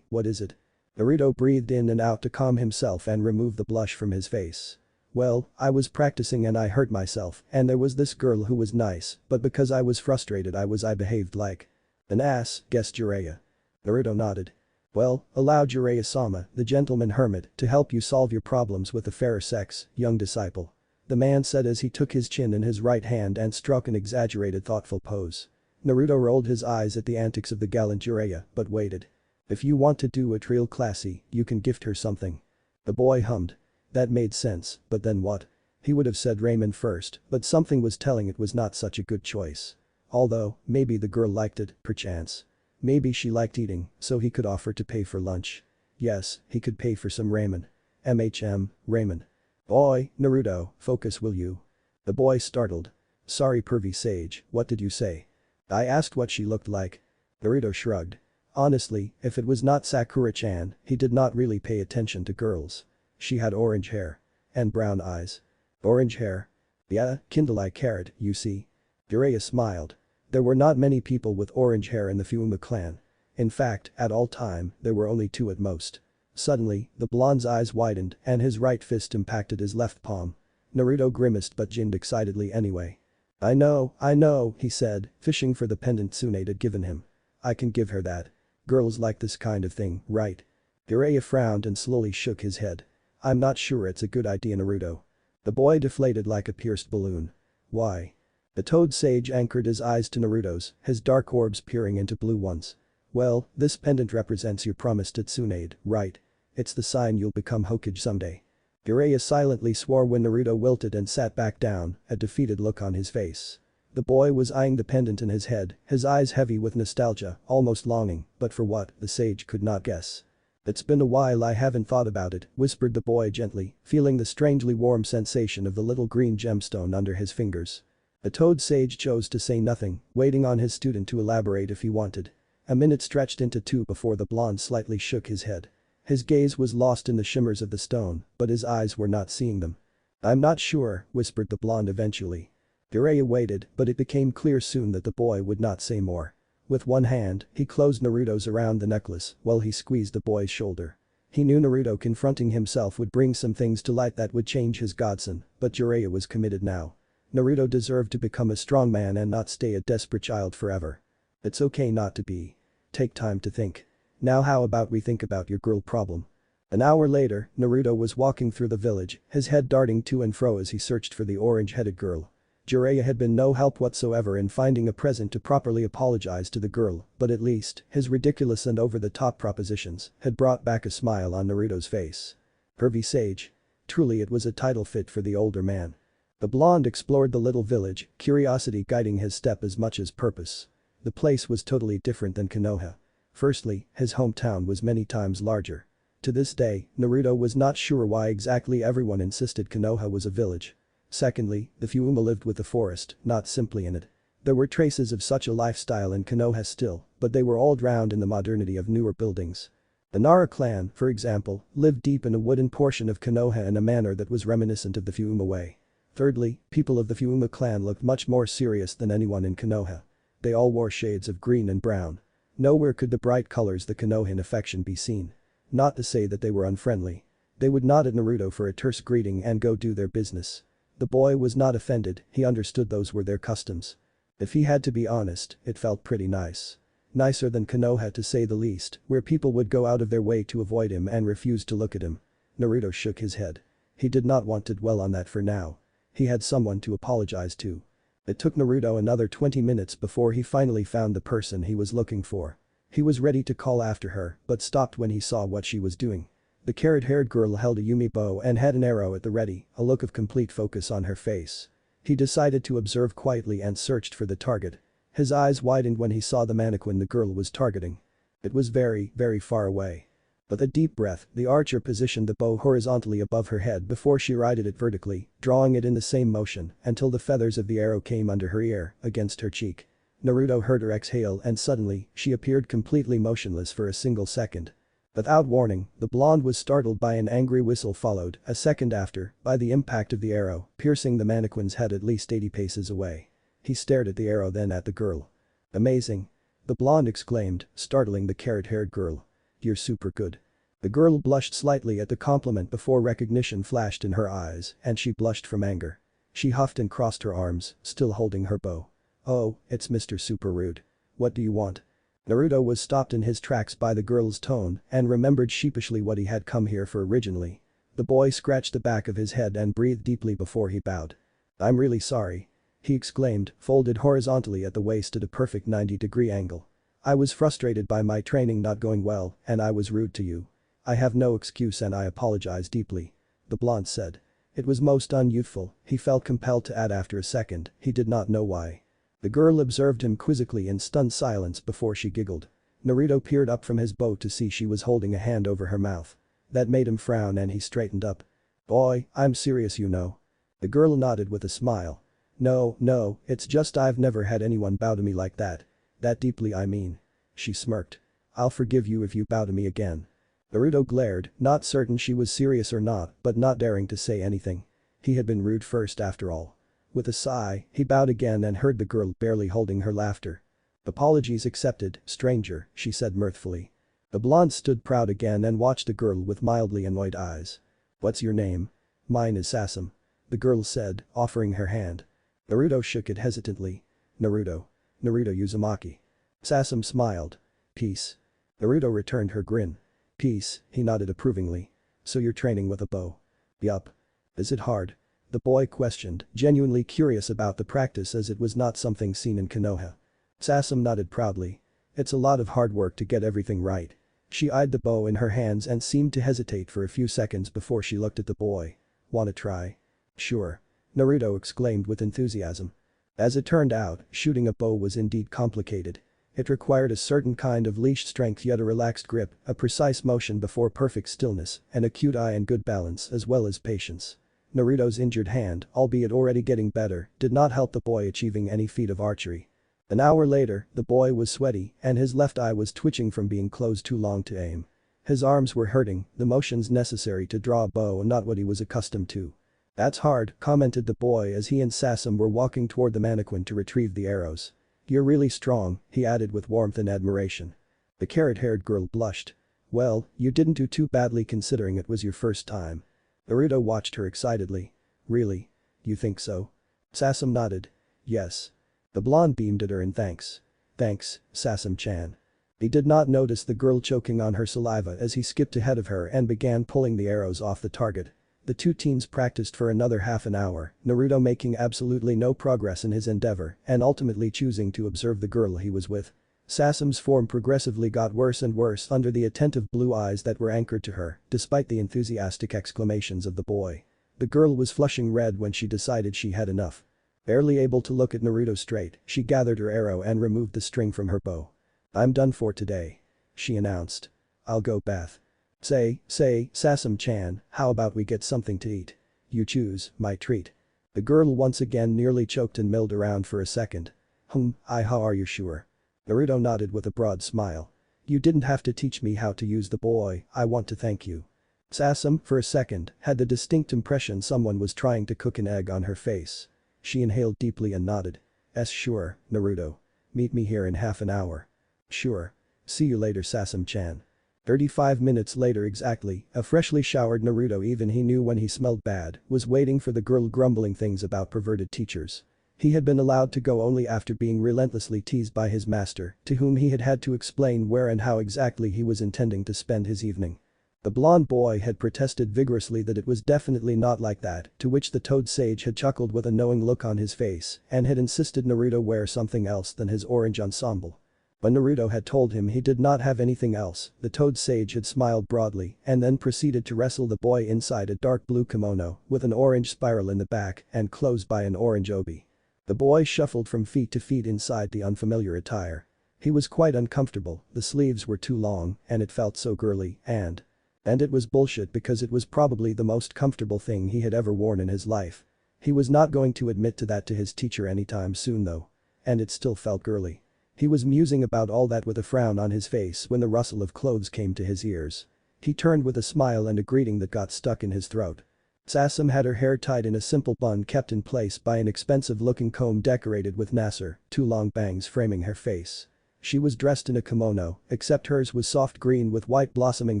what is it?" Naruto breathed in and out to calm himself and remove the blush from his face. "Well, I was practicing and I hurt myself, and there was this girl who was nice, but because I was frustrated I behaved like an ass," guessed Jiraiya. Naruto nodded. "Well, allow Jiraiya-sama, the gentleman hermit, to help you solve your problems with the fairer sex, young disciple," the man said as he took his chin in his right hand and struck an exaggerated thoughtful pose. Naruto rolled his eyes at the antics of the gallant Jiraiya, but waited. "If you want to do it real classy, you can gift her something." The boy hummed. That made sense, but then what? He would have said ramen first, but something was telling it was not such a good choice. Although, maybe the girl liked it, perchance. Maybe she liked eating, so he could offer to pay for lunch. Yes, he could pay for some ramen. Ramen. "Boy, Naruto, focus will you?" The boy startled. "Sorry pervy sage, what did you say?" "I asked what she looked like." Naruto shrugged. Honestly, if it was not Sakura-chan, he did not really pay attention to girls. She had orange hair. And brown eyes. Orange hair? Yeah, kinda like carrot, you see. Jiraiya smiled. There were not many people with orange hair in the Fuma clan. In fact, at all time, there were only 2 at most. Suddenly, the blonde's eyes widened and his right fist impacted his left palm. Naruto grimaced but grinned excitedly anyway. I know, he said, fishing for the pendant Tsunade had given him. "I can give her that. Girls like this kind of thing, right?" Jiraiya frowned and slowly shook his head. I'm not sure it's a good idea, Naruto. The boy deflated like a pierced balloon. Why? The toad sage anchored his eyes to Naruto's, his dark orbs peering into blue ones. Well, this pendant represents your promise to Tsunade, right? It's the sign you'll become Hokage someday. Jiraiya silently swore when Naruto wilted and sat back down, a defeated look on his face. The boy was eyeing the pendant in his head, his eyes heavy with nostalgia, almost longing, but for what, the sage could not guess. It's been a while, I haven't thought about it, whispered the boy gently, feeling the strangely warm sensation of the little green gemstone under his fingers. The toad sage chose to say nothing, waiting on his student to elaborate if he wanted. A minute stretched into two before the blonde slightly shook his head. His gaze was lost in the shimmers of the stone, but his eyes were not seeing them. I'm not sure, whispered the blonde eventually. Jiraiya waited, but it became clear soon that the boy would not say more. With one hand, he closed Naruto's around the necklace while he squeezed the boy's shoulder. He knew Naruto confronting himself would bring some things to light that would change his godson, but Jiraiya was committed now. Naruto deserved to become a strong man and not stay a desperate child forever. It's okay not to be. Take time to think. Now how about we think about your girl problem? An hour later, Naruto was walking through the village, his head darting to and fro as he searched for the orange-headed girl. Jiraiya had been no help whatsoever in finding a present to properly apologize to the girl, but at least, his ridiculous and over-the-top propositions had brought back a smile on Naruto's face. Pervy sage. Truly it was a title fit for the older man. The blonde explored the little village, curiosity guiding his step as much as purpose. The place was totally different than Konoha. Firstly, his hometown was many times larger. To this day, Naruto was not sure why exactly everyone insisted Konoha was a village. Secondly, the Fuuma lived with the forest, not simply in it. There were traces of such a lifestyle in Konoha still, but they were all drowned in the modernity of newer buildings. The Nara clan, for example, lived deep in a wooden portion of Konoha in a manner that was reminiscent of the Fuuma way. Thirdly, people of the Fuuma clan looked much more serious than anyone in Konoha. They all wore shades of green and brown. Nowhere could the bright colors the Konohan affection be seen. Not to say that they were unfriendly. They would nod at Naruto for a terse greeting and go do their business. The boy was not offended, he understood those were their customs. If he had to be honest, it felt pretty nice. Nicer than Konoha to say the least, where people would go out of their way to avoid him and refuse to look at him. Naruto shook his head. He did not want to dwell on that for now. He had someone to apologize to. It took Naruto another 20 minutes before he finally found the person he was looking for. He was ready to call after her, but stopped when he saw what she was doing. The carrot-haired girl held a Yumi bow and had an arrow at the ready, a look of complete focus on her face. He decided to observe quietly and searched for the target. His eyes widened when he saw the mannequin the girl was targeting. It was very, very far away. With a deep breath, the archer positioned the bow horizontally above her head before she righted it vertically, drawing it in the same motion until the feathers of the arrow came under her ear, against her cheek. Naruto heard her exhale and suddenly, she appeared completely motionless for a single second. Without warning, the blonde was startled by an angry whistle followed, a second after, by the impact of the arrow, piercing the mannequin's head at least 80 paces away. He stared at the arrow then at the girl. Amazing. The blonde exclaimed, startling the carrot-haired girl. You're super good. The girl blushed slightly at the compliment before recognition flashed in her eyes, and she blushed from anger. She huffed and crossed her arms, still holding her bow. Oh, it's Mr. Super Rude. What do you want? Naruto was stopped in his tracks by the girl's tone and remembered sheepishly what he had come here for originally. The boy scratched the back of his head and breathed deeply before he bowed. I'm really sorry. He exclaimed, folded horizontally at the waist at a perfect 90-degree angle. I was frustrated by my training not going well and I was rude to you. I have no excuse and I apologize deeply. The blonde said. It was most unyouthful, he felt compelled to add after a second, he did not know why. The girl observed him quizzically in stunned silence before she giggled. Naruto peered up from his bow to see she was holding a hand over her mouth. That made him frown and he straightened up. Boy, I'm serious you know. The girl nodded with a smile. No, it's just I've never had anyone bow to me like that. That deeply I mean. She smirked. I'll forgive you if you bow to me again. Naruto glared, not certain she was serious or not, but not daring to say anything. He had been rude first after all. With a sigh, he bowed again and heard the girl barely holding her laughter. Apologies accepted, stranger, she said mirthfully. The blonde stood proud again and watched the girl with mildly annoyed eyes. What's your name? Mine is Sasam. The girl said, offering her hand. Naruto shook it hesitantly. Naruto Uzumaki. Sasam smiled. Peace. Naruto returned her grin. Peace, he nodded approvingly. So you're training with a bow? Yup. Is it hard? The boy questioned, genuinely curious about the practice as it was not something seen in Konoha. Sasam nodded proudly. It's a lot of hard work to get everything right. She eyed the bow in her hands and seemed to hesitate for a few seconds before she looked at the boy. Wanna try? Sure. Naruto exclaimed with enthusiasm. As it turned out, shooting a bow was indeed complicated. It required a certain kind of leash strength yet a relaxed grip, a precise motion before perfect stillness, an acute eye and good balance as well as patience. Naruto's injured hand, albeit already getting better, did not help the boy achieving any feat of archery. An hour later, the boy was sweaty and his left eye was twitching from being closed too long to aim. His arms were hurting, the motions necessary to draw a bow not what he was accustomed to. That's hard, commented the boy as he and Sasam were walking toward the mannequin to retrieve the arrows. You're really strong, he added with warmth and admiration. The carrot-haired girl blushed. Well, you didn't do too badly considering it was your first time. Naruto watched her excitedly. Really? You think so? Sasam nodded. Yes. The blonde beamed at her in thanks. Thanks, Sasam-chan. He did not notice the girl choking on her saliva as he skipped ahead of her and began pulling the arrows off the target. The two teens practiced for another half an hour, Naruto making absolutely no progress in his endeavor and ultimately choosing to observe the girl he was with. Sasam's form progressively got worse and worse under the attentive blue eyes that were anchored to her, despite the enthusiastic exclamations of the boy. The girl was flushing red when she decided she had enough. Barely able to look at Naruto straight, she gathered her arrow and removed the string from her bow. I'm done for today. She announced. I'll go bath. Say, Sasam-chan, how about we get something to eat? You choose, my treat. The girl once again nearly choked and milled around for a second. How are you sure? Naruto nodded with a broad smile. You didn't have to teach me how to use the boy, I want to thank you. Sasam, for a second, had the distinct impression someone was trying to cook an egg on her face. She inhaled deeply and nodded. Sure, Naruto. Meet me here in half an hour. Sure. See you later Sasam-chan. 35 minutes later exactly, a freshly showered Naruto even he knew when he smelled bad, was waiting for the girl grumbling things about perverted teachers. He had been allowed to go only after being relentlessly teased by his master, to whom he had to explain where and how exactly he was intending to spend his evening. The blonde boy had protested vigorously that it was definitely not like that, to which the Toad Sage had chuckled with a knowing look on his face and had insisted Naruto wear something else than his orange ensemble. When Naruto had told him he did not have anything else, the Toad Sage had smiled broadly and then proceeded to wrestle the boy inside a dark blue kimono with an orange spiral in the back and closed by an orange obi. The boy shuffled from feet to feet inside the unfamiliar attire. He was quite uncomfortable, the sleeves were too long and it felt so girly and it was bullshit because it was probably the most comfortable thing he had ever worn in his life. He was not going to admit to that to his teacher anytime soon though. And it still felt girly. He was musing about all that with a frown on his face when the rustle of clothes came to his ears. He turned with a smile and a greeting that got stuck in his throat. Sasam had her hair tied in a simple bun kept in place by an expensive-looking comb decorated with nasser, two long bangs framing her face. She was dressed in a kimono, except hers was soft green with white blossoming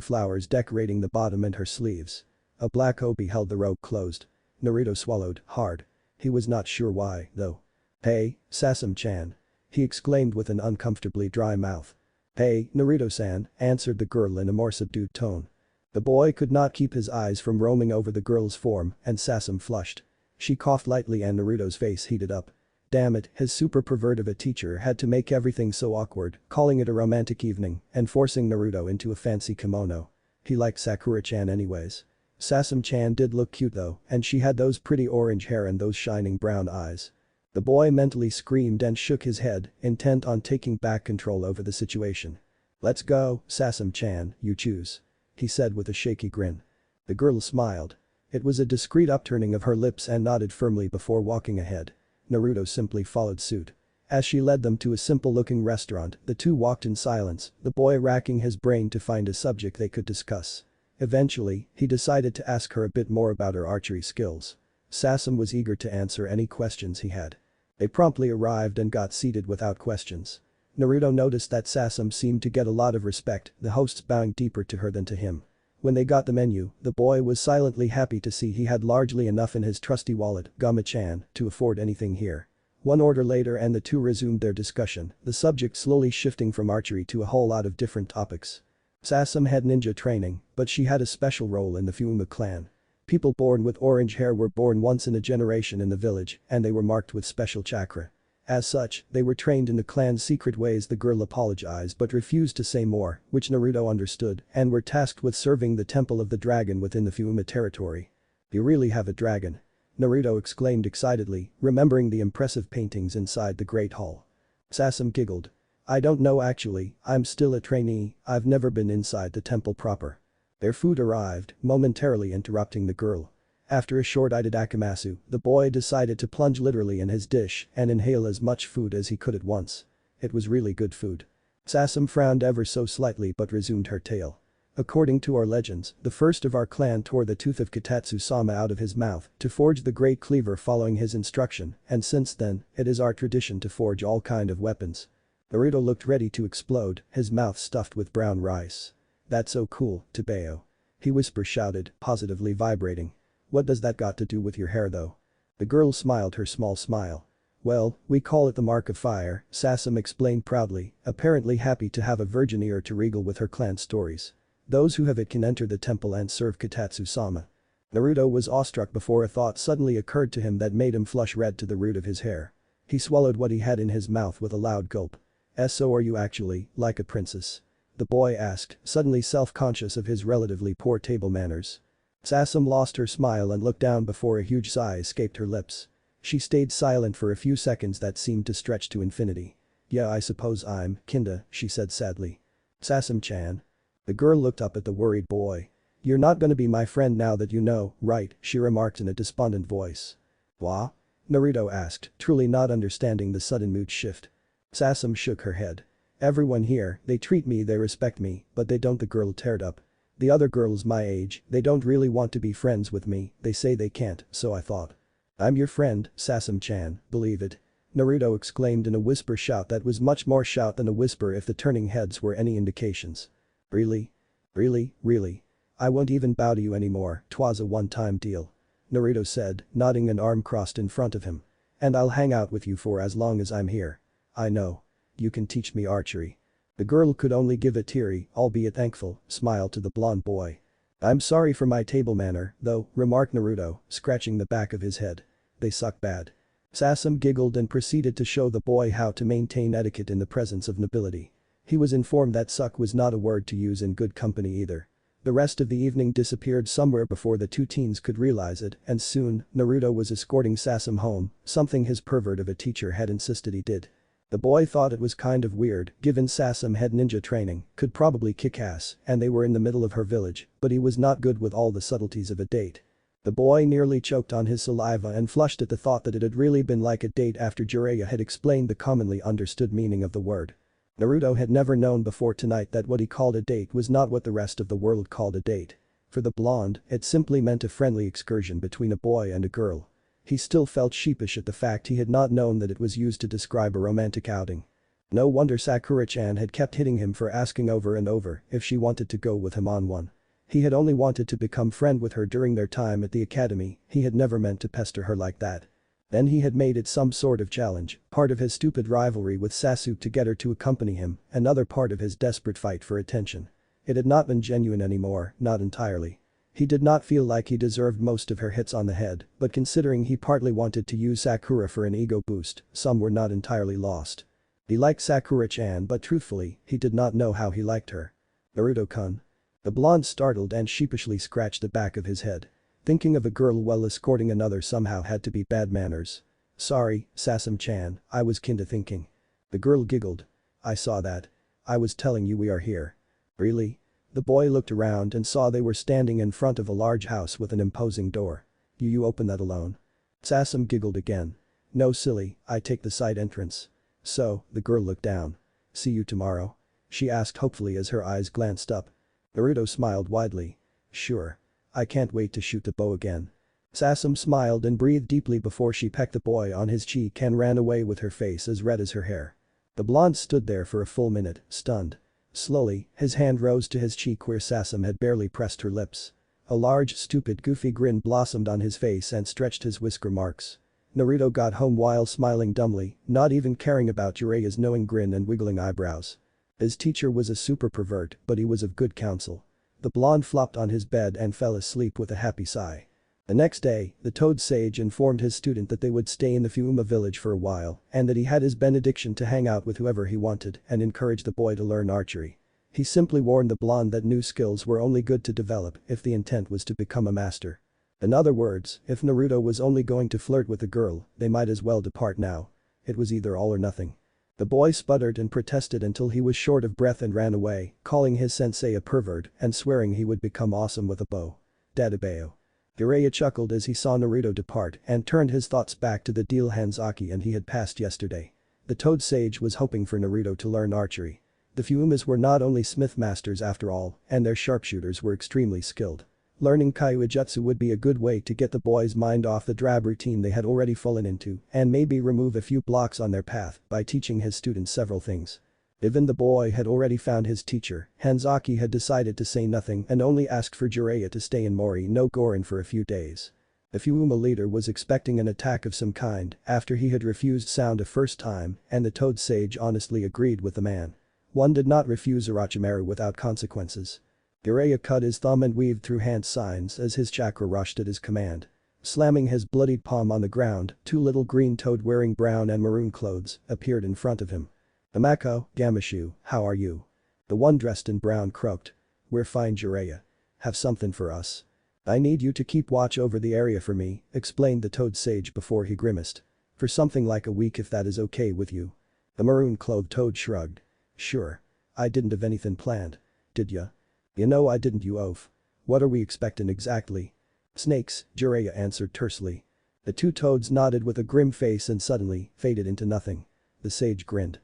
flowers decorating the bottom and her sleeves. A black obi held the robe closed. Naruto swallowed hard. He was not sure why, though. Hey, Sasam-chan. He exclaimed with an uncomfortably dry mouth. Hey, Naruto-san, answered the girl in a more subdued tone. The boy could not keep his eyes from roaming over the girl's form and Sasam flushed. She coughed lightly and Naruto's face heated up. Damn it, his super pervert of a teacher had to make everything so awkward, calling it a romantic evening and forcing Naruto into a fancy kimono. He liked Sakura-chan anyways. Sasam-chan did look cute though, and she had those pretty orange hair and those shining brown eyes. The boy mentally screamed and shook his head, intent on taking back control over the situation. Let's go, Sasam-chan, you choose. He said with a shaky grin. The girl smiled. It was a discreet upturning of her lips and nodded firmly before walking ahead. Naruto simply followed suit. As she led them to a simple-looking restaurant, the two walked in silence, the boy racking his brain to find a subject they could discuss. Eventually, he decided to ask her a bit more about her archery skills. Sasam was eager to answer any questions he had. They promptly arrived and got seated without questions. Naruto noticed that Sasam seemed to get a lot of respect, the hosts bowing deeper to her than to him. When they got the menu, the boy was silently happy to see he had largely enough in his trusty wallet, Gama-chan, to afford anything here. One order later and the two resumed their discussion, the subject slowly shifting from archery to a whole lot of different topics. Sasam had ninja training, but she had a special role in the Fuma clan. People born with orange hair were born once in a generation in the village, and they were marked with special chakra. As such, they were trained in the clan's secret ways. The girl apologized but refused to say more, which Naruto understood, and were tasked with serving the temple of the dragon within the Fuma territory. You really have a dragon? Naruto exclaimed excitedly, remembering the impressive paintings inside the Great Hall. Sasam giggled. I don't know actually, I'm still a trainee, I've never been inside the temple proper. Their food arrived, momentarily interrupting the girl. After a short itadakimasu, the boy decided to plunge literally in his dish and inhale as much food as he could at once. It was really good food. Sasam frowned ever so slightly but resumed her tale. According to our legends, the first of our clan tore the tooth of Kitatsu-sama out of his mouth to forge the great cleaver following his instruction, and since then, it is our tradition to forge all kind of weapons. Naruto looked ready to explode, his mouth stuffed with brown rice. That's so cool, Tebeo. He shouted, positively vibrating. What does that got to do with your hair though? The girl smiled her small smile. Well, we call it the mark of fire, Sasam explained proudly, apparently happy to have a virgin ear to regal with her clan stories. Those who have it can enter the temple and serve Kitatsu-sama. Naruto was awestruck before a thought suddenly occurred to him that made him flush red to the root of his hair. He swallowed what he had in his mouth with a loud gulp. So are you actually, like a princess? The boy asked, suddenly self-conscious of his relatively poor table manners. Sasam lost her smile and looked down before a huge sigh escaped her lips. She stayed silent for a few seconds that seemed to stretch to infinity. Yeah, I suppose I'm kinda, she said sadly. Sasam-chan. The girl looked up at the worried boy. You're not gonna be my friend now that you know, right, she remarked in a despondent voice. Wha? Naruto asked, truly not understanding the sudden mood shift. Sasam shook her head. Everyone here, they treat me, they respect me, but they don't. The girl teared up. The other girls my age, they don't really want to be friends with me, they say they can't, so I thought. I'm your friend, Sasam-chan, believe it. Naruto exclaimed in a whisper shout that was much more shout than a whisper if the turning heads were any indications. Really? Really, really? I won't even bow to you anymore, 'twas a one-time deal. Naruto said, nodding an arm crossed in front of him. And I'll hang out with you for as long as I'm here. I know. You can teach me archery. The girl could only give a teary, albeit thankful, smile to the blonde boy. I'm sorry for my table manner, though, remarked Naruto, scratching the back of his head. They suck bad. Sasam giggled and proceeded to show the boy how to maintain etiquette in the presence of nobility. He was informed that suck was not a word to use in good company either. The rest of the evening disappeared somewhere before the two teens could realize it, and soon, Naruto was escorting Sasam home, something his pervert of a teacher had insisted he did. The boy thought it was kind of weird, given Sasam had ninja training, could probably kick ass, and they were in the middle of her village, but he was not good with all the subtleties of a date. The boy nearly choked on his saliva and flushed at the thought that it had really been like a date after Jiraiya had explained the commonly understood meaning of the word. Naruto had never known before tonight that what he called a date was not what the rest of the world called a date. For the blonde, it simply meant a friendly excursion between a boy and a girl. He still felt sheepish at the fact he had not known that it was used to describe a romantic outing. No wonder Sakura-chan had kept hitting him for asking over and over if she wanted to go with him on one. He had only wanted to become friend with her during their time at the academy, he had never meant to pester her like that. Then he had made it some sort of challenge, part of his stupid rivalry with Sasuke to get her to accompany him, another part of his desperate fight for attention. It had not been genuine anymore, not entirely. He did not feel like he deserved most of her hits on the head, but considering he partly wanted to use Sakura for an ego boost, some were not entirely lost. He liked Sakura-chan but truthfully, he did not know how he liked her. Naruto-kun. The blonde startled and sheepishly scratched the back of his head. Thinking of a girl while escorting another somehow had to be bad manners. Sorry, Sasam-chan, I was kinda thinking. The girl giggled. I saw that. I was telling you we are here. Really? The boy looked around and saw they were standing in front of a large house with an imposing door. You open that alone? Sasam giggled again. No silly, I take the side entrance. So, the girl looked down. See you tomorrow? She asked hopefully as her eyes glanced up. Naruto smiled widely. Sure. I can't wait to shoot the bow again. Sasam smiled and breathed deeply before she pecked the boy on his cheek and ran away with her face as red as her hair. The blonde stood there for a full minute, stunned. Slowly, his hand rose to his cheek where Sasam had barely pressed her lips. A large, stupid, goofy grin blossomed on his face and stretched his whisker marks. Naruto got home while smiling dumbly, not even caring about Jiraiya's knowing grin and wiggling eyebrows. His teacher was a super pervert, but he was of good counsel. The blonde flopped on his bed and fell asleep with a happy sigh. The next day, the Toad Sage informed his student that they would stay in the Fiuma village for a while and that he had his benediction to hang out with whoever he wanted and encouraged the boy to learn archery. He simply warned the blonde that new skills were only good to develop if the intent was to become a master. In other words, if Naruto was only going to flirt with the girl, they might as well depart now. It was either all or nothing. The boy sputtered and protested until he was short of breath and ran away, calling his sensei a pervert and swearing he would become awesome with a bow. Dadabao. Jiraiya chuckled as he saw Naruto depart and turned his thoughts back to the deal Hanzaki and he had passed yesterday. The Toad Sage was hoping for Naruto to learn archery. The Fumas were not only smith masters after all, and their sharpshooters were extremely skilled. Learning Kaiujutsu would be a good way to get the boy's mind off the drab routine they had already fallen into and maybe remove a few blocks on their path by teaching his students several things. Even the boy had already found his teacher, Hanzaki had decided to say nothing and only asked for Jiraiya to stay in Mori no Gorin for a few days. The Fuuma leader was expecting an attack of some kind after he had refused sound a first time and the Toad Sage honestly agreed with the man. One did not refuse Orochimaru without consequences. Jiraiya cut his thumb and weaved through hand signs as his chakra rushed at his command. Slamming his bloodied palm on the ground, two little green toad wearing brown and maroon clothes appeared in front of him. "Amako, Gamashu, how are you?" The one dressed in brown croaked. "We're fine, Jiraiya. Have something for us?" "I need you to keep watch over the area for me," explained the Toad Sage before he grimaced. "For something like a week if that is okay with you." The maroon-clothed toad shrugged. "Sure. I didn't have anything planned. Did ya?" "You know I didn't, you oaf. What are we expecting exactly?" "Snakes," Jiraiya answered tersely. The two toads nodded with a grim face and suddenly faded into nothing. The sage grinned.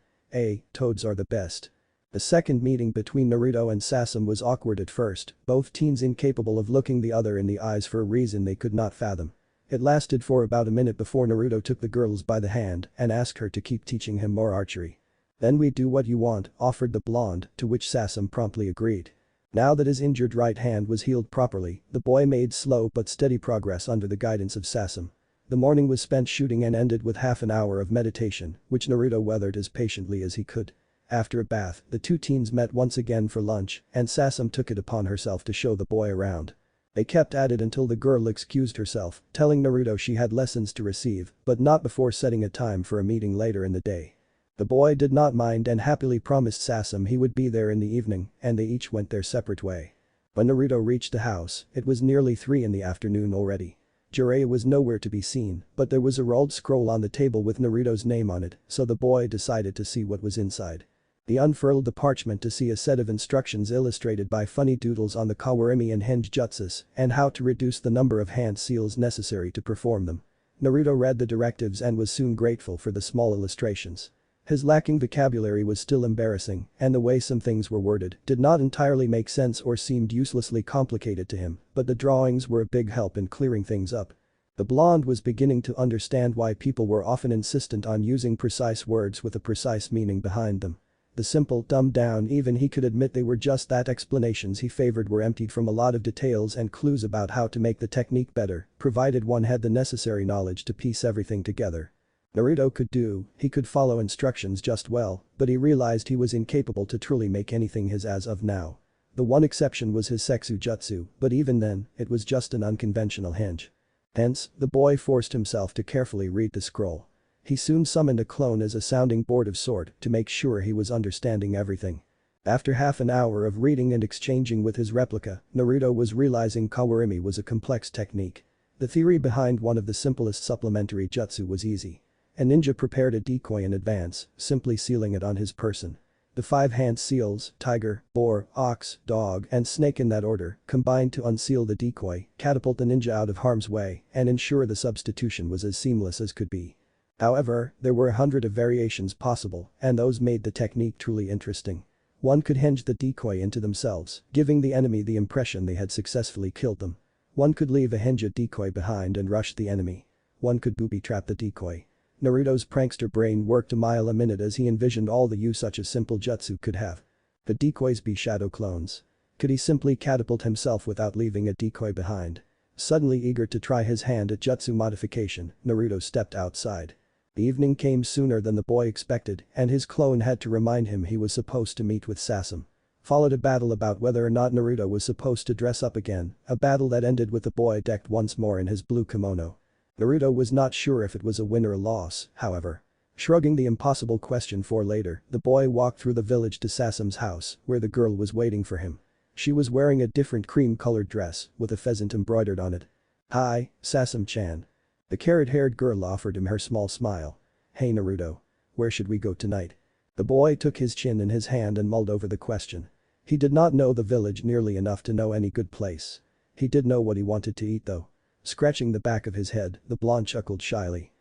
Toads are the best." The second meeting between Naruto and Sasam was awkward at first, both teens incapable of looking the other in the eyes for a reason they could not fathom. It lasted for about a minute before Naruto took the girls by the hand and asked her to keep teaching him more archery. "Then we do what you want," offered the blonde, to which Sasam promptly agreed. Now that his injured right hand was healed properly, the boy made slow but steady progress under the guidance of Sasam. The morning was spent shooting and ended with half an hour of meditation, which Naruto weathered as patiently as he could. After a bath, the two teens met once again for lunch, and Sasam took it upon herself to show the boy around. They kept at it until the girl excused herself, telling Naruto she had lessons to receive, but not before setting a time for a meeting later in the day. The boy did not mind and happily promised Sasam he would be there in the evening, and they each went their separate way. When Naruto reached the house, it was nearly 3 in the afternoon already. Jiraiya was nowhere to be seen, but there was a rolled scroll on the table with Naruto's name on it, so the boy decided to see what was inside. He unfurled the parchment to see a set of instructions illustrated by funny doodles on the Kawarimi and Henge jutsus and how to reduce the number of hand seals necessary to perform them. Naruto read the directives and was soon grateful for the small illustrations. His lacking vocabulary was still embarrassing, and the way some things were worded did not entirely make sense or seemed uselessly complicated to him, but the drawings were a big help in clearing things up. The blonde was beginning to understand why people were often insistent on using precise words with a precise meaning behind them. The simple, dumbed down, even he could admit they were just that explanations he favored were emptied from a lot of details and clues about how to make the technique better, provided one had the necessary knowledge to piece everything together. He could follow instructions just well, but he realized he was incapable to truly make anything his as of now. The one exception was his Seksu Jutsu, but even then, it was just an unconventional henge. Hence, the boy forced himself to carefully read the scroll. He soon summoned a clone as a sounding board of sort to make sure he was understanding everything. After half an hour of reading and exchanging with his replica, Naruto was realizing Kawarimi was a complex technique. The theory behind one of the simplest supplementary jutsu was easy. A ninja prepared a decoy in advance, simply sealing it on his person. The 5 hand seals, tiger, boar, ox, dog, and snake in that order, combined to unseal the decoy, catapult the ninja out of harm's way, and ensure the substitution was as seamless as could be. However, there were 100 of variations possible, and those made the technique truly interesting. One could hinge the decoy into themselves, giving the enemy the impression they had successfully killed them. One could leave a hinged decoy behind and rush the enemy. One could booby-trap the decoy. Naruto's prankster brain worked a mile a minute as he envisioned all the use such a simple jutsu could have. Could decoys be shadow clones? Could he simply catapult himself without leaving a decoy behind? Suddenly eager to try his hand at jutsu modification, Naruto stepped outside. The evening came sooner than the boy expected, and his clone had to remind him he was supposed to meet with Sasam. Followed a battle about whether or not Naruto was supposed to dress up again, a battle that ended with the boy decked once more in his blue kimono. Naruto was not sure if it was a win or a loss, however. Shrugging the impossible question for later, the boy walked through the village to Sasam's house, where the girl was waiting for him. She was wearing a different cream-colored dress, with a pheasant embroidered on it. "Hi, Sasam-chan." The carrot-haired girl offered him her small smile. "Hey Naruto. Where should we go tonight?" The boy took his chin in his hand and mulled over the question. He did not know the village nearly enough to know any good place. He did know what he wanted to eat though. Scratching the back of his head, the blonde chuckled shyly.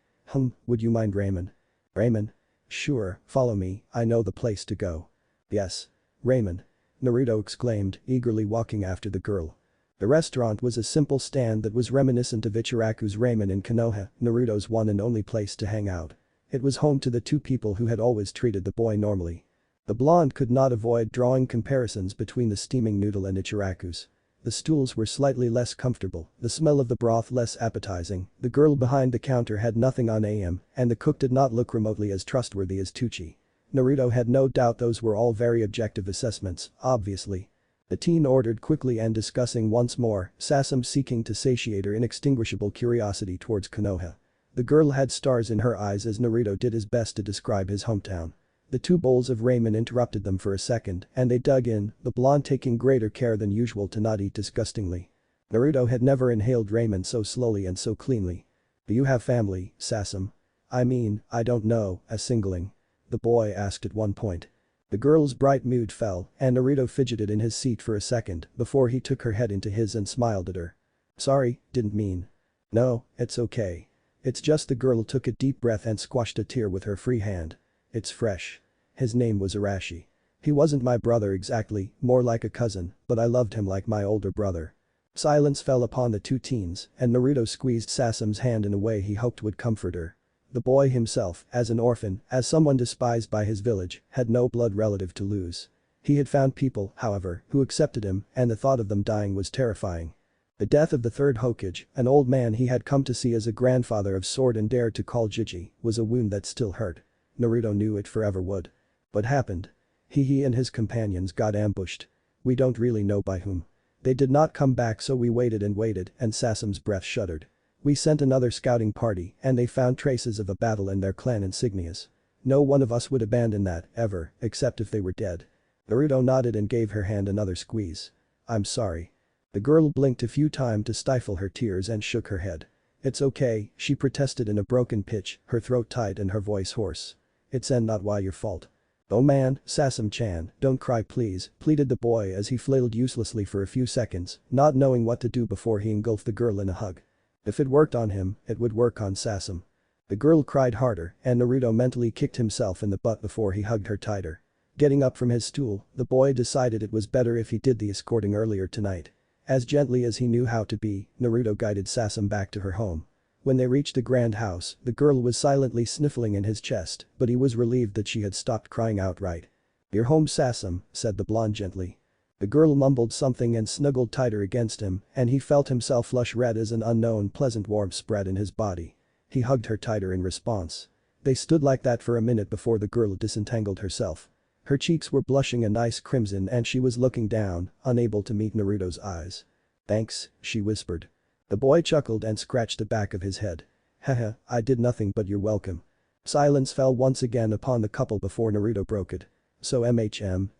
Would you mind ramen?" "Ramen? Sure, follow me, I know the place to go." "Yes. Ramen." Naruto exclaimed, eagerly walking after the girl. The restaurant was a simple stand that was reminiscent of Ichiraku's ramen in Konoha, Naruto's one and only place to hang out. It was home to the two people who had always treated the boy normally. The blonde could not avoid drawing comparisons between the steaming noodle and Ichiraku's. The stools were slightly less comfortable, the smell of the broth less appetizing, the girl behind the counter had nothing on AM, and the cook did not look remotely as trustworthy as Tucci. Naruto had no doubt those were all very objective assessments, obviously. The teen ordered quickly and discussing once more, Sasam seeking to satiate her inextinguishable curiosity towards Konoha. The girl had stars in her eyes as Naruto did his best to describe his hometown. The two bowls of ramen interrupted them for a second, and they dug in, the blonde taking greater care than usual to not eat disgustingly. Naruto had never inhaled ramen so slowly and so cleanly. "Do you have family, Sasam?" "I mean, I don't know, a singling?" the boy asked at one point. The girl's bright mood fell, and Naruto fidgeted in his seat for a second before he took her head into his and smiled at her. "Sorry, didn't mean." "No, it's okay." It's just the girl took a deep breath and squashed a tear with her free hand. "It's fresh." His name was Arashi. "He wasn't my brother exactly, more like a cousin, but I loved him like my older brother." Silence fell upon the two teens, and Naruto squeezed Sasam's hand in a way he hoped would comfort her. The boy himself, as an orphan, as someone despised by his village, had no blood relative to lose. He had found people, however, who accepted him, and the thought of them dying was terrifying. The death of the third Hokage, an old man he had come to see as a grandfather of sword and dared to call Jiji, was a wound that still hurt. Naruto knew it forever would. What happened? He and his companions got ambushed. We don't really know by whom. They did not come back, so we waited, and Sasam's breath shuddered. We sent another scouting party and they found traces of a battle and their clan insignias. No one of us would abandon that, ever, except if they were dead. Naruto nodded and gave her hand another squeeze. "I'm sorry." The girl blinked a few times to stifle her tears and shook her head. "It's okay," she protested in a broken pitch, her throat tight and her voice hoarse. "It's not why your fault." "Oh man, Sasam-chan, don't cry please," pleaded the boy as he flailed uselessly for a few seconds, not knowing what to do before he engulfed the girl in a hug. If it worked on him, it would work on Sasam. The girl cried harder, and Naruto mentally kicked himself in the butt before he hugged her tighter. Getting up from his stool, the boy decided it was better if he did the escorting earlier tonight. As gently as he knew how to be, Naruto guided Sasam back to her home. When they reached the grand house, the girl was silently sniffling in his chest, but he was relieved that she had stopped crying outright. "You're home, Sasam," said the blonde gently. The girl mumbled something and snuggled tighter against him, and he felt himself flush red as an unknown pleasant warmth spread in his body. He hugged her tighter in response. They stood like that for a minute before the girl disentangled herself. Her cheeks were blushing a nice crimson and she was looking down, unable to meet Naruto's eyes. "Thanks," she whispered. The boy chuckled and scratched the back of his head. "Haha, I did nothing but you're welcome." Silence fell once again upon the couple before Naruto broke it. "So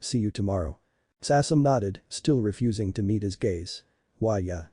see you tomorrow." Sasam nodded, still refusing to meet his gaze. "Why yeah."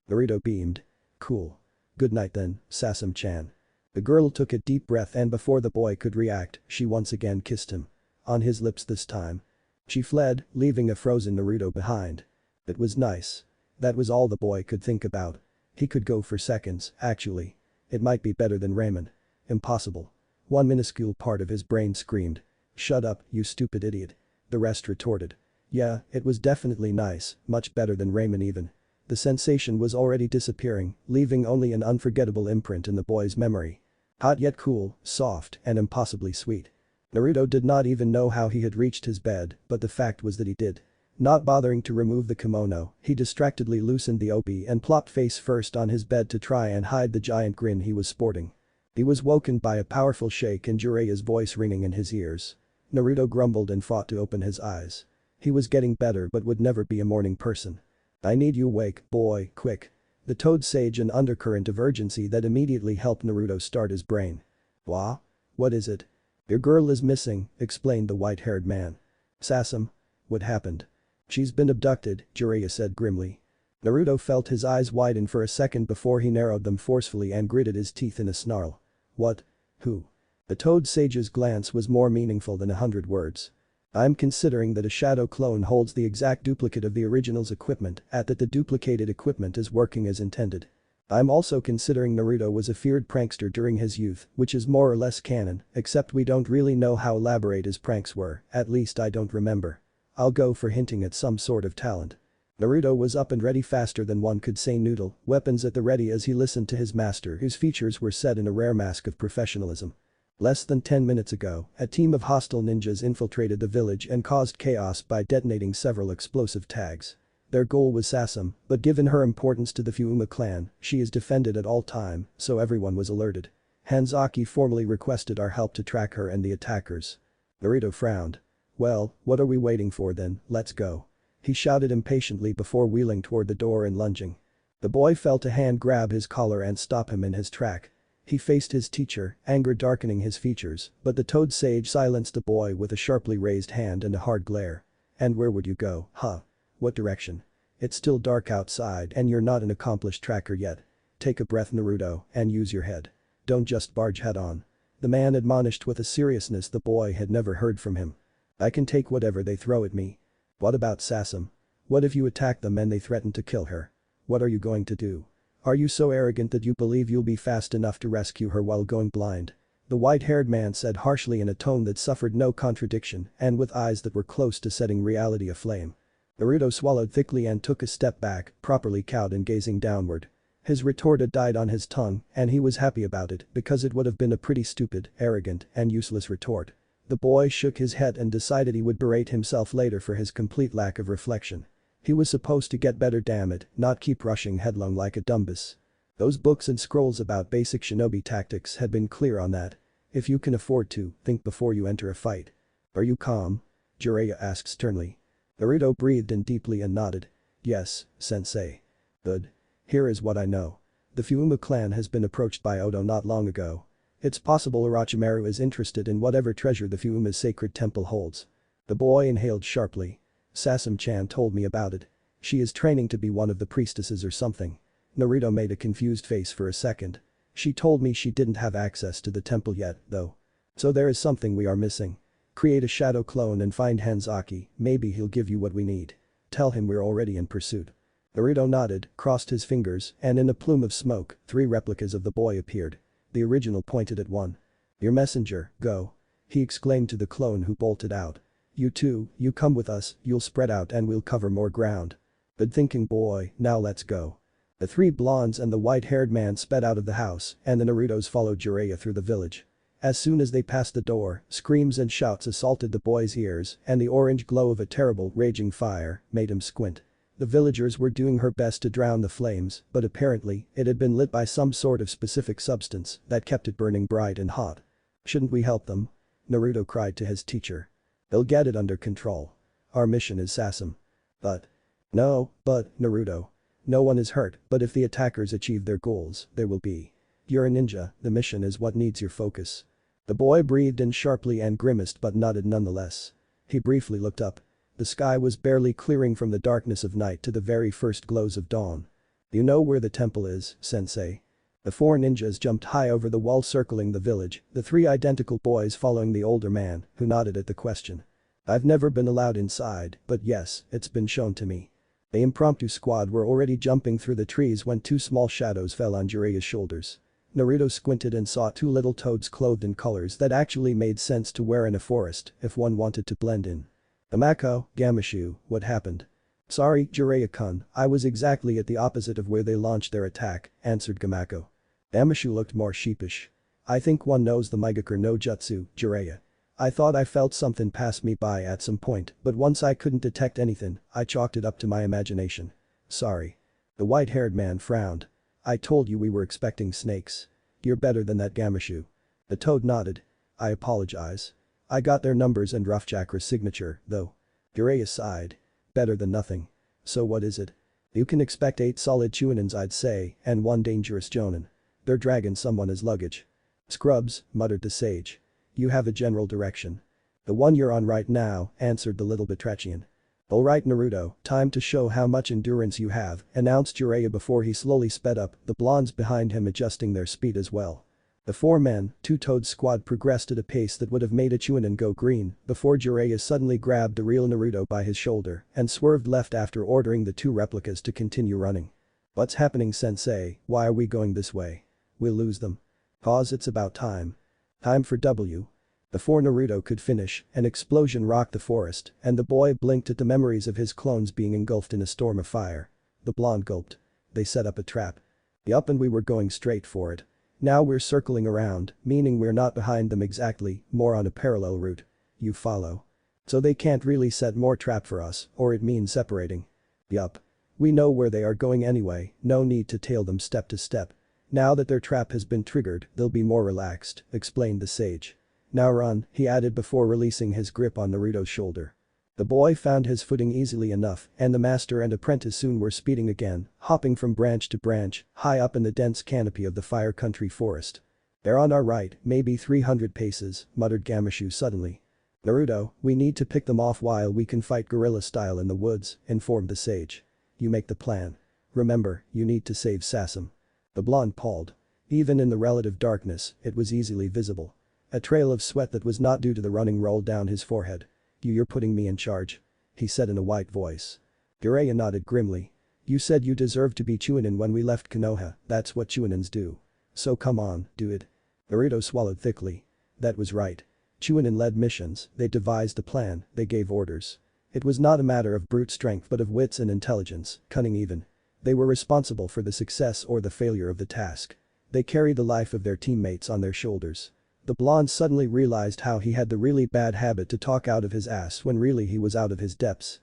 Naruto beamed. "Cool. Good night then, Sasam-chan." The girl took a deep breath and before the boy could react, she once again kissed him. On his lips this time. She fled, leaving a frozen Naruto behind. It was nice. That was all the boy could think about. He could go for seconds, actually. It might be better than ramen. Impossible. One minuscule part of his brain screamed. "Shut up, you stupid idiot." The rest retorted. Yeah, it was definitely nice, much better than ramen even. The sensation was already disappearing, leaving only an unforgettable imprint in the boy's memory. Hot yet cool, soft, and impossibly sweet. Naruto did not even know how he had reached his bed, but the fact was that he did. Not bothering to remove the kimono, he distractedly loosened the obi and plopped face first on his bed to try and hide the giant grin he was sporting. He was woken by a powerful shake and Jiraiya's voice ringing in his ears. Naruto grumbled and fought to open his eyes. He was getting better but would never be a morning person. I need you awake, boy, quick. The toad sage an undercurrent of urgency that immediately helped Naruto start his brain. Wah? What is it? Your girl is missing, explained the white-haired man. Sasam? What happened? She's been abducted, Jiraiya said grimly. Naruto felt his eyes widen for a second before he narrowed them forcefully and gritted his teeth in a snarl. What? Who? The toad sage's glance was more meaningful than 100 words. I'm considering that a shadow clone holds the exact duplicate of the original's equipment and that the duplicated equipment is working as intended. I'm also considering Naruto was a feared prankster during his youth, which is more or less canon, except we don't really know how elaborate his pranks were, at least I don't remember. I'll go for hinting at some sort of talent. Naruto was up and ready faster than one could say noodle, weapons at the ready as he listened to his master whose features were set in a rare mask of professionalism. Less than 10 minutes ago, a team of hostile ninjas infiltrated the village and caused chaos by detonating several explosive tags. Their goal was Sasam, but given her importance to the Fuuma clan, she is defended at all time, so everyone was alerted. Hanzaki formally requested our help to track her and the attackers. Naruto frowned. Well, what are we waiting for then, let's go. He shouted impatiently before wheeling toward the door and lunging. The boy felt a hand grab his collar and stop him in his track. He faced his teacher, anger darkening his features, but the toad sage silenced the boy with a sharply raised hand and a hard glare. And where would you go, huh? What direction? It's still dark outside and you're not an accomplished tracker yet. Take a breath, Naruto, and use your head. Don't just barge head on. The man admonished with a seriousness the boy had never heard from him. I can take whatever they throw at me. What about Sasam? What if you attack them and they threaten to kill her? What are you going to do? Are you so arrogant that you believe you'll be fast enough to rescue her while going blind? The white-haired man said harshly in a tone that suffered no contradiction and with eyes that were close to setting reality aflame. Naruto swallowed thickly and took a step back, properly cowed and gazing downward. His retort had died on his tongue and he was happy about it because it would have been a pretty stupid, arrogant, and useless retort. The boy shook his head and decided he would berate himself later for his complete lack of reflection. He was supposed to get better, damn it, not keep rushing headlong like a dumbass. Those books and scrolls about basic shinobi tactics had been clear on that. If you can afford to, think before you enter a fight. Are you calm? Jiraiya asked sternly. Naruto breathed in deeply and nodded. Yes, sensei. Good. Here is what I know. The Fuuma clan has been approached by Odo not long ago. It's possible Orochimaru is interested in whatever treasure the Fuuma's sacred temple holds. The boy inhaled sharply. Sasam-chan told me about it. She is training to be one of the priestesses or something. Naruto made a confused face for a second. She told me she didn't have access to the temple yet, though. So there is something we are missing. Create a shadow clone and find Hanzaki, maybe he'll give you what we need. Tell him we're already in pursuit. Naruto nodded, crossed his fingers, and in a plume of smoke, 3 replicas of the boy appeared. The original pointed at one. Your messenger, go. He exclaimed to the clone who bolted out. You two, you come with us, you'll spread out and we'll cover more ground. Good thinking, boy, now let's go. The 3 blondes and the white-haired man sped out of the house and the Narutos followed Jiraiya through the village. As soon as they passed the door, screams and shouts assaulted the boy's ears and the orange glow of a terrible, raging fire made him squint. The villagers were doing her best to drown the flames, but apparently, it had been lit by some sort of specific substance that kept it burning bright and hot. Shouldn't we help them? Naruto cried to his teacher. They'll get it under control. Our mission is Sasam. But. No, but, Naruto. No one is hurt, but if the attackers achieve their goals, there will be. You're a ninja, the mission is what needs your focus. The boy breathed in sharply and grimaced but nodded nonetheless. He briefly looked up. The sky was barely clearing from the darkness of night to the very first glows of dawn. You know where the temple is, sensei? The 4 ninjas jumped high over the wall circling the village, the 3 identical boys following the older man, who nodded at the question. I've never been allowed inside, but yes, it's been shown to me. The impromptu squad were already jumping through the trees when 2 small shadows fell on Jiraiya's shoulders. Naruto squinted and saw 2 little toads clothed in colors that actually made sense to wear in a forest if one wanted to blend in. Gamako, Gamashu, what happened? Sorry, Jiraiya-kun, I was exactly at the opposite of where they launched their attack, answered Gamako. Gamashu looked more sheepish. I think one knows the Migakure no Jutsu, Jiraiya. I thought I felt something pass me by at some point, but once I couldn't detect anything, I chalked it up to my imagination. Sorry. The white-haired man frowned. I told you we were expecting snakes. You're better than that Gamashu. The toad nodded. I apologize. I got their numbers and rough Chakra's signature, though. Jiraiya sighed. Better than nothing. So what is it? You can expect 8 solid Chuninins I'd say, and 1 dangerous Jonin. They're dragging someone as luggage. Scrubs, muttered the sage. You have a general direction. The one you're on right now, answered the little Batrachian. Alright Naruto, time to show how much endurance you have, announced Jiraiya before he slowly sped up, the blondes behind him adjusting their speed as well. The 4 men, 2-toed squad progressed at a pace that would have made a Chunin go green before Jiraiya suddenly grabbed the real Naruto by his shoulder and swerved left after ordering the 2 replicas to continue running. What's happening sensei, why are we going this way? We'll lose them. Pause, it's about time. Time for W. Before Naruto could finish, an explosion rocked the forest and the boy blinked at the memories of his clones being engulfed in a storm of fire. The blonde gulped. They set up a trap. Yup, and we were going straight for it. Now we're circling around, meaning we're not behind them exactly, more on a parallel route. You follow. So they can't really set more trap for us, or it means separating. Yup. We know where they are going anyway, no need to tail them step to step. Now that their trap has been triggered, they'll be more relaxed, explained the sage. Now run, he added before releasing his grip on Naruto's shoulder. The boy found his footing easily enough and the master and apprentice soon were speeding again, hopping from branch to branch, high up in the dense canopy of the fire country forest. They're on our right, maybe 300 paces, muttered Gamashu suddenly. Naruto, we need to pick them off while we can fight guerrilla style in the woods, informed the sage. You make the plan. Remember, you need to save Sasam. The blonde palled. Even in the relative darkness, it was easily visible. A trail of sweat that was not due to the running rolled down his forehead. You're putting me in charge? He said in a white voice. Jiraiya nodded grimly. You said you deserved to be Chunin when we left Konoha, that's what Chuninins do. So come on, do it. Naruto swallowed thickly. That was right. Chunin led missions, they devised a plan, they gave orders. It was not a matter of brute strength but of wits and intelligence, cunning even. They were responsible for the success or the failure of the task. They carried the life of their teammates on their shoulders. The blonde suddenly realized how he had the really bad habit to talk out of his ass when really he was out of his depths.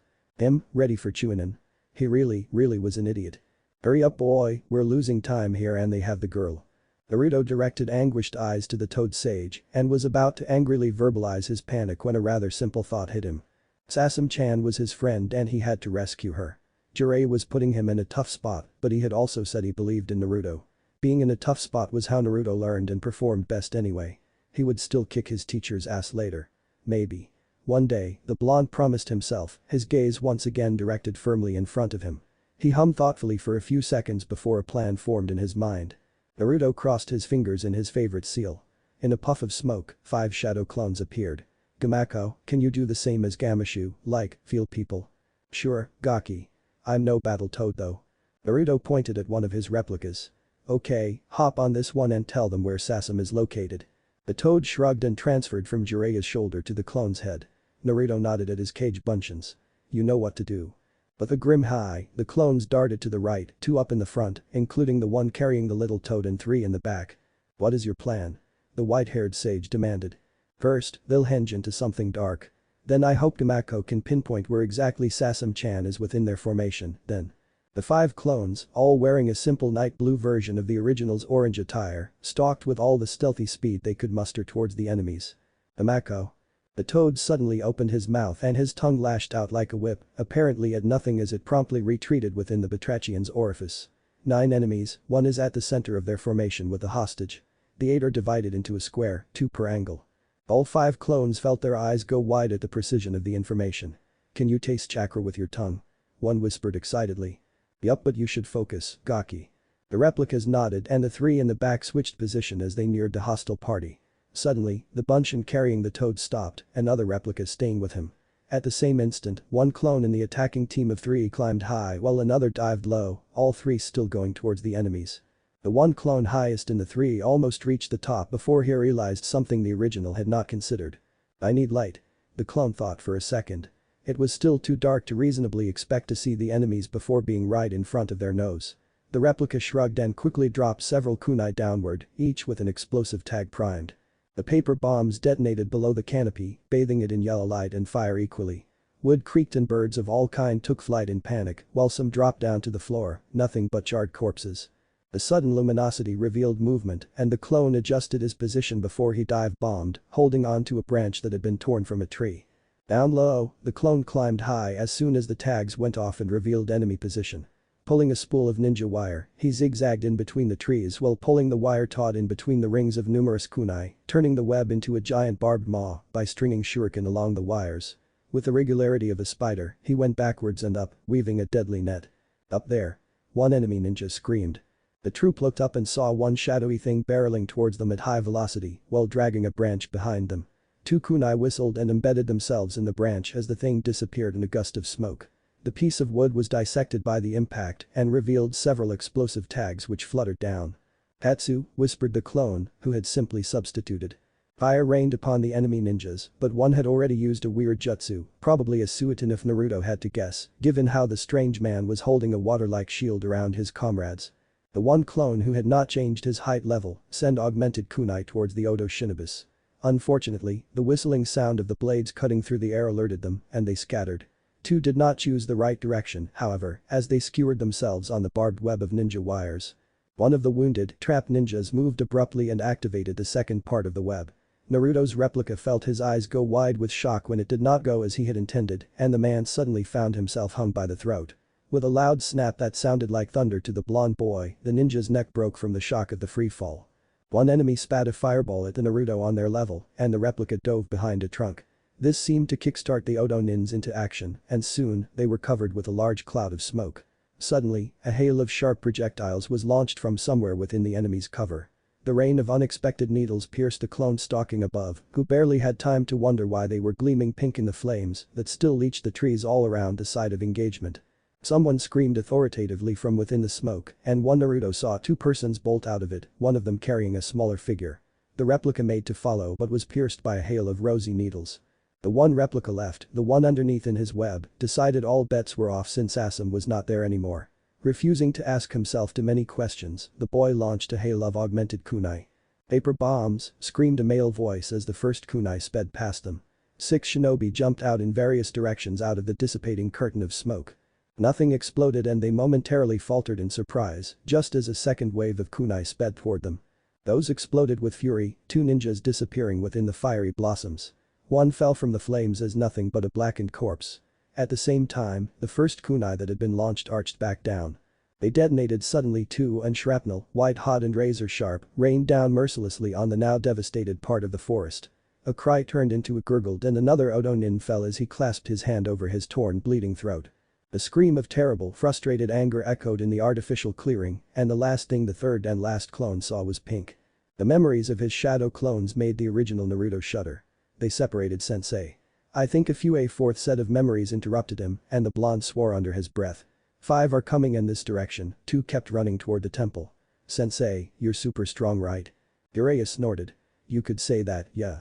Ready for Chunin. He really was an idiot. Hurry up boy, we're losing time here and they have the girl. Naruto directed anguished eyes to the toad sage and was about to angrily verbalize his panic when a rather simple thought hit him. Sasam-chan was his friend and he had to rescue her. Jiraiya was putting him in a tough spot but he had also said he believed in Naruto. Being in a tough spot was how Naruto learned and performed best anyway. He would still kick his teacher's ass later. Maybe. One day, the blonde promised himself, his gaze once again directed firmly in front of him. He hummed thoughtfully for a few seconds before a plan formed in his mind. Naruto crossed his fingers in his favorite seal. In a puff of smoke, 5 shadow clones appeared. Gamako, can you do the same as Gamashu, like, feel people? Sure, Gaki. I'm no battle toad though. Naruto pointed at one of his replicas. Okay, hop on this one and tell them where Sasam is located. The toad shrugged and transferred from Jiraiya's shoulder to the clone's head. Naruto nodded at his cage buncheons. You know what to do. With a grim hi, the clones darted to the right, 2 up in the front, including the one carrying the little toad and 3 in the back. What is your plan? The white-haired sage demanded. First, they'll henge into something dark. Then I hope Gamako can pinpoint where exactly Sasam-chan is within their formation, then. The 5 clones, all wearing a simple night blue version of the original's orange attire, stalked with all the stealthy speed they could muster towards the enemies. Gamako. The toad suddenly opened his mouth and his tongue lashed out like a whip, apparently at nothing as it promptly retreated within the Batrachian's orifice. 9 enemies, 1 is at the center of their formation with a hostage. The 8 are divided into a square, 2 per angle. All 5 clones felt their eyes go wide at the precision of the information. Can you taste chakra with your tongue? One whispered excitedly. Yup, but you should focus, Gaki. The replicas nodded and the 3 in the back switched position as they neared the hostile party. Suddenly, the buncheon carrying the toad stopped, another replica staying with him. At the same instant, 1 clone in the attacking team of 3 climbed high while another dived low, all 3 still going towards the enemies. The 1 clone highest in the 3 almost reached the top before he realized something the original had not considered. I need light. The clone thought for a second. It was still too dark to reasonably expect to see the enemies before being right in front of their nose. The replica shrugged and quickly dropped several kunai downward, each with an explosive tag primed. The paper bombs detonated below the canopy, bathing it in yellow light and fire equally. Wood creaked and birds of all kind took flight in panic while some dropped down to the floor, nothing but charred corpses. The sudden luminosity revealed movement and the clone adjusted his position before he dive-bombed, holding on to a branch that had been torn from a tree. Down low, the clone climbed high as soon as the tags went off and revealed enemy position. Pulling a spool of ninja wire, he zigzagged in between the trees while pulling the wire taut in between the rings of numerous kunai, turning the web into a giant barbed maw by stringing shuriken along the wires. With the regularity of a spider, he went backwards and up, weaving a deadly net. Up there. One enemy ninja screamed. The troop looked up and saw one shadowy thing barreling towards them at high velocity while dragging a branch behind them. Two kunai whistled and embedded themselves in the branch as the thing disappeared in a gust of smoke. The piece of wood was dissected by the impact and revealed several explosive tags which fluttered down. "Hatsu," whispered the clone, who had simply substituted. Fire rained upon the enemy ninjas, but one had already used a weird jutsu, probably a suiton if Naruto had to guess, given how the strange man was holding a water-like shield around his comrades. The one clone who had not changed his height level sent augmented kunai towards the Odo Shinobis. Unfortunately, the whistling sound of the blades cutting through the air alerted them, and they scattered. Two did not choose the right direction, however, as they skewered themselves on the barbed web of ninja wires. One of the wounded, trapped ninjas moved abruptly and activated the second part of the web. Naruto's replica felt his eyes go wide with shock when it did not go as he had intended, and the man suddenly found himself hung by the throat. With a loud snap that sounded like thunder to the blonde boy, the ninja's neck broke from the shock of the free fall. One enemy spat a fireball at the Naruto on their level, and the replica dove behind a trunk. This seemed to kickstart the Odo nins into action, and soon, they were covered with a large cloud of smoke. Suddenly, a hail of sharp projectiles was launched from somewhere within the enemy's cover. The rain of unexpected needles pierced the clone stalking above, who barely had time to wonder why they were gleaming pink in the flames that still leached the trees all around the site of engagement. Someone screamed authoritatively from within the smoke, and one Naruto saw two persons bolt out of it, one of them carrying a smaller figure. The replica made to follow but was pierced by a hail of rosy needles. The one replica left, the one underneath in his web, decided all bets were off since Asum was not there anymore. Refusing to ask himself too many questions, the boy launched a hail of augmented kunai. "Paper bombs," screamed a male voice as the first kunai sped past them. 6 shinobi jumped out in various directions out of the dissipating curtain of smoke. Nothing exploded and they momentarily faltered in surprise, just as a second wave of kunai sped toward them. Those exploded with fury, 2 ninjas disappearing within the fiery blossoms. One fell from the flames as nothing but a blackened corpse. At the same time, the first kunai that had been launched arched back down. They detonated suddenly too and shrapnel, white-hot and razor-sharp, rained down mercilessly on the now devastated part of the forest. A cry turned into a gurgle and another Odo nin fell as he clasped his hand over his torn, bleeding throat. A scream of terrible, frustrated anger echoed in the artificial clearing, and the last thing the third and last clone saw was pink. The memories of his shadow clones made the original Naruto shudder. They separated sensei. I think a fourth set of memories interrupted him, and the blonde swore under his breath. 5 are coming in this direction, 2 kept running toward the temple. Sensei, you're super strong, right? Jiraiya snorted. You could say that, yeah.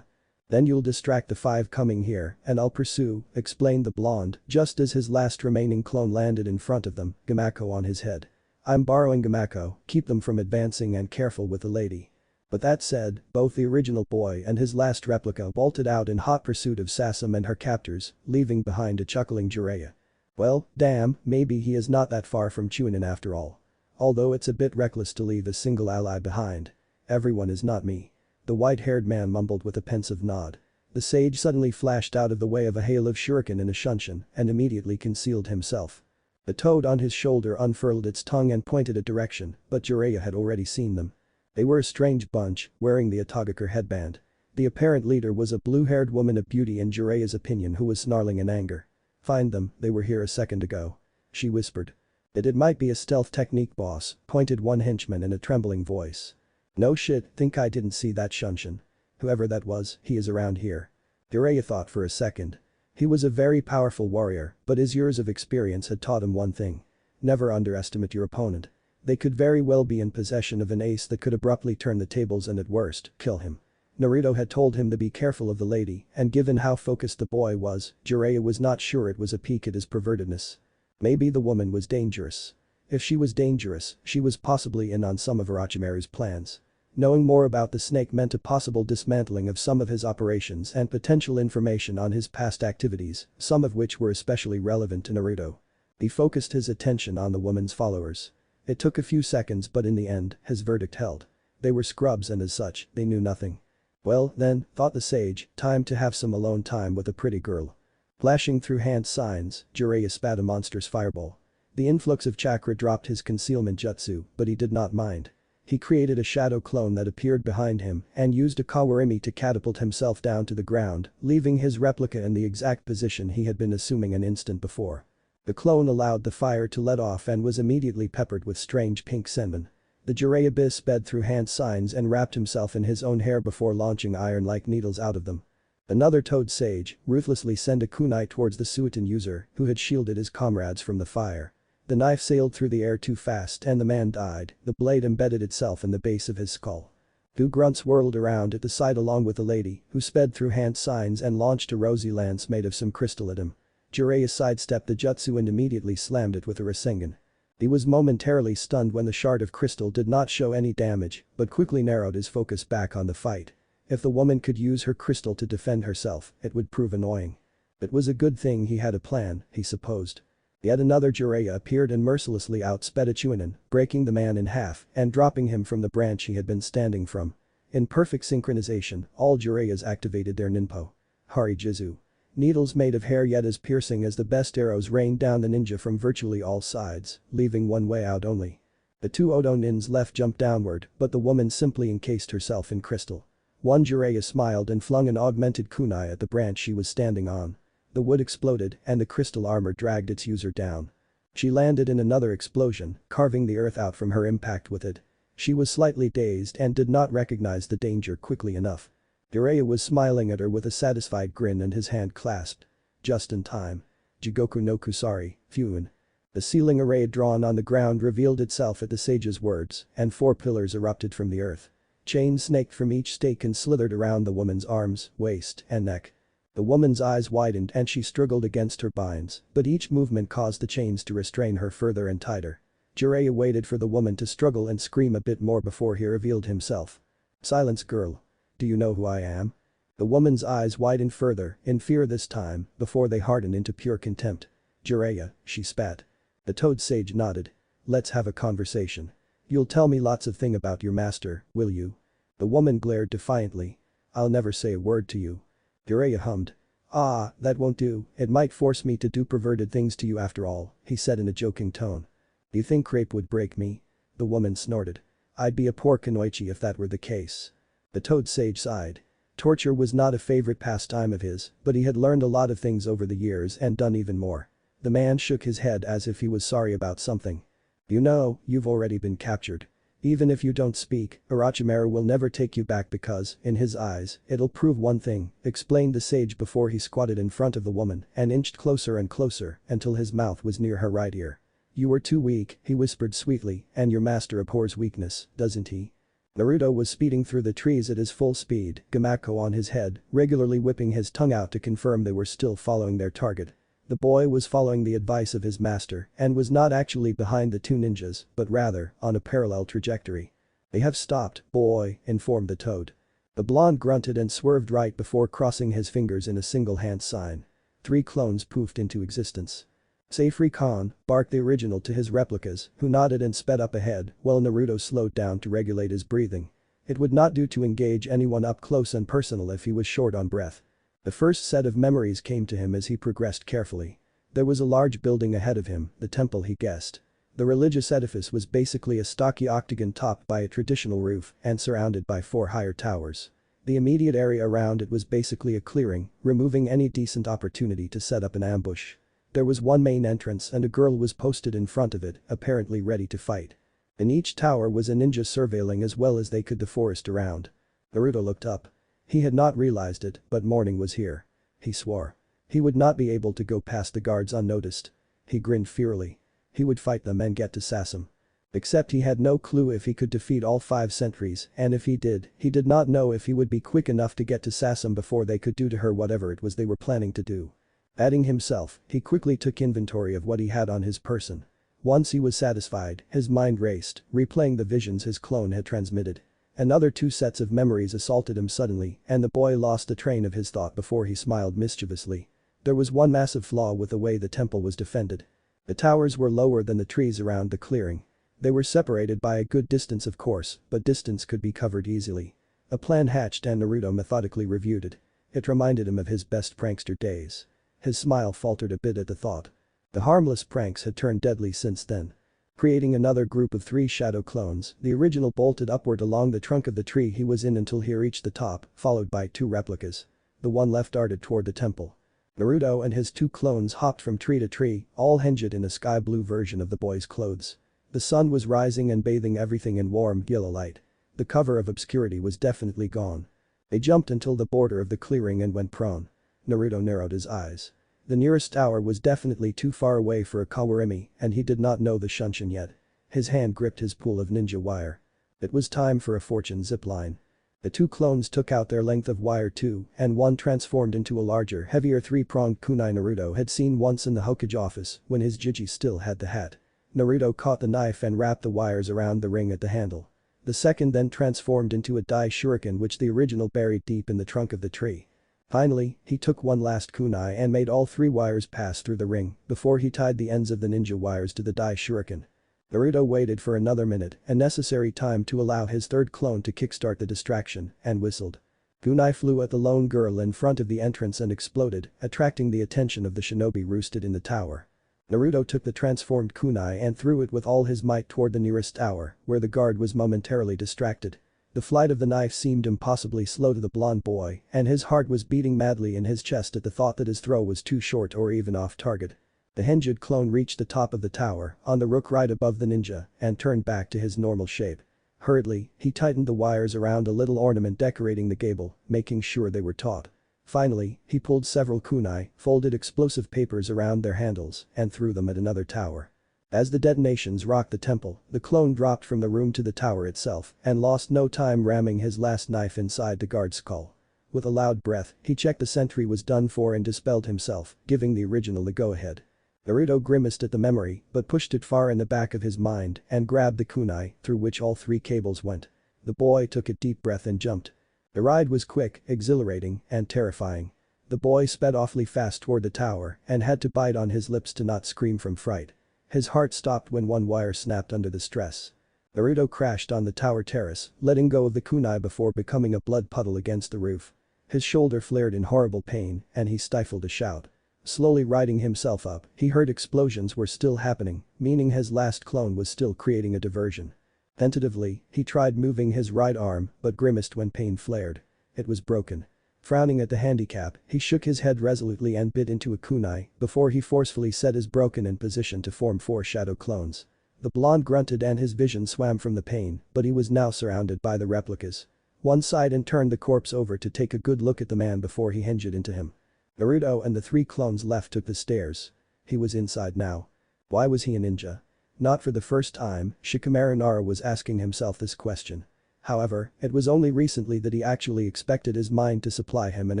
Then you'll distract the 5 coming here, and I'll pursue, explained the blonde, just as his last remaining clone landed in front of them, Gamako on his head. I'm borrowing Gamako, keep them from advancing and careful with the lady. But that said, both the original boy and his last replica bolted out in hot pursuit of Sasum and her captors, leaving behind a chuckling Jiraiya. Well, damn, maybe he is not that far from Chunin after all. Although it's a bit reckless to leave a single ally behind. Everyone is not me. The white-haired man mumbled with a pensive nod. The sage suddenly flashed out of the way of a hail of shuriken and a shunshin and immediately concealed himself. The toad on his shoulder unfurled its tongue and pointed a direction, but Jiraiya had already seen them. They were a strange bunch, wearing the Atagakure headband. The apparent leader was a blue-haired woman of beauty in Jiraiya's opinion who was snarling in anger. Find them, they were here a second ago. She whispered. It might be a stealth technique, boss, pointed one henchman in a trembling voice. No shit, think I didn't see that shunshin. Whoever that was, he is around here. Jiraiya thought for a second. He was a very powerful warrior, but his years of experience had taught him one thing. Never underestimate your opponent. They could very well be in possession of an ace that could abruptly turn the tables and at worst, kill him. Naruto had told him to be careful of the lady, and given how focused the boy was, Jiraiya was not sure it was a peek at his pervertedness. Maybe the woman was dangerous. If she was dangerous, she was possibly in on some of Orochimaru's plans. Knowing more about the snake meant a possible dismantling of some of his operations and potential information on his past activities, some of which were especially relevant to Naruto. He focused his attention on the woman's followers. It took a few seconds but in the end, his verdict held. They were scrubs and as such, they knew nothing. Well, then, thought the sage, time to have some alone time with a pretty girl. Flashing through hand signs, Jiraiya spat a monstrous fireball. The influx of chakra dropped his concealment jutsu, but he did not mind. He created a shadow clone that appeared behind him and used a kawarimi to catapult himself down to the ground, leaving his replica in the exact position he had been assuming an instant before. The clone allowed the fire to let off and was immediately peppered with strange pink senbon. The Jiraiya sped through hand signs and wrapped himself in his own hair before launching iron-like needles out of them. Another toad sage ruthlessly sent a kunai towards the Suiton user who had shielded his comrades from the fire. The knife sailed through the air too fast and the man died, the blade embedded itself in the base of his skull. Two grunts whirled around at the side along with the lady who sped through hand signs and launched a rosy lance made of some crystal at him. Jiraiya sidestepped the jutsu and immediately slammed it with a Rasengan. He was momentarily stunned when the shard of crystal did not show any damage, but quickly narrowed his focus back on the fight. If the woman could use her crystal to defend herself, it would prove annoying. It was a good thing he had a plan, he supposed. Yet another Jiraiya appeared and mercilessly outsped a Chunin, breaking the man in half and dropping him from the branch he had been standing from. In perfect synchronization, all Jiraiyas activated their ninpo. Harijizu. Needles made of hair yet as piercing as the best arrows rained down the ninja from virtually all sides, leaving one way out only. The two Odo nins left jumped downward, but the woman simply encased herself in crystal. One Jiraiya smiled and flung an augmented kunai at the branch she was standing on. The wood exploded and the crystal armor dragged its user down. She landed in another explosion, carving the earth out from her impact with it. She was slightly dazed and did not recognize the danger quickly enough. Jiraiya was smiling at her with a satisfied grin and his hand clasped. Just in time. Jigoku no Kusari, Fuin. The ceiling array drawn on the ground revealed itself at the sage's words, and 4 pillars erupted from the earth. Chains snaked from each stake and slithered around the woman's arms, waist, and neck. The woman's eyes widened and she struggled against her binds, but each movement caused the chains to restrain her further and tighter. Jiraiya waited for the woman to struggle and scream a bit more before he revealed himself. Silence, girl. Do you know who I am? The woman's eyes widened further, in fear this time, before they hardened into pure contempt. Jiraiya, she spat. The toad sage nodded. Let's have a conversation. You'll tell me lots of thing about your master, will you? The woman glared defiantly. I'll never say a word to you. Jiraiya hummed. Ah, that won't do, it might force me to do perverted things to you after all, he said in a joking tone. Do you think rape would break me? The woman snorted. I'd be a poor kunoichi if that were the case. The toad sage sighed. Torture was not a favorite pastime of his, but he had learned a lot of things over the years and done even more. The man shook his head as if he was sorry about something. You know, you've already been captured. Even if you don't speak, Orochimaru will never take you back because, in his eyes, it'll prove one thing, explained the sage before he squatted in front of the woman and inched closer and closer until his mouth was near her right ear. You were too weak, he whispered sweetly, and your master abhors weakness, doesn't he? Naruto was speeding through the trees at his full speed, Gamako on his head, regularly whipping his tongue out to confirm they were still following their target. The boy was following the advice of his master and was not actually behind the 2 ninjas, but rather, on a parallel trajectory. They have stopped, boy, informed the toad. The blonde grunted and swerved right before crossing his fingers in a single hand sign. 3 clones poofed into existence. Say free Khan, barked the original to his replicas, who nodded and sped up ahead while Naruto slowed down to regulate his breathing. It would not do to engage anyone up close and personal if he was short on breath. The first set of memories came to him as he progressed carefully. There was a large building ahead of him, the temple he guessed. The religious edifice was basically a stocky octagon topped by a traditional roof and surrounded by 4 higher towers. The immediate area around it was basically a clearing, removing any decent opportunity to set up an ambush. There was one main entrance and a girl was posted in front of it, apparently ready to fight. In each tower was a ninja surveilling as well as they could the forest around. Naruto looked up. He had not realized it, but morning was here. He swore. He would not be able to go past the guards unnoticed. He grinned fiercely. He would fight them and get to Sasam. Except he had no clue if he could defeat all 5 sentries, and if he did not know if he would be quick enough to get to Sasam before they could do to her whatever it was they were planning to do. Adding himself, he quickly took inventory of what he had on his person. Once he was satisfied, his mind raced, replaying the visions his clone had transmitted. Another 2 sets of memories assaulted him suddenly, and the boy lost the train of his thought before he smiled mischievously. There was one massive flaw with the way the temple was defended. The towers were lower than the trees around the clearing. They were separated by a good distance of course, but distance could be covered easily. A plan hatched and Naruto methodically reviewed it. It reminded him of his best prankster days. His smile faltered a bit at the thought. The harmless pranks had turned deadly since then. Creating another group of 3 shadow clones, the original bolted upward along the trunk of the tree he was in until he reached the top, followed by 2 replicas. The one left darted toward the temple. Naruto and his 2 clones hopped from tree to tree, all hinged in a sky blue version of the boy's clothes. The sun was rising and bathing everything in warm, yellow light. The cover of obscurity was definitely gone. They jumped until the border of the clearing and went prone. Naruto narrowed his eyes. The nearest tower was definitely too far away for a Kawarimi, and he did not know the Shunshin yet. His hand gripped his pool of ninja wire. It was time for a fortune zipline. The 2 clones took out their length of wire too, and one transformed into a larger, heavier 3-pronged kunai Naruto had seen once in the Hokage office when his Jiji still had the hat. Naruto caught the knife and wrapped the wires around the ring at the handle. The second then transformed into a Dai Shuriken which the original buried deep in the trunk of the tree. Finally, he took one last kunai and made all 3 wires pass through the ring before he tied the ends of the ninja wires to the Dai Shuriken. Naruto waited for another minute, a necessary time to allow his 3rd clone to kickstart the distraction, and whistled. Kunai flew at the lone girl in front of the entrance and exploded, attracting the attention of the shinobi roosted in the tower. Naruto took the transformed kunai and threw it with all his might toward the nearest tower, where the guard was momentarily distracted. The flight of the knife seemed impossibly slow to the blonde boy, and his heart was beating madly in his chest at the thought that his throw was too short or even off target. The hinged clone reached the top of the tower, on the rook right above the ninja, and turned back to his normal shape. Hurriedly, he tightened the wires around a little ornament decorating the gable, making sure they were taut. Finally, he pulled several kunai, folded explosive papers around their handles, and threw them at another tower. As the detonations rocked the temple, the clone dropped from the room to the tower itself and lost no time ramming his last knife inside the guard's skull. With a loud breath, he checked the sentry was done for and dispelled himself, giving the original the go-ahead. Naruto grimaced at the memory but pushed it far in the back of his mind and grabbed the kunai through which all 3 cables went. The boy took a deep breath and jumped. The ride was quick, exhilarating, and terrifying. The boy sped awfully fast toward the tower and had to bite on his lips to not scream from fright. His heart stopped when one wire snapped under the stress. Naruto crashed on the tower terrace, letting go of the kunai before becoming a blood puddle against the roof. His shoulder flared in horrible pain and he stifled a shout. Slowly righting himself up, he heard explosions were still happening, meaning his last clone was still creating a diversion. Tentatively, he tried moving his right arm but grimaced when pain flared. It was broken. Frowning at the handicap, he shook his head resolutely and bit into a kunai before he forcefully set his broken in position to form 4 shadow clones. The blonde grunted and his vision swam from the pain, but he was now surrounded by the replicas. One sighed and turned the corpse over to take a good look at the man before he hinged into him. Naruto and the 3 clones left took the stairs. He was inside now. Why was he a ninja? Not for the first time, Shikamaru Nara was asking himself this question. However, it was only recently that he actually expected his mind to supply him an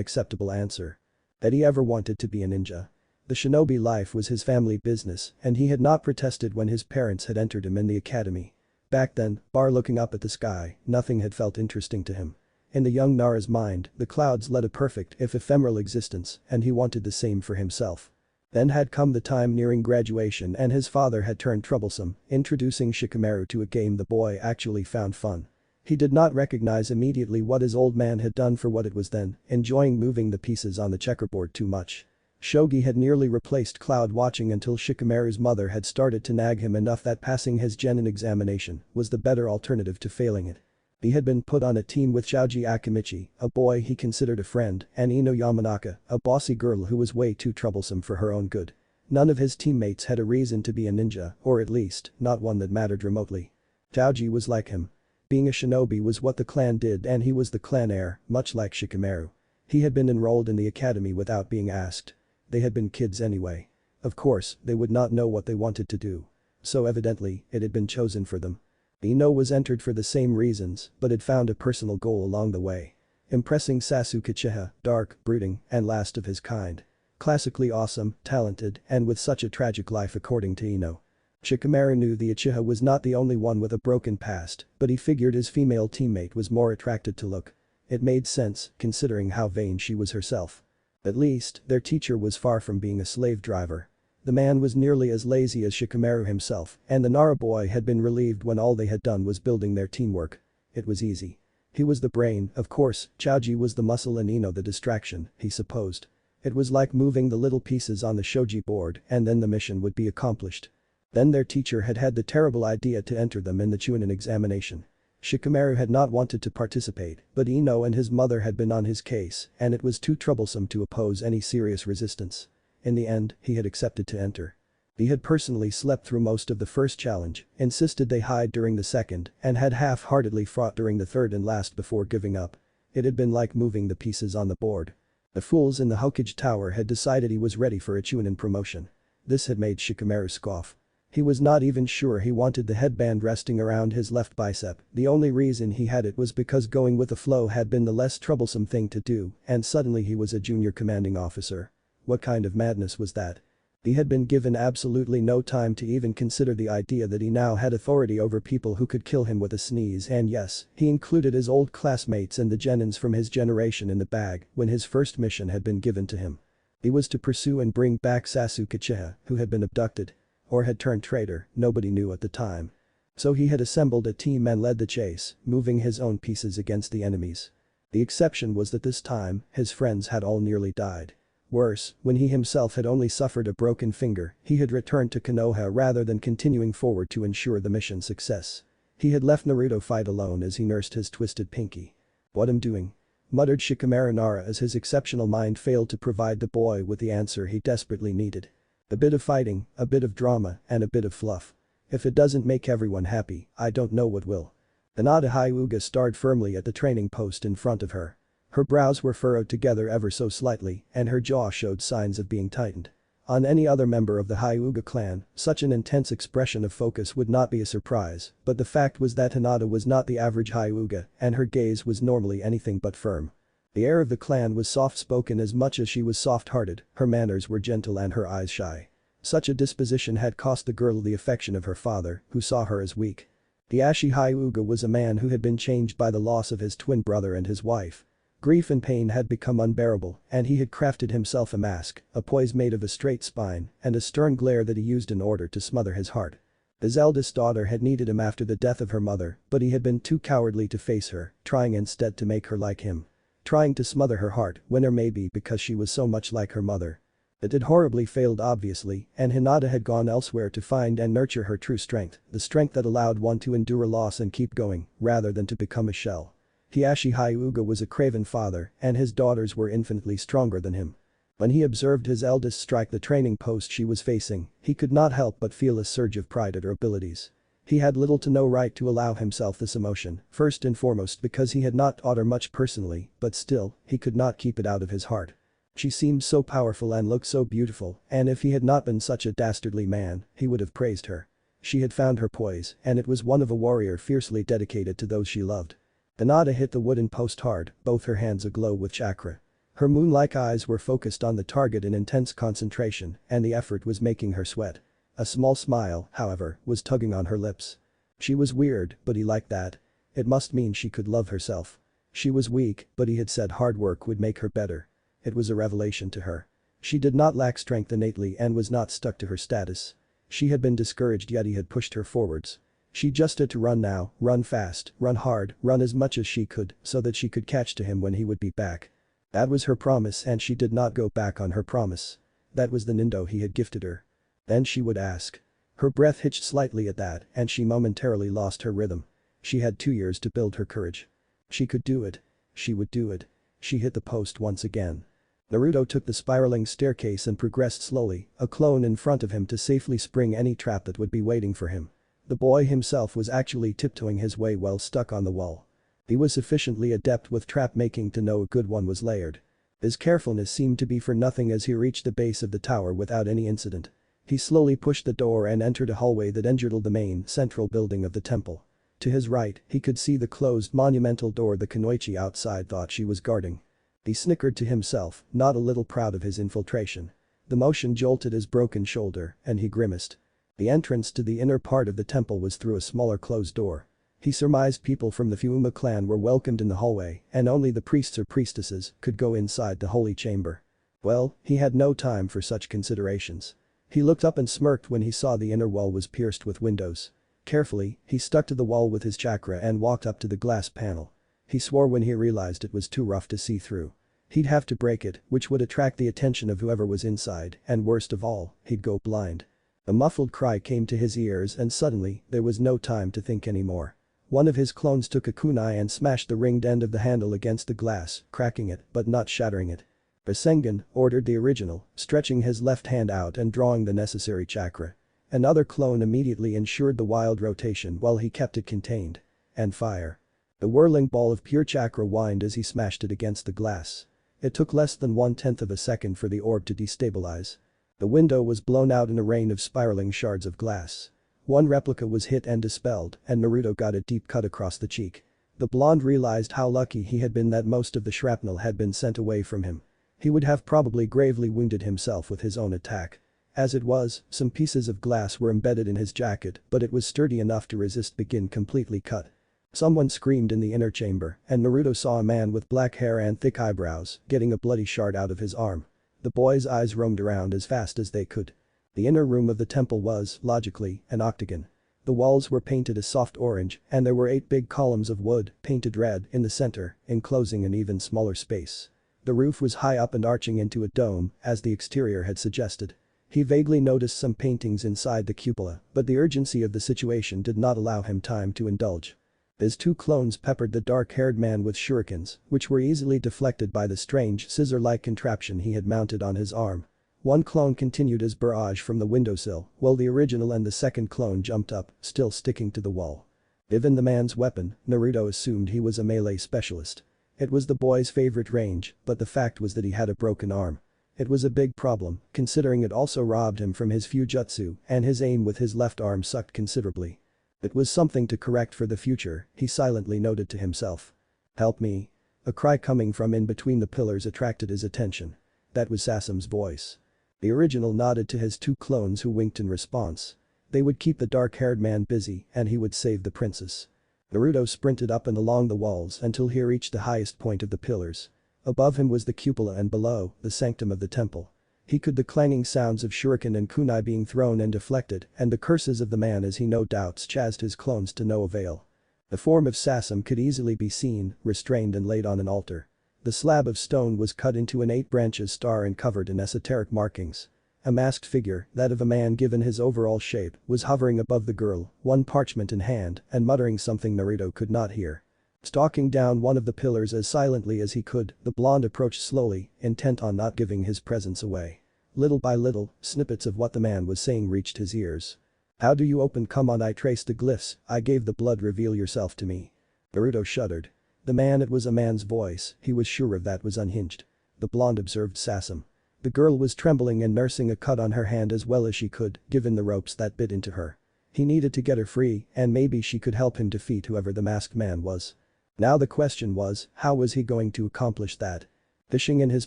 acceptable answer. That he ever wanted to be a ninja. The shinobi life was his family business and he had not protested when his parents had entered him in the academy. Back then, bar looking up at the sky, nothing had felt interesting to him. In the young Nara's mind, the clouds led a perfect if ephemeral existence and he wanted the same for himself. Then had come the time nearing graduation and his father had turned troublesome, introducing Shikamaru to a game the boy actually found fun. He did not recognize immediately what his old man had done for what it was then, enjoying moving the pieces on the checkerboard too much. Shogi had nearly replaced cloud watching until Shikamaru's mother had started to nag him enough that passing his genin examination was the better alternative to failing it. He had been put on a team with Shoji Akimichi, a boy he considered a friend, and Ino Yamanaka, a bossy girl who was way too troublesome for her own good. None of his teammates had a reason to be a ninja, or at least, not one that mattered remotely. Shoji was like him. Being a shinobi was what the clan did and he was the clan heir, much like Shikamaru. He had been enrolled in the academy without being asked. They had been kids anyway. Of course, they would not know what they wanted to do. So evidently, it had been chosen for them. Ino was entered for the same reasons, but had found a personal goal along the way. Impressing Sasuke Uchiha, dark, brooding, and last of his kind. Classically awesome, talented, and with such a tragic life according to Ino. Shikamaru knew the Uchiha was not the only one with a broken past, but he figured his female teammate was more attracted to look. It made sense, considering how vain she was herself. At least, their teacher was far from being a slave driver. The man was nearly as lazy as Shikamaru himself, and the Nara boy had been relieved when all they had done was building their teamwork. It was easy. He was the brain, of course, Choji was the muscle and Ino the distraction, he supposed. It was like moving the little pieces on the shogi board and then the mission would be accomplished. Then their teacher had had the terrible idea to enter them in the Chunin examination. Shikamaru had not wanted to participate, but Ino and his mother had been on his case and it was too troublesome to oppose any serious resistance. In the end, he had accepted to enter. He had personally slept through most of the first challenge, insisted they hide during the second, and had half-heartedly fought during the third and last before giving up. It had been like moving the pieces on the board. The fools in the Hokage Tower had decided he was ready for a Chunin promotion. This had made Shikamaru scoff. He was not even sure he wanted the headband resting around his left bicep, the only reason he had it was because going with the flow had been the less troublesome thing to do, and suddenly he was a junior commanding officer. What kind of madness was that? He had been given absolutely no time to even consider the idea that he now had authority over people who could kill him with a sneeze and yes, he included his old classmates and the genins from his generation in the bag when his first mission had been given to him. He was to pursue and bring back Sasuke Uchiha, who had been abducted. Or had turned traitor, nobody knew at the time. So he had assembled a team and led the chase, moving his own pieces against the enemies. The exception was that this time, his friends had all nearly died. Worse, when he himself had only suffered a broken finger, he had returned to Konoha rather than continuing forward to ensure the mission's success. He had left Naruto fight alone as he nursed his twisted pinky. "What am doing?" muttered Shikamaru Nara as his exceptional mind failed to provide the boy with the answer he desperately needed. A bit of fighting, a bit of drama, and a bit of fluff. If it doesn't make everyone happy, I don't know what will. Hinata Hyuga stared firmly at the training post in front of her. Her brows were furrowed together ever so slightly, and her jaw showed signs of being tightened. On any other member of the Hyuga clan, such an intense expression of focus would not be a surprise, but the fact was that Hinata was not the average Hyuga, and her gaze was normally anything but firm. The heir of the clan was soft-spoken as much as she was soft-hearted, her manners were gentle and her eyes shy. Such a disposition had cost the girl the affection of her father, who saw her as weak. The Ashi Hyuga was a man who had been changed by the loss of his twin brother and his wife. Grief and pain had become unbearable, and he had crafted himself a mask, a poise made of a straight spine, and a stern glare that he used in order to smother his heart. His eldest daughter had needed him after the death of her mother, but he had been too cowardly to face her, trying instead to make her like him. Trying to smother her heart, when or maybe because she was so much like her mother. It had horribly failed obviously, and Hinata had gone elsewhere to find and nurture her true strength, the strength that allowed one to endure loss and keep going, rather than to become a shell. Hiashi Hyuga was a craven father, and his daughters were infinitely stronger than him. When he observed his eldest strike the training post she was facing, he could not help but feel a surge of pride at her abilities. He had little to no right to allow himself this emotion, first and foremost because he had not taught her much personally, but still, he could not keep it out of his heart. She seemed so powerful and looked so beautiful, and if he had not been such a dastardly man, he would have praised her. She had found her poise, and it was one of a warrior fiercely dedicated to those she loved. Hinata hit the wooden post hard, both her hands aglow with chakra. Her moon-like eyes were focused on the target in intense concentration, and the effort was making her sweat. A small smile, however, was tugging on her lips. She was weird, but he liked that. It must mean she could love herself. She was weak, but he had said hard work would make her better. It was a revelation to her. She did not lack strength innately and was not stuck to her status. She had been discouraged yet he had pushed her forwards. She just had to run now, run fast, run hard, run as much as she could so that she could catch to him when he would be back. That was her promise and she did not go back on her promise. That was the Nindo he had gifted her. Then she would ask. Her breath hitched slightly at that and she momentarily lost her rhythm. She had 2 years to build her courage. She could do it. She would do it. She hit the post once again. Naruto took the spiraling staircase and progressed slowly, a clone in front of him to safely spring any trap that would be waiting for him. The boy himself was actually tiptoeing his way while stuck on the wall. He was sufficiently adept with trap making to know a good one was layered. His carefulness seemed to be for nothing as he reached the base of the tower without any incident. He slowly pushed the door and entered a hallway that entered the main, central building of the temple. To his right, he could see the closed monumental door the kunoichi outside thought she was guarding. He snickered to himself, not a little proud of his infiltration. The motion jolted his broken shoulder, and he grimaced. The entrance to the inner part of the temple was through a smaller closed door. He surmised people from the Fuuma clan were welcomed in the hallway, and only the priests or priestesses could go inside the holy chamber. Well, he had no time for such considerations. He looked up and smirked when he saw the inner wall was pierced with windows. Carefully, he stuck to the wall with his chakra and walked up to the glass panel. He swore when he realized it was too rough to see through. He'd have to break it, which would attract the attention of whoever was inside, and worst of all, he'd go blind. A muffled cry came to his ears and suddenly, there was no time to think anymore. One of his clones took a kunai and smashed the ringed end of the handle against the glass, cracking it, but not shattering it. Rasengan, ordered the original, stretching his left hand out and drawing the necessary chakra. Another clone immediately ensured the wild rotation while he kept it contained. And fire. The whirling ball of pure chakra whined as he smashed it against the glass. It took less than 1/10 of a second for the orb to destabilize. The window was blown out in a rain of spiraling shards of glass. One replica was hit and dispelled, and Naruto got a deep cut across the cheek. The blonde realized how lucky he had been that most of the shrapnel had been sent away from him. He would have probably gravely wounded himself with his own attack. As it was, some pieces of glass were embedded in his jacket, but it was sturdy enough to resist being completely cut. Someone screamed in the inner chamber, and Naruto saw a man with black hair and thick eyebrows getting a bloody shard out of his arm. The boy's eyes roamed around as fast as they could. The inner room of the temple was, logically, an octagon. The walls were painted a soft orange, and there were 8 big columns of wood, painted red, in the center, enclosing an even smaller space. The roof was high up and arching into a dome, as the exterior had suggested. He vaguely noticed some paintings inside the cupola, but the urgency of the situation did not allow him time to indulge. His 2 clones peppered the dark-haired man with shurikens, which were easily deflected by the strange scissor-like contraption he had mounted on his arm. One clone continued his barrage from the windowsill, while the original and the second clone jumped up, still sticking to the wall. Given the man's weapon, Naruto assumed he was a melee specialist. It was the boy's favorite range, but the fact was that he had a broken arm. It was a big problem, considering it also robbed him from his Fujutsu, and his aim with his left arm sucked considerably. It was something to correct for the future, he silently noted to himself. Help me. A cry coming from in between the pillars attracted his attention. That was Sasam's voice. The original nodded to his 2 clones who winked in response. They would keep the dark-haired man busy and he would save the princess. Naruto sprinted up and along the walls until he reached the highest point of the pillars. Above him was the cupola and below, the sanctum of the temple. He could the clanging sounds of shuriken and kunai being thrown and deflected and the curses of the man as he no doubts chased his clones to no avail. The form of Sasam could easily be seen, restrained and laid on an altar. The slab of stone was cut into an 8 branches star and covered in esoteric markings. A masked figure, that of a man given his overall shape, was hovering above the girl, one parchment in hand and muttering something Naruto could not hear. Stalking down one of the pillars as silently as he could, the blonde approached slowly, intent on not giving his presence away. Little by little, snippets of what the man was saying reached his ears. How do you open? Come on, I traced the glyphs, I gave the blood, reveal yourself to me. Naruto shuddered. The man, it was a man's voice, he was sure of that, was unhinged. The blonde observed Sasam. The girl was trembling and nursing a cut on her hand as well as she could, given the ropes that bit into her. He needed to get her free, and maybe she could help him defeat whoever the masked man was. Now the question was, how was he going to accomplish that? Fishing in his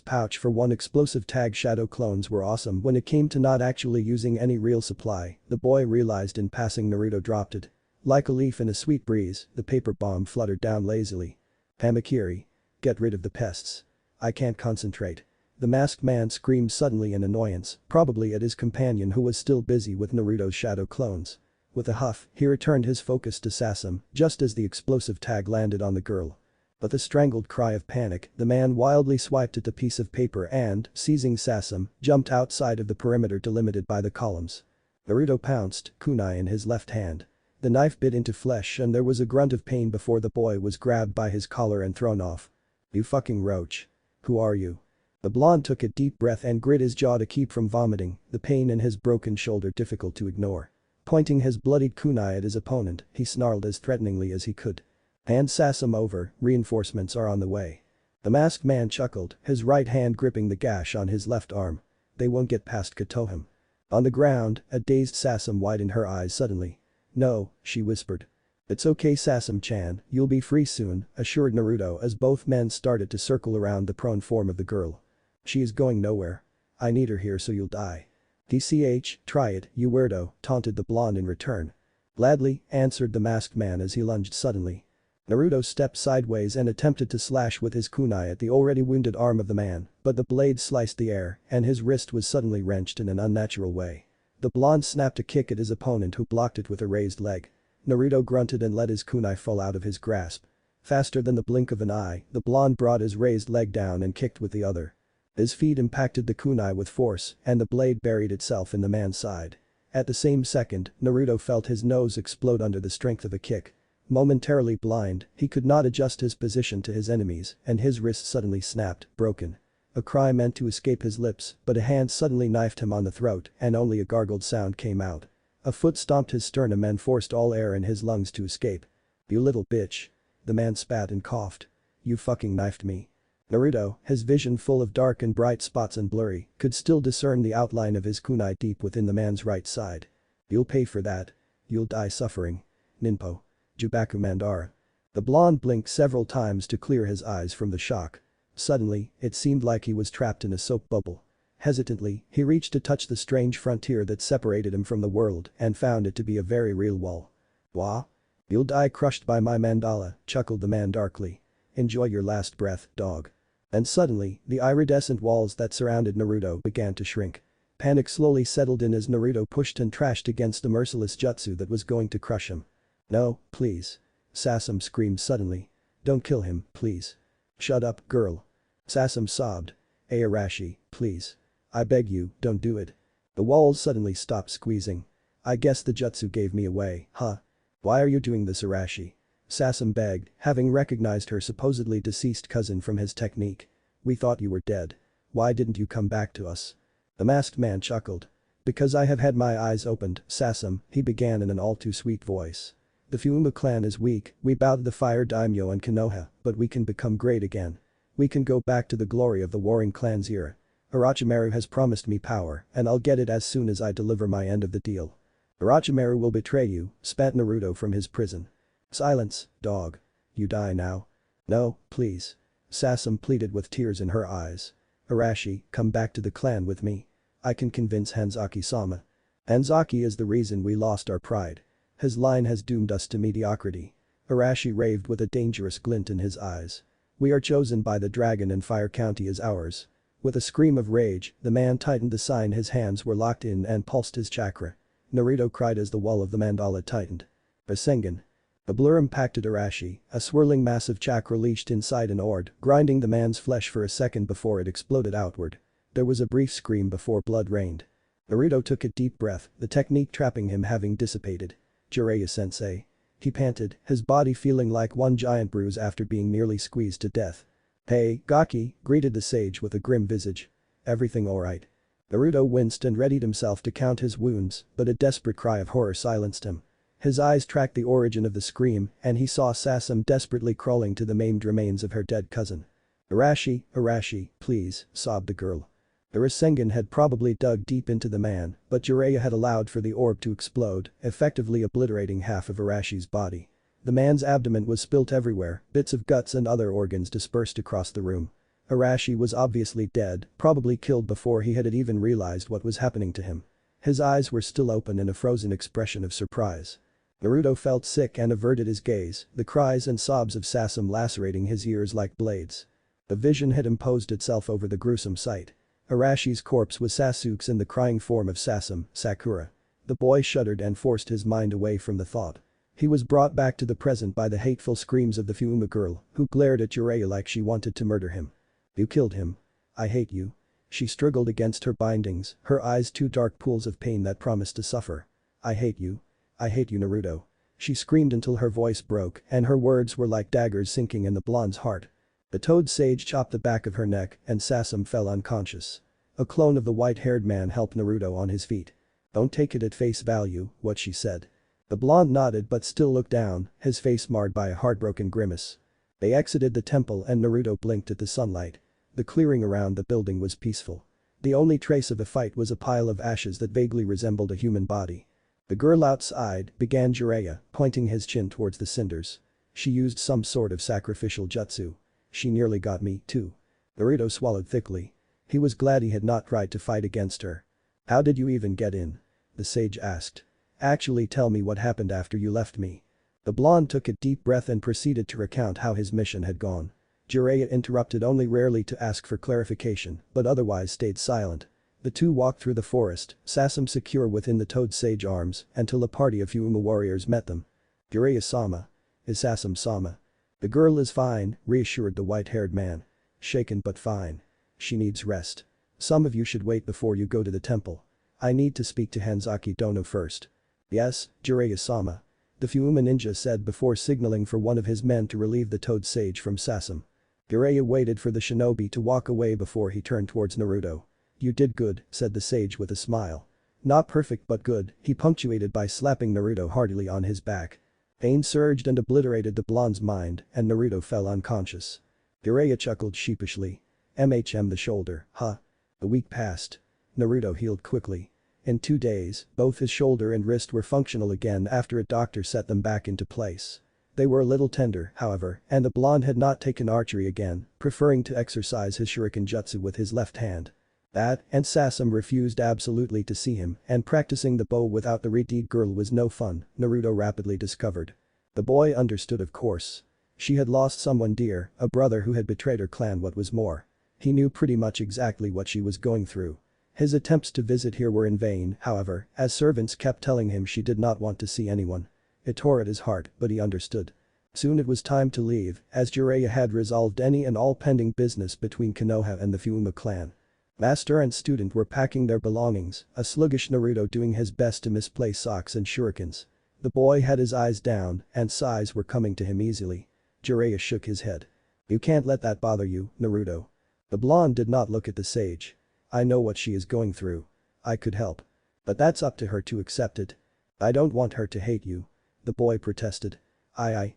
pouch for one explosive tag, shadow clones were awesome when it came to not actually using any real supply, the boy realized in passing. Naruto dropped it. Like a leaf in a sweet breeze, the paper bomb fluttered down lazily. Hamakiri. Get rid of the pests. I can't concentrate. The masked man screamed suddenly in annoyance, probably at his companion who was still busy with Naruto's shadow clones. With a huff, he returned his focus to Sasam, just as the explosive tag landed on the girl. With a strangled cry of panic, the man wildly swiped at the piece of paper and, seizing Sasam, jumped outside of the perimeter delimited by the columns. Naruto pounced, kunai in his left hand. The knife bit into flesh and there was a grunt of pain before the boy was grabbed by his collar and thrown off. You fucking roach. Who are you? The blonde took a deep breath and grit his jaw to keep from vomiting, the pain in his broken shoulder difficult to ignore. Pointing his bloodied kunai at his opponent, he snarled as threateningly as he could. Hand Sasam over, reinforcements are on the way. The masked man chuckled, his right hand gripping the gash on his left arm. They won't get past Kotohim. On the ground, a dazed Sasam widened her eyes suddenly. No, she whispered. It's okay Sasam-chan, you'll be free soon, assured Naruto as both men started to circle around the prone form of the girl. She is going nowhere. I need her here so you'll die. TCH, try it, you weirdo, taunted the blonde in return. Gladly, answered the masked man as he lunged suddenly. Naruto stepped sideways and attempted to slash with his kunai at the already wounded arm of the man, but the blade sliced the air and his wrist was suddenly wrenched in an unnatural way. The blonde snapped a kick at his opponent who blocked it with a raised leg. Naruto grunted and let his kunai fall out of his grasp. Faster than the blink of an eye, the blonde brought his raised leg down and kicked with the other. His feet impacted the kunai with force and the blade buried itself in the man's side. At the same second, Naruto felt his nose explode under the strength of a kick. Momentarily blind, he could not adjust his position to his enemies and his wrist suddenly snapped, broken. A cry meant to escape his lips, but a hand suddenly knifed him on the throat and only a gargled sound came out. A foot stomped his sternum and forced all air in his lungs to escape. "You little bitch." The man spat and coughed. "You fucking knifed me." Naruto, his vision full of dark and bright spots and blurry, could still discern the outline of his kunai deep within the man's right side. "You'll pay for that. You'll die suffering. Ninpo. Jubaku Mandara." The blonde blinked several times to clear his eyes from the shock. Suddenly, it seemed like he was trapped in a soap bubble. Hesitantly, he reached to touch the strange frontier that separated him from the world and found it to be a very real wall. "Wah? You'll die crushed by my mandala," chuckled the man darkly. "Enjoy your last breath, dog." And suddenly, the iridescent walls that surrounded Naruto began to shrink. Panic slowly settled in as Naruto pushed and trashed against the merciless jutsu that was going to crush him. "No, please." Sasam screamed suddenly. "Don't kill him, please." "Shut up, girl." Sasam sobbed. "Arashi, please. I beg you, don't do it." The walls suddenly stopped squeezing. "I guess the jutsu gave me away, huh? Why are you doing this, Arashi?" Sasam begged, having recognized her supposedly deceased cousin from his technique. "We thought you were dead. Why didn't you come back to us?" The masked man chuckled. "Because I have had my eyes opened, Sasam," he began in an all too sweet voice. "The Fuma clan is weak, we bow to the fire daimyo and konoha, but we can become great again. We can go back to the glory of the warring clans era. Orochimaru has promised me power, and I'll get it as soon as I deliver my end of the deal." "Orochimaru will betray you," spat Naruto from his prison. "Silence, dog. You die now." "No, please." Sasam pleaded with tears in her eyes. "Arashi, come back to the clan with me. I can convince Hanzaki-sama. Hanzaki is the reason we lost our pride. His line has doomed us to mediocrity." Arashi raved with a dangerous glint in his eyes. "We are chosen by the dragon and Fire County is ours." With a scream of rage, the man tightened the sign his hands were locked in and pulsed his chakra. Naruto cried as the wall of the mandala tightened. "Rasengan." A blur impacted Arashi, a swirling mass of chakra leached inside an ord, grinding the man's flesh for a second before it exploded outward. There was a brief scream before blood rained. Naruto took a deep breath, the technique trapping him having dissipated. "Jiraiya-sensei." He panted, his body feeling like one giant bruise after being nearly squeezed to death. "Hey, Gaki," greeted the sage with a grim visage. "Everything alright?" Naruto winced and readied himself to count his wounds, but a desperate cry of horror silenced him. His eyes tracked the origin of the scream and he saw Sasam desperately crawling to the maimed remains of her dead cousin. "Arashi, Arashi, please," sobbed the girl. The Rasengan had probably dug deep into the man, but Jiraiya had allowed for the orb to explode, effectively obliterating half of Arashi's body. The man's abdomen was spilt everywhere, bits of guts and other organs dispersed across the room. Arashi was obviously dead, probably killed before he had even realized what was happening to him. His eyes were still open in a frozen expression of surprise. Naruto felt sick and averted his gaze, the cries and sobs of Sasam lacerating his ears like blades. The vision had imposed itself over the gruesome sight. Arashi's corpse was Sasuke's in the crying form of Sasam, Sakura. The boy shuddered and forced his mind away from the thought. He was brought back to the present by the hateful screams of the Fuma girl, who glared at Jiraiya like she wanted to murder him. "You killed him. I hate you." She struggled against her bindings, her eyes two dark pools of pain that promised to suffer. "I hate you. I hate you, Naruto." She screamed until her voice broke and her words were like daggers sinking in the blonde's heart. The toad sage chopped the back of her neck and Sasam fell unconscious. A clone of the white-haired man helped Naruto on his feet. "Don't take it at face value, what she said." The blonde nodded but still looked down, his face marred by a heartbroken grimace. They exited the temple and Naruto blinked at the sunlight. The clearing around the building was peaceful. The only trace of a fight was a pile of ashes that vaguely resembled a human body. "The girl outside," began Jiraiya, pointing his chin towards the cinders. "She used some sort of sacrificial jutsu. She nearly got me, too." Naruto swallowed thickly. He was glad he had not tried to fight against her. "How did you even get in?" the sage asked. "Actually tell me what happened after you left me." The blonde took a deep breath and proceeded to recount how his mission had gone. Jiraiya interrupted only rarely to ask for clarification, but otherwise stayed silent. The two walked through the forest, Sasam secure within the toad sage arms, until a party of Fuma warriors met them. Jiraiya-sama. Is Sasam-sama. The girl is fine, reassured the white-haired man. Shaken but fine. She needs rest. Some of you should wait before you go to the temple. I need to speak to Hanzaki Dono first. Yes, Jiraiya-sama. The Fuma ninja said before signaling for one of his men to relieve the toad sage from Sasam. Jiraiya waited for the shinobi to walk away before he turned towards Naruto. You did good, said the sage with a smile. Not perfect but good, he punctuated by slapping Naruto heartily on his back. Pain surged and obliterated the blonde's mind, and Naruto fell unconscious. Jiraiya chuckled sheepishly. The shoulder, huh? A week passed. Naruto healed quickly. In 2 days, both his shoulder and wrist were functional again after a doctor set them back into place. They were a little tender, however, and the blonde had not taken archery again, preferring to exercise his shuriken jutsu with his left hand. That, and Sasam refused absolutely to see him, and practicing the bow without the redeed girl was no fun, Naruto rapidly discovered. The boy understood of course. She had lost someone dear, a brother who had betrayed her clan. What was more. He knew pretty much exactly what she was going through. His attempts to visit here were in vain, however, as servants kept telling him she did not want to see anyone. It tore at his heart, but he understood. Soon it was time to leave, as Jiraiya had resolved any and all pending business between Konoha and the Fuma clan. Master and student were packing their belongings, a sluggish Naruto doing his best to misplace socks and shurikens. The boy had his eyes down, and sighs were coming to him easily. Jiraiya shook his head. You can't let that bother you, Naruto. The blonde did not look at the sage. I know what she is going through. I could help. But that's up to her to accept it. I don't want her to hate you. The boy protested.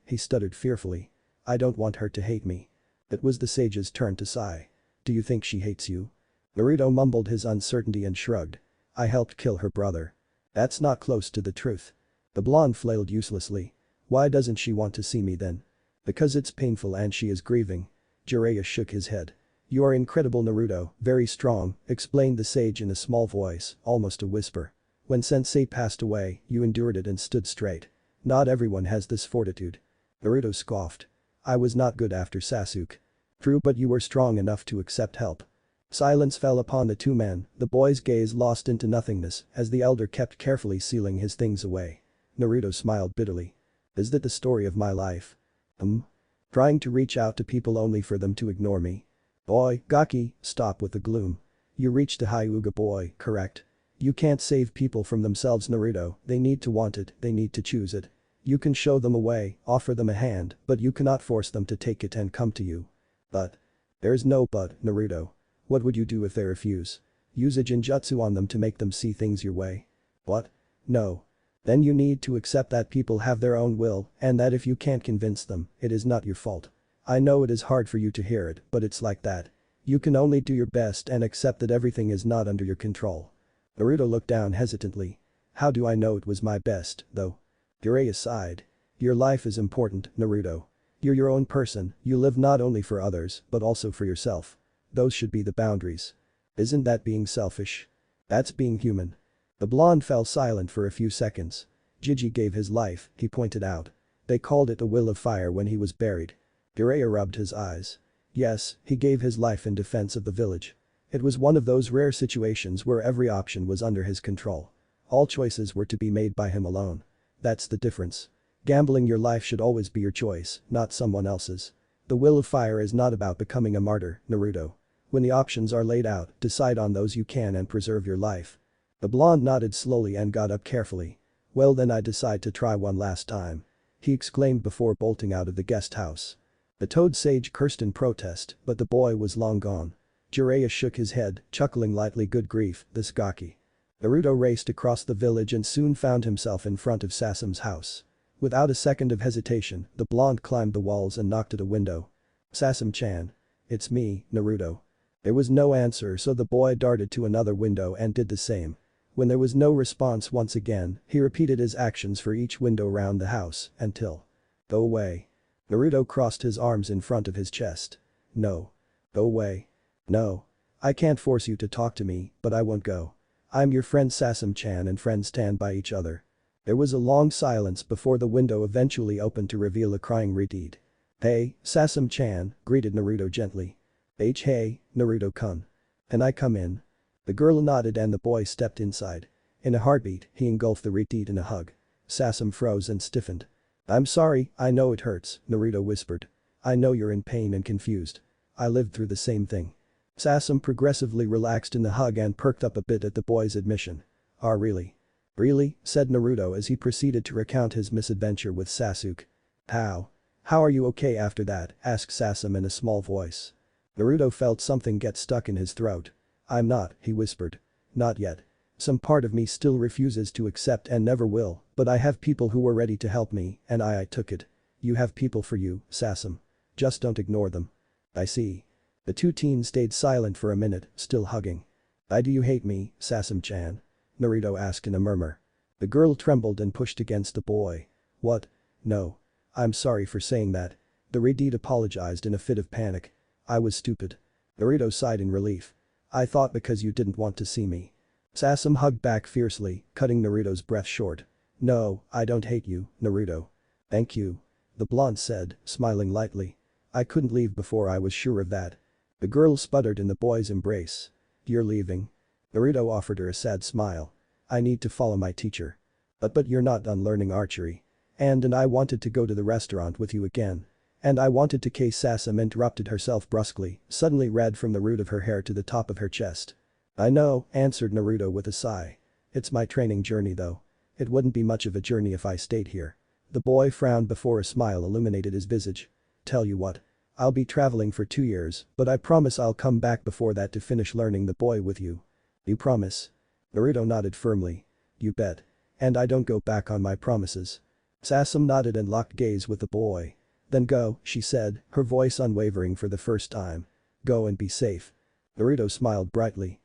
He stuttered fearfully. I don't want her to hate me. It was the sage's turn to sigh. Do you think she hates you? Naruto mumbled his uncertainty and shrugged. I helped kill her brother. That's not close to the truth. The blonde flailed uselessly. Why doesn't she want to see me then? Because it's painful and she is grieving. Jiraiya shook his head. You are incredible, Naruto, very strong, explained the sage in a small voice, almost a whisper. When sensei passed away, you endured it and stood straight. Not everyone has this fortitude. Naruto scoffed. I was not good after Sasuke. True, but you were strong enough to accept help. Silence fell upon the two men, the boy's gaze lost into nothingness as the elder kept carefully sealing his things away. Naruto smiled bitterly. Is that the story of my life? Trying to reach out to people only for them to ignore me. Boy, Gaki, stop with the gloom. You reached a Hyuga boy, correct? You can't save people from themselves, Naruto, they need to want it, they need to choose it. You can show them a way, offer them a hand, but you cannot force them to take it and come to you. But. There's no but, Naruto. What would you do if they refuse? Use a genjutsu on them to make them see things your way. What? No. Then you need to accept that people have their own will and that if you can't convince them, it is not your fault. I know it is hard for you to hear it, but it's like that. You can only do your best and accept that everything is not under your control. Naruto looked down hesitantly. How do I know it was my best, though? Jiraiya sighed. Your life is important, Naruto. You're your own person, you live not only for others, but also for yourself. Those should be the boundaries. Isn't that being selfish? That's being human. The blonde fell silent for a few seconds. Gigi gave his life, he pointed out. They called it a will of fire when he was buried. Jiraiya rubbed his eyes. Yes, he gave his life in defense of the village. It was one of those rare situations where every option was under his control. All choices were to be made by him alone. That's the difference. Gambling your life should always be your choice, not someone else's. The will of fire is not about becoming a martyr, Naruto. When the options are laid out, decide on those you can and preserve your life. The blonde nodded slowly and got up carefully. Well then I decide to try one last time. He exclaimed before bolting out of the guest house. The toad sage cursed in protest, but the boy was long gone. Jiraiya shook his head, chuckling lightly. Good grief, this Gaki. Naruto raced across the village and soon found himself in front of Sasam's house. Without a second of hesitation, the blonde climbed the walls and knocked at a window. Sasam-chan. It's me, Naruto. There was no answer, so the boy darted to another window and did the same. When there was no response once again, he repeated his actions for each window around the house, until. Go away. Naruto crossed his arms in front of his chest. No. Go away. No. I can't force you to talk to me, but I won't go. I'm your friend Sasam-chan and friends stand by each other. There was a long silence before the window eventually opened to reveal a crying Redeed. Hey, Sasam-chan, greeted Naruto gently. Hey, Naruto-kun. Can I come in? The girl nodded and the boy stepped inside. In a heartbeat, he engulfed the retreat in a hug. Sasam froze and stiffened. "I'm sorry, I know it hurts," Naruto whispered. "I know you're in pain and confused. I lived through the same thing." Sasam progressively relaxed in the hug and perked up a bit at the boy's admission. "Ah, really? Really?" said Naruto as he proceeded to recount his misadventure with Sasuke. "How? How are you okay after that?" asked Sasam in a small voice. Naruto felt something get stuck in his throat. "I'm not," he whispered. "Not yet. Some part of me still refuses to accept and never will, but I have people who were ready to help me, and I took it. You have people for you, Sasam. Just don't ignore them." "I see." The two teens stayed silent for a minute, still hugging. "Why do you hate me, Sasam-chan?" Naruto asked in a murmur. The girl trembled and pushed against the boy. "What? No. I'm sorry for saying that." The Redeed apologized in a fit of panic. "I was stupid." Naruto sighed in relief. "I thought because you didn't want to see me." Sasam hugged back fiercely, cutting Naruto's breath short. "No, I don't hate you, Naruto." "Thank you." The blonde said, smiling lightly. "I couldn't leave before I was sure of that." The girl sputtered in the boy's embrace. "You're leaving?" Naruto offered her a sad smile. "I need to follow my teacher." But you're not done learning archery." And I wanted to go to the restaurant with you again." And I wanted to." Sasam interrupted herself brusquely, suddenly red from the root of her hair to the top of her chest. "I know," answered Naruto with a sigh. "It's my training journey though. It wouldn't be much of a journey if I stayed here." The boy frowned before a smile illuminated his visage. "Tell you what. I'll be traveling for 2 years, but I promise I'll come back before that to finish learning the boy with you." "You promise?" Naruto nodded firmly. "You bet. And I don't go back on my promises." Sasam nodded and locked gaze with the boy. "Then go," she said, her voice unwavering for the first time. "Go and be safe." Naruto smiled brightly.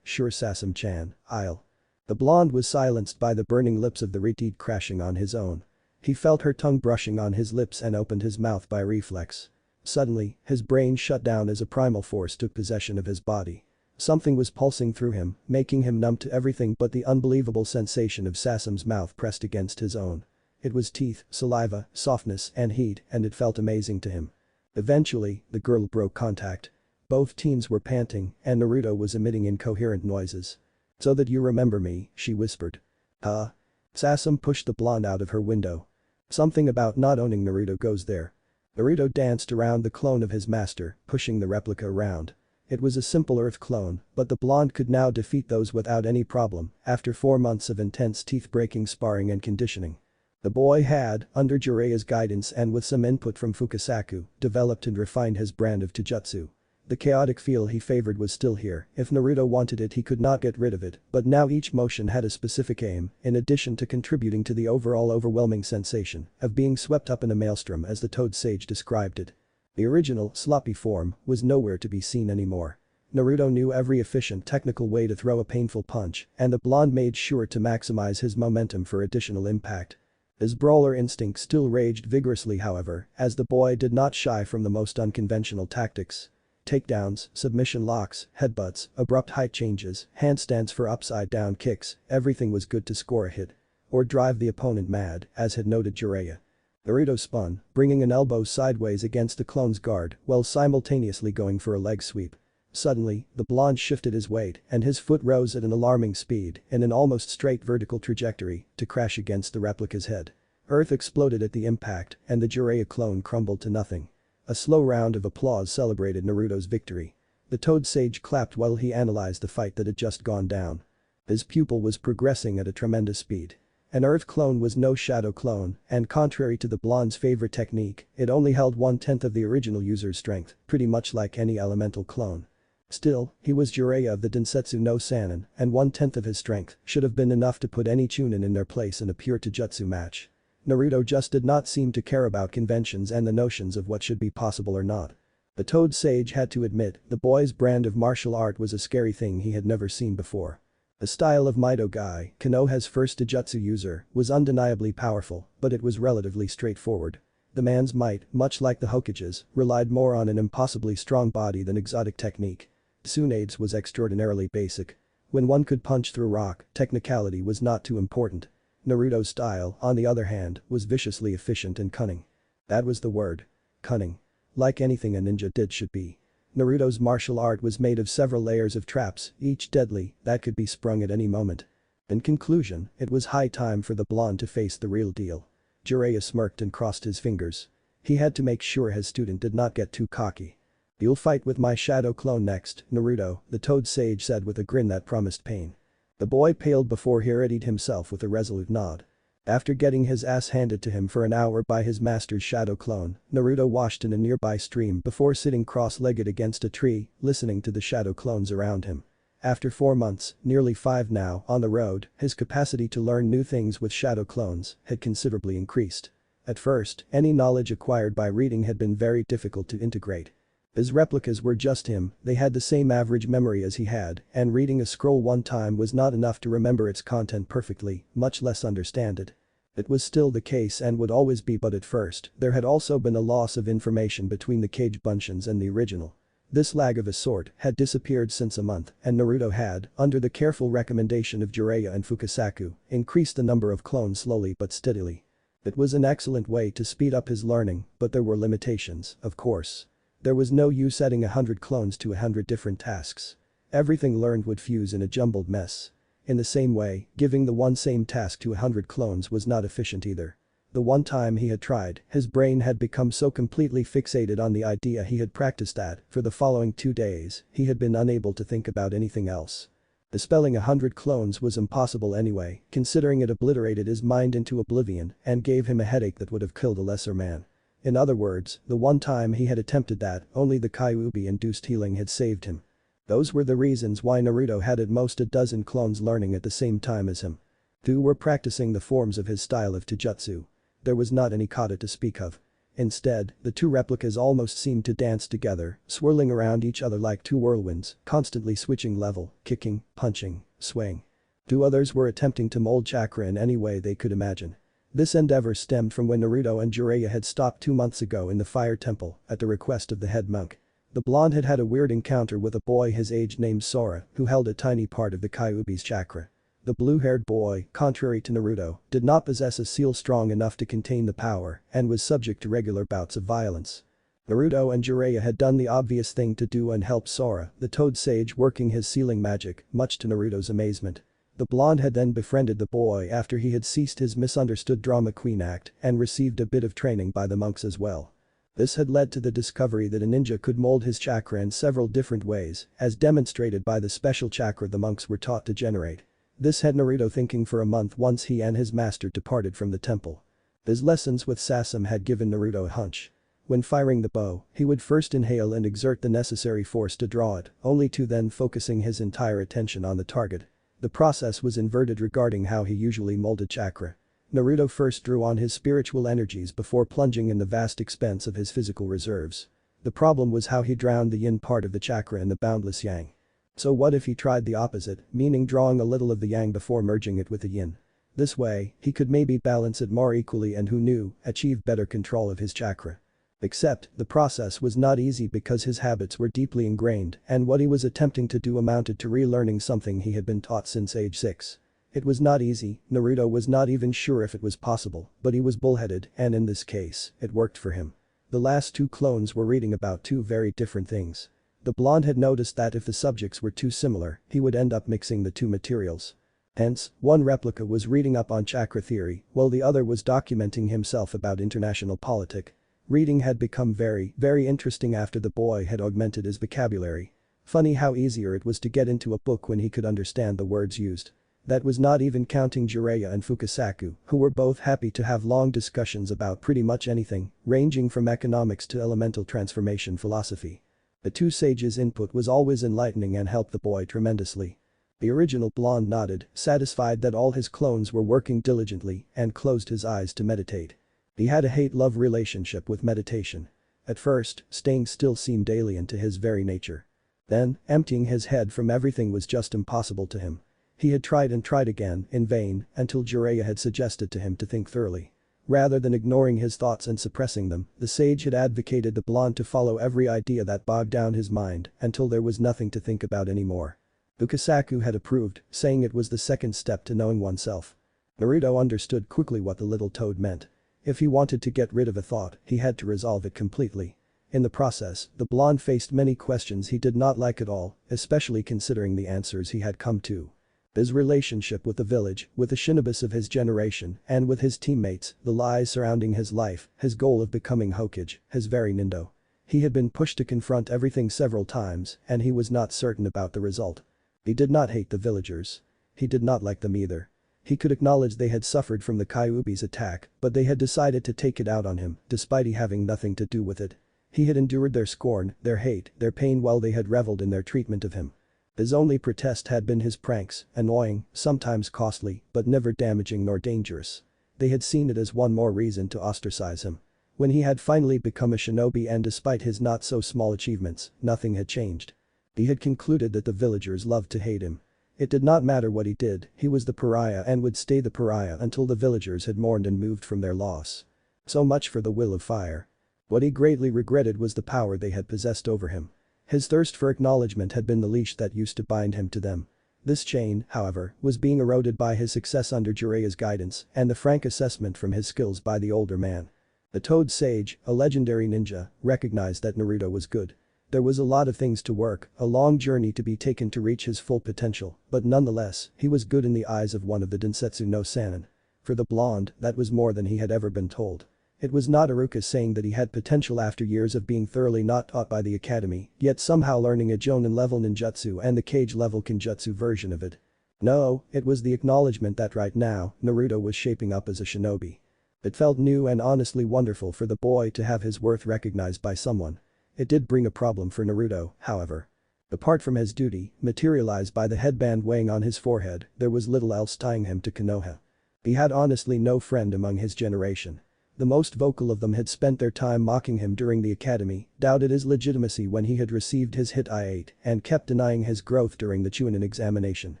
Sure Sasam-chan, I'll." The blonde was silenced by the burning lips of the Redeed crashing on his own. He felt her tongue brushing on his lips and opened his mouth by reflex. Suddenly, his brain shut down as a primal force took possession of his body. Something was pulsing through him, making him numb to everything but the unbelievable sensation of Sasam's mouth pressed against his own. It was teeth, saliva, softness, and heat, and it felt amazing to him. Eventually, the girl broke contact. Both teens were panting, and Naruto was emitting incoherent noises. "So that you remember me," she whispered. "Huh?" Sasam pushed the blonde out of her window. "Something about not owning Naruto goes there." Naruto danced around the clone of his master, pushing the replica around. It was a simple Earth clone, but the blonde could now defeat those without any problem after 4 months of intense teeth-breaking sparring and conditioning. The boy had, under Jiraiya's guidance and with some input from Fukasaku, developed and refined his brand of Taijutsu. The chaotic feel he favored was still here, if Naruto wanted it he could not get rid of it, but now each motion had a specific aim, in addition to contributing to the overall overwhelming sensation of being swept up in a maelstrom as the Toad Sage described it. The original, sloppy form was nowhere to be seen anymore. Naruto knew every efficient technical way to throw a painful punch, and the blonde made sure to maximize his momentum for additional impact. His brawler instinct still raged vigorously however, as the boy did not shy from the most unconventional tactics. Takedowns, submission locks, headbutts, abrupt height changes, handstands for upside-down kicks, everything was good to score a hit. Or drive the opponent mad, as had noted Jiraiya. Naruto spun, bringing an elbow sideways against the clone's guard while simultaneously going for a leg sweep. Suddenly, the blonde shifted his weight and his foot rose at an alarming speed in an almost straight vertical trajectory to crash against the replica's head. Earth exploded at the impact and the Jiraiya clone crumbled to nothing. A slow round of applause celebrated Naruto's victory. The Toad Sage clapped while he analyzed the fight that had just gone down. His pupil was progressing at a tremendous speed. An Earth clone was no shadow clone, and contrary to the blonde's favorite technique, it only held 1/10 of the original user's strength, pretty much like any elemental clone. Still, he was Jiraiya of the Densetsu no Sannin, and 1/10 of his strength should have been enough to put any Chunin in their place in a pure Taijutsu match. Naruto just did not seem to care about conventions and the notions of what should be possible or not. The Toad Sage had to admit the boy's brand of martial art was a scary thing he had never seen before. The style of Mido Gai, Konoha's first Taijutsu user, was undeniably powerful, but it was relatively straightforward. The man's might, much like the Hokage's, relied more on an impossibly strong body than exotic technique. Tsunade's was extraordinarily basic. When one could punch through rock, technicality was not too important. Naruto's style, on the other hand, was viciously efficient and cunning. That was the word. Cunning. Like anything a ninja did should be. Naruto's martial art was made of several layers of traps, each deadly, that could be sprung at any moment. In conclusion, it was high time for the blonde to face the real deal. Jiraiya smirked and crossed his fingers. He had to make sure his student did not get too cocky. "You'll fight with my shadow clone next, Naruto," the Toad Sage said with a grin that promised pain. The boy paled before he readied himself with a resolute nod. After getting his ass handed to him for an hour by his master's shadow clone, Naruto washed in a nearby stream before sitting cross-legged against a tree, listening to the shadow clones around him. After 4 months, nearly 5 now, on the road, his capacity to learn new things with shadow clones had considerably increased. At first, any knowledge acquired by reading had been very difficult to integrate. His replicas were just him, they had the same average memory as he had, and reading a scroll one time was not enough to remember its content perfectly, much less understand it. It was still the case and would always be, but at first, there had also been a loss of information between the Cage Bunshins and the original. This lag of a sort had disappeared since a month, and Naruto had, under the careful recommendation of Jiraiya and Fukasaku, increased the number of clones slowly but steadily. It was an excellent way to speed up his learning, but there were limitations, of course. There was no use setting 100 clones to 100 different tasks. Everything learned would fuse in a jumbled mess. In the same way, giving the one same task to 100 clones was not efficient either. The one time he had tried, his brain had become so completely fixated on the idea he had practiced that, for the following 2 days, he had been unable to think about anything else. Dispelling 100 clones was impossible anyway, considering it obliterated his mind into oblivion and gave him a headache that would have killed a lesser man. In other words, the one time he had attempted that, only the Kyuubi-induced healing had saved him. Those were the reasons why Naruto had at most a dozen clones learning at the same time as him. 2 were practicing the forms of his style of taijutsu. There was not any kata to speak of. Instead, the 2 replicas almost seemed to dance together, swirling around each other like 2 whirlwinds, constantly switching level, kicking, punching, swaying. 2 others were attempting to mold chakra in any way they could imagine. This endeavor stemmed from when Naruto and Jiraiya had stopped 2 months ago in the Fire Temple, at the request of the head monk. The blonde had had a weird encounter with a boy his age named Sora, who held a tiny part of the Kyuubi's chakra. The blue-haired boy, contrary to Naruto, did not possess a seal strong enough to contain the power and was subject to regular bouts of violence. Naruto and Jiraiya had done the obvious thing to do and helped Sora, the Toad Sage, working his sealing magic, much to Naruto's amazement. The blonde had then befriended the boy after he had ceased his misunderstood drama queen act and received a bit of training by the monks as well. This had led to the discovery that a ninja could mold his chakra in several different ways, as demonstrated by the special chakra the monks were taught to generate. This had Naruto thinking for a month once he and his master departed from the temple. His lessons with Sasame had given Naruto a hunch. When firing the bow, he would first inhale and exert the necessary force to draw it, only to then focusing his entire attention on the target. The process was inverted regarding how he usually molded chakra. Naruto first drew on his spiritual energies before plunging in the vast expense of his physical reserves. The problem was how he drowned the yin part of the chakra in the boundless yang. So what if he tried the opposite, meaning drawing a little of the yang before merging it with the yin? This way, he could maybe balance it more equally and who knew, achieve better control of his chakra. Except, the process was not easy because his habits were deeply ingrained and what he was attempting to do amounted to relearning something he had been taught since age 6. It was not easy, Naruto was not even sure if it was possible, but he was bullheaded and in this case, it worked for him. The last 2 clones were reading about 2 very different things. The blonde had noticed that if the subjects were too similar, he would end up mixing the 2 materials. Hence, one replica was reading up on chakra theory, while the other was documenting himself about international politics. Reading had become very interesting after the boy had augmented his vocabulary. Funny how easier it was to get into a book when he could understand the words used. That was not even counting Jiraiya and Fukasaku, who were both happy to have long discussions about pretty much anything, ranging from economics to elemental transformation philosophy. The 2 sages' input was always enlightening and helped the boy tremendously. The original blonde nodded, satisfied that all his clones were working diligently, and closed his eyes to meditate. He had a hate-love relationship with meditation. At first, staying still seemed alien to his very nature. Then, emptying his head from everything was just impossible to him. He had tried and tried again, in vain, until Jiraiya had suggested to him to think thoroughly. Rather than ignoring his thoughts and suppressing them, the sage had advocated the blonde to follow every idea that bogged down his mind until there was nothing to think about anymore. Fukasaku had approved, saying it was the second step to knowing oneself. Naruto understood quickly what the little toad meant. If he wanted to get rid of a thought, he had to resolve it completely. In the process, the blonde faced many questions he did not like at all, especially considering the answers he had come to. His relationship with the village, with the shinobis of his generation, and with his teammates, the lies surrounding his life, his goal of becoming Hokage, his very Nindo. He had been pushed to confront everything several times, and he was not certain about the result. He did not hate the villagers. He did not like them either. He could acknowledge they had suffered from the Kyuubi's attack, but they had decided to take it out on him, despite he having nothing to do with it. He had endured their scorn, their hate, their pain while they had reveled in their treatment of him. His only protest had been his pranks, annoying, sometimes costly, but never damaging nor dangerous. They had seen it as one more reason to ostracize him. When he had finally become a shinobi and despite his not so small achievements, nothing had changed. He had concluded that the villagers loved to hate him. It did not matter what he did, he was the pariah and would stay the pariah until the villagers had mourned and moved from their loss. So much for the will of fire. What he greatly regretted was the power they had possessed over him. His thirst for acknowledgement had been the leash that used to bind him to them. This chain, however, was being eroded by his success under Jiraiya's guidance and the frank assessment from his skills by the older man. The Toad Sage, a legendary ninja, recognized that Naruto was good. There was a lot of things to work, a long journey to be taken to reach his full potential, but nonetheless, he was good in the eyes of one of the Densetsu no Sannin. For the blonde, that was more than he had ever been told. It was not Iruka saying that he had potential after years of being thoroughly not taught by the academy, yet somehow learning a Jonin-level ninjutsu and the Kage-level Kenjutsu version of it. No, it was the acknowledgement that right now, Naruto was shaping up as a shinobi. It felt new and honestly wonderful for the boy to have his worth recognized by someone. It did bring a problem for Naruto, however. Apart from his duty, materialized by the headband weighing on his forehead, there was little else tying him to Konoha. He had honestly no friend among his generation. The most vocal of them had spent their time mocking him during the academy, doubted his legitimacy when he had received his hit I-8, and kept denying his growth during the Chunin examination.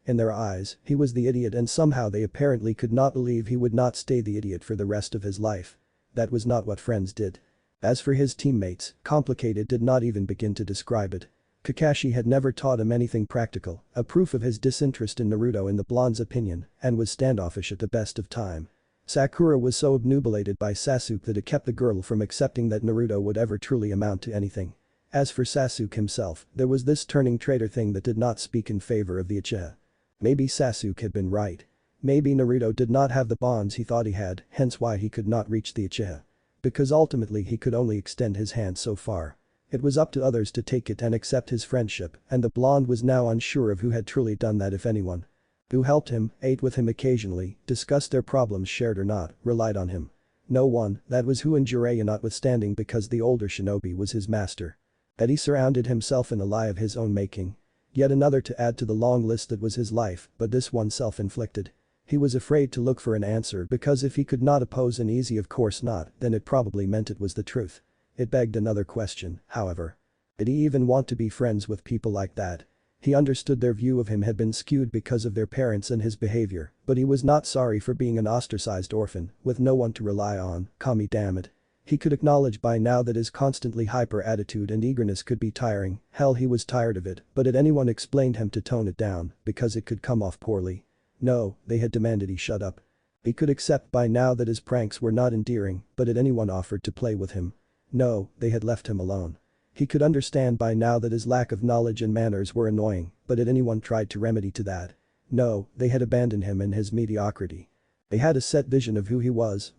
In their eyes, he was the idiot and somehow they apparently could not believe he would not stay the idiot for the rest of his life. That was not what friends did. As for his teammates, complicated did not even begin to describe it. Kakashi had never taught him anything practical, a proof of his disinterest in Naruto in the blonde's opinion, and was standoffish at the best of time. Sakura was so obnubilated by Sasuke that it kept the girl from accepting that Naruto would ever truly amount to anything. As for Sasuke himself, there was this turning traitor thing that did not speak in favor of the Uchiha. Maybe Sasuke had been right. Maybe Naruto did not have the bonds he thought he had, hence why he could not reach the Uchiha. Because ultimately he could only extend his hand so far. It was up to others to take it and accept his friendship, and the blonde was now unsure of who had truly done that if anyone. Who helped him, ate with him occasionally, discussed their problems shared or not, relied on him. No one, that was who and Jiraiya notwithstanding because the older shinobi was his master. That he surrounded himself in a lie of his own making. Yet another to add to the long list that was his life, but this one self-inflicted. He was afraid to look for an answer because if he could not oppose an easy of course not, then it probably meant it was the truth. It begged another question, however. Did he even want to be friends with people like that? He understood their view of him had been skewed because of their parents and his behavior, but he was not sorry for being an ostracized orphan, with no one to rely on, Kami damn it. He could acknowledge by now that his constantly hyper attitude and eagerness could be tiring, hell he was tired of it, but had anyone explained him to tone it down, because it could come off poorly. No, they had demanded he shut up. He could accept by now that his pranks were not endearing, but had anyone offered to play with him? No, they had left him alone. He could understand by now that his lack of knowledge and manners were annoying, but had anyone tried to remedy to that? No, they had abandoned him in his mediocrity. They had a set vision of who he was,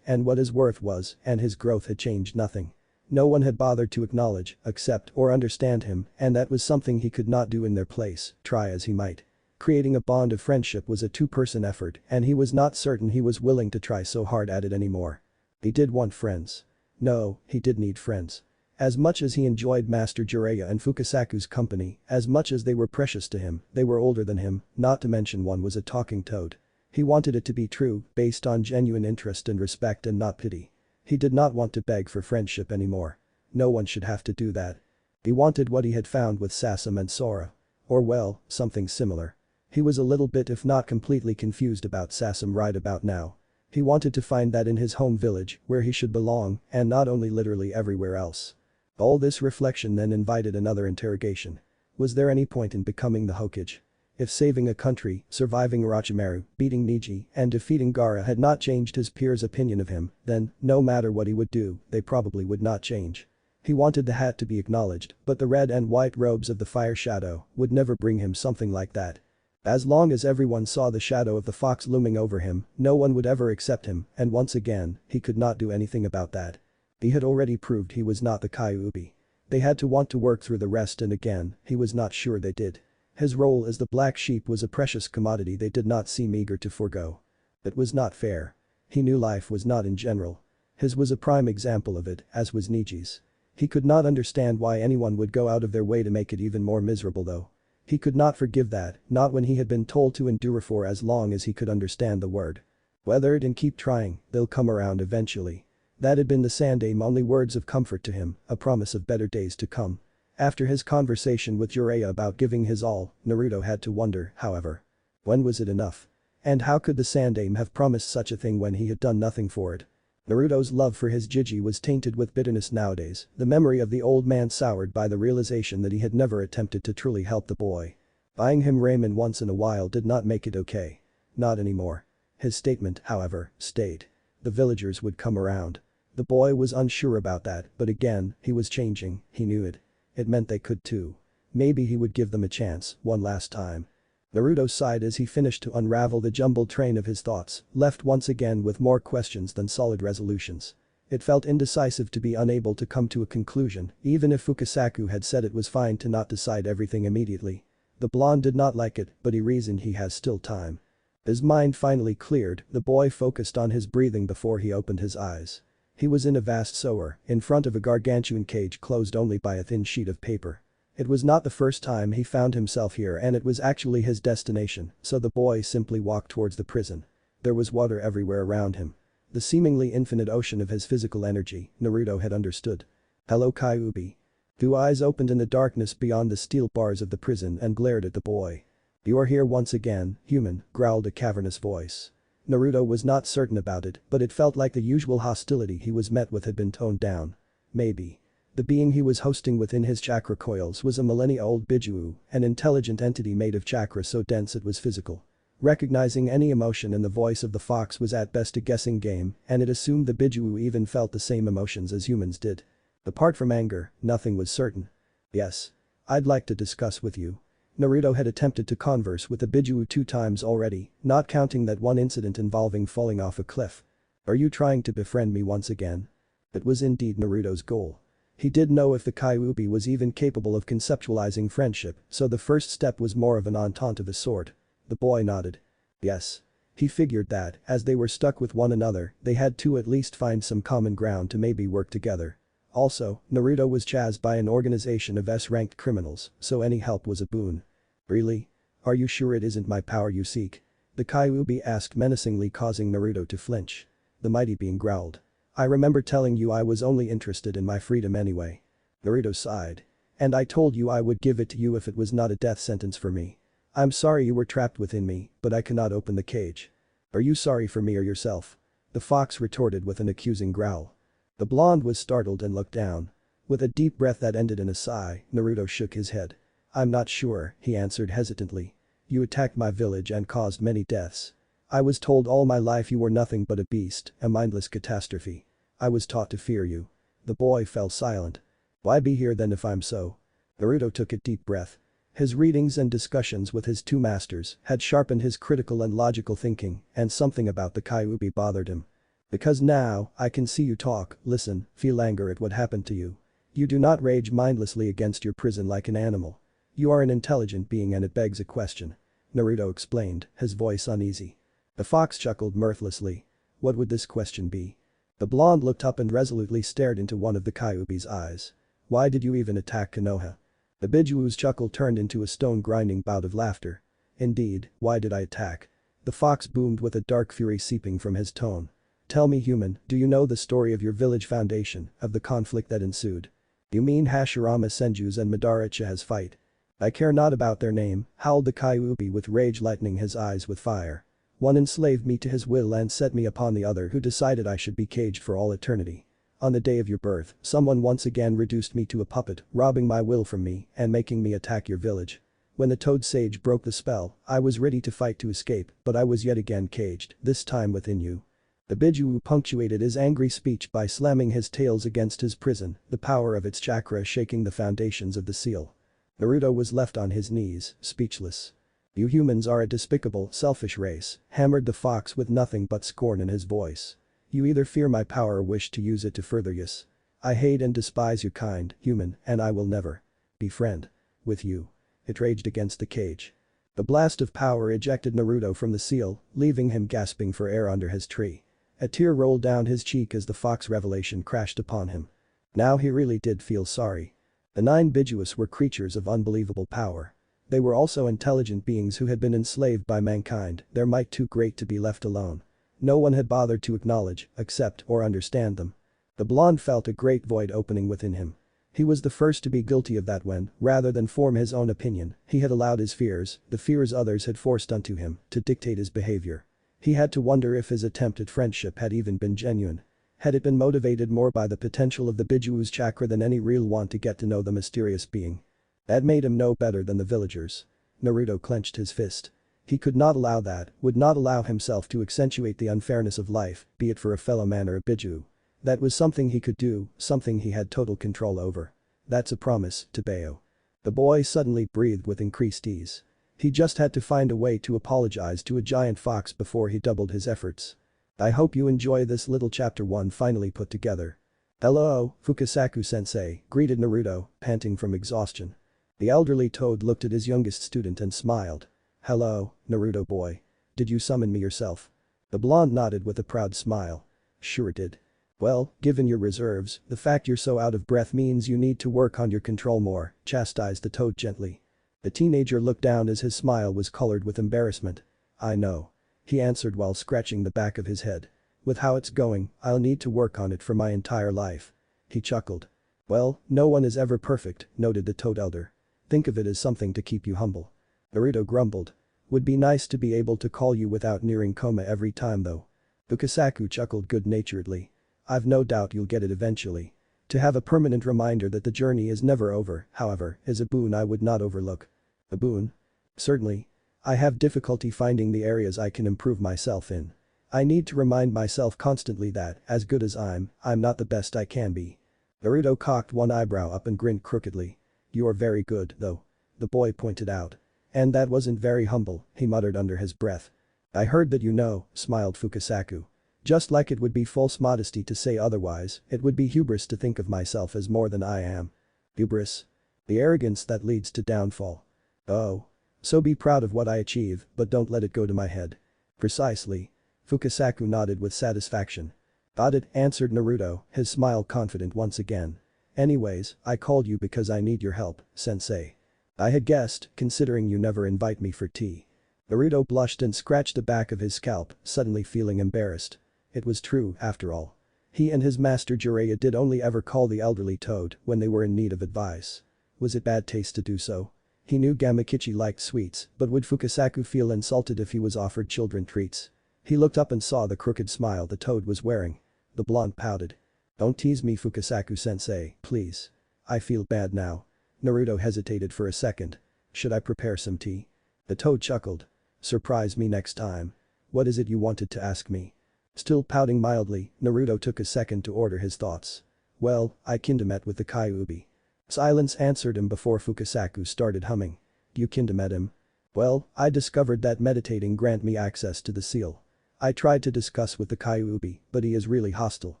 and what his worth was, and his growth had changed nothing. No one had bothered to acknowledge, accept, or understand him, and that was something he could not do in their place, try as he might. Creating a bond of friendship was a two-person effort, and he was not certain he was willing to try so hard at it anymore. He did want friends. No, he did need friends. As much as he enjoyed Master Jiraiya and Fukasaku's company, as much as they were precious to him, they were older than him, not to mention one was a talking toad. He wanted it to be true, based on genuine interest and respect and not pity. He did not want to beg for friendship anymore. No one should have to do that. He wanted what he had found with Sasam and Sora. Or well, something similar. He was a little bit if not completely confused about Sasam right about now. He wanted to find that in his home village, where he should belong, and not only literally everywhere else. All this reflection then invited another interrogation. Was there any point in becoming the Hokage? If saving a country, surviving Orochimaru, beating Neji, and defeating Gaara had not changed his peers' opinion of him, then, no matter what he would do, they probably would not change. He wanted the hat to be acknowledged, but the red and white robes of the fire shadow would never bring him something like that. As long as everyone saw the shadow of the fox looming over him, no one would ever accept him, and once again, he could not do anything about that. He had already proved he was not the Kyuubi. They had to want to work through the rest, and again, he was not sure they did. His role as the black sheep was a precious commodity they did not seem eager to forego. It was not fair. He knew life was not in general. His was a prime example of it, as was Niji's. He could not understand why anyone would go out of their way to make it even more miserable though. He could not forgive that, not when he had been told to endure for as long as he could understand the word. Weather it and keep trying, they'll come around eventually. That had been the Sandaime only words of comfort to him, a promise of better days to come. After his conversation with Jiraiya about giving his all, Naruto had to wonder, however. When was it enough? And how could the Sandaime have promised such a thing when he had done nothing for it? Naruto's love for his Jiji was tainted with bitterness nowadays, the memory of the old man soured by the realization that he had never attempted to truly help the boy. Buying him ramen once in a while did not make it okay. Not anymore. His statement, however, stayed. The villagers would come around. The boy was unsure about that, but again, he was changing, he knew it. It meant they could too. Maybe he would give them a chance, one last time. Naruto sighed as he finished to unravel the jumbled train of his thoughts, left once again with more questions than solid resolutions. It felt indecisive to be unable to come to a conclusion, even if Fukasaku had said it was fine to not decide everything immediately. The blonde did not like it, but he reasoned he has still time. His mind finally cleared, the boy focused on his breathing before he opened his eyes. He was in a vast sewer, in front of a gargantuan cage closed only by a thin sheet of paper. It was not the first time he found himself here, and it was actually his destination, so the boy simply walked towards the prison. There was water everywhere around him. The seemingly infinite ocean of his physical energy, Naruto had understood. Hello Kyuubi. Two eyes opened in the darkness beyond the steel bars of the prison and glared at the boy. You are here once again, human, growled a cavernous voice. Naruto was not certain about it, but it felt like the usual hostility he was met with had been toned down. Maybe. The being he was hosting within his chakra coils was a millennia-old Bijuu, an intelligent entity made of chakra so dense it was physical. Recognizing any emotion in the voice of the fox was at best a guessing game, and it assumed the Bijuu even felt the same emotions as humans did. Apart from anger, nothing was certain. Yes. I'd like to discuss with you. Naruto had attempted to converse with the Bijuu 2 times already, not counting that one incident involving falling off a cliff. Are you trying to befriend me once again? It was indeed Naruto's goal. He did know if the Kyuubi was even capable of conceptualizing friendship, so the first step was more of an entente of a sort. The boy nodded. Yes. He figured that, as they were stuck with one another, they had to at least find some common ground to maybe work together. Also, Naruto was chased by an organization of S-ranked criminals, so any help was a boon. Really? Are you sure it isn't my power you seek? The Kyuubi asked menacingly, causing Naruto to flinch. The mighty being growled. I remember telling you I was only interested in my freedom anyway. Naruto sighed. And I told you I would give it to you if it was not a death sentence for me. I'm sorry you were trapped within me, but I cannot open the cage. Are you sorry for me or yourself? The fox retorted with an accusing growl. The blonde was startled and looked down. With a deep breath that ended in a sigh, Naruto shook his head. I'm not sure, he answered hesitantly. You attacked my village and caused many deaths. I was told all my life you were nothing but a beast, a mindless catastrophe. I was taught to fear you. The boy fell silent. Why be here then if I'm so? Naruto took a deep breath. His readings and discussions with his 2 masters had sharpened his critical and logical thinking, and something about the Kyuubi bothered him. Because now, I can see you talk, listen, feel anger at what happened to you. You do not rage mindlessly against your prison like an animal. You are an intelligent being and it begs a question. Naruto explained, his voice uneasy. The fox chuckled mirthlessly. What would this question be? The blonde looked up and resolutely stared into one of the Kyuubi's eyes. Why did you even attack Konoha? The Bijuu's chuckle turned into a stone-grinding bout of laughter. Indeed, why did I attack? The fox boomed with a dark fury seeping from his tone. Tell me human, do you know the story of your village foundation, of the conflict that ensued? You mean Hashirama Senju's and Madara Uchiha's fight? I care not about their name, howled the Kyuubi with rage, lightening his eyes with fire. One enslaved me to his will and set me upon the other who decided I should be caged for all eternity. On the day of your birth, someone once again reduced me to a puppet, robbing my will from me and making me attack your village. When the Toad Sage broke the spell, I was ready to fight to escape, but I was yet again caged, this time within you. The Biju punctuated his angry speech by slamming his tails against his prison, the power of its chakra shaking the foundations of the seal. Naruto was left on his knees, speechless. "You humans are a despicable, selfish race," hammered the fox with nothing but scorn in his voice. "You either fear my power or wish to use it to further yours. I hate and despise your kind, human, and I will never be friend with you." It raged against the cage. The blast of power ejected Naruto from the seal, leaving him gasping for air under his tree. A tear rolled down his cheek as the fox revelation crashed upon him. Now he really did feel sorry. The 9 Bijuus were creatures of unbelievable power. They were also intelligent beings who had been enslaved by mankind, their might too great to be left alone. No one had bothered to acknowledge, accept, or understand them. The blonde felt a great void opening within him. He was the first to be guilty of that when, rather than form his own opinion, he had allowed his fears, the fears others had forced onto him, to dictate his behavior. He had to wonder if his attempt at friendship had even been genuine. Had it been motivated more by the potential of the Bijuu's chakra than any real want to get to know the mysterious being? That made him no better than the villagers. Naruto clenched his fist. He could not allow that, would not allow himself to accentuate the unfairness of life, be it for a fellow man or a Biju. That was something he could do, something he had total control over. "That's a promise, Tebeo." The boy suddenly breathed with increased ease. He just had to find a way to apologize to a giant fox before he doubled his efforts. "I hope you enjoy this little chapter 1 finally put together." "Hello, Fukasaku-sensei," greeted Naruto, panting from exhaustion. The elderly toad looked at his youngest student and smiled. "Hello, Naruto boy. Did you summon me yourself?" The blonde nodded with a proud smile. "Sure it did. Well, given your reserves, the fact you're so out of breath means you need to work on your control more," chastised the toad gently. The teenager looked down as his smile was colored with embarrassment. "I know," he answered while scratching the back of his head. "With how it's going, I'll need to work on it for my entire life." He chuckled. "Well, no one is ever perfect," noted the toad elder. "Think of it as something to keep you humble." Naruto grumbled. "Would be nice to be able to call you without nearing coma every time though." Fukasaku chuckled good-naturedly. "I've no doubt you'll get it eventually. To have a permanent reminder that the journey is never over, however, is a boon I would not overlook." "A boon?" "Certainly. I have difficulty finding the areas I can improve myself in. I need to remind myself constantly that, as good as I'm not the best I can be." Naruto cocked one eyebrow up and grinned crookedly. "You're very good, though," the boy pointed out. "And that wasn't very humble," he muttered under his breath. "I heard that you know," smiled Fukasaku. "Just like it would be false modesty to say otherwise, it would be hubris to think of myself as more than I am." "Hubris? The arrogance that leads to downfall." "Oh. So be proud of what I achieve, but don't let it go to my head." "Precisely." Fukasaku nodded with satisfaction. "Got it," answered Naruto, his smile confident once again. "Anyways, I called you because I need your help, sensei." "I had guessed, considering you never invite me for tea." Naruto blushed and scratched the back of his scalp, suddenly feeling embarrassed. It was true, after all. He and his master Jiraiya did only ever call the elderly toad when they were in need of advice. Was it bad taste to do so? He knew Gamakichi liked sweets, but would Fukasaku feel insulted if he was offered children treats? He looked up and saw the crooked smile the toad was wearing. The blonde pouted. "Don't tease me, Fukasaku-sensei, please. I feel bad now." Naruto hesitated for a second. "Should I prepare some tea?" The toad chuckled. "Surprise me next time. What is it you wanted to ask me?" Still pouting mildly, Naruto took a second to order his thoughts. "Well, I kinda met with the Kyuubi." Silence answered him before Fukasaku started humming. "You kinda met him?" "Well, I discovered that meditating grant me access to the seal. I tried to discuss with the Kyuubi, but he is really hostile."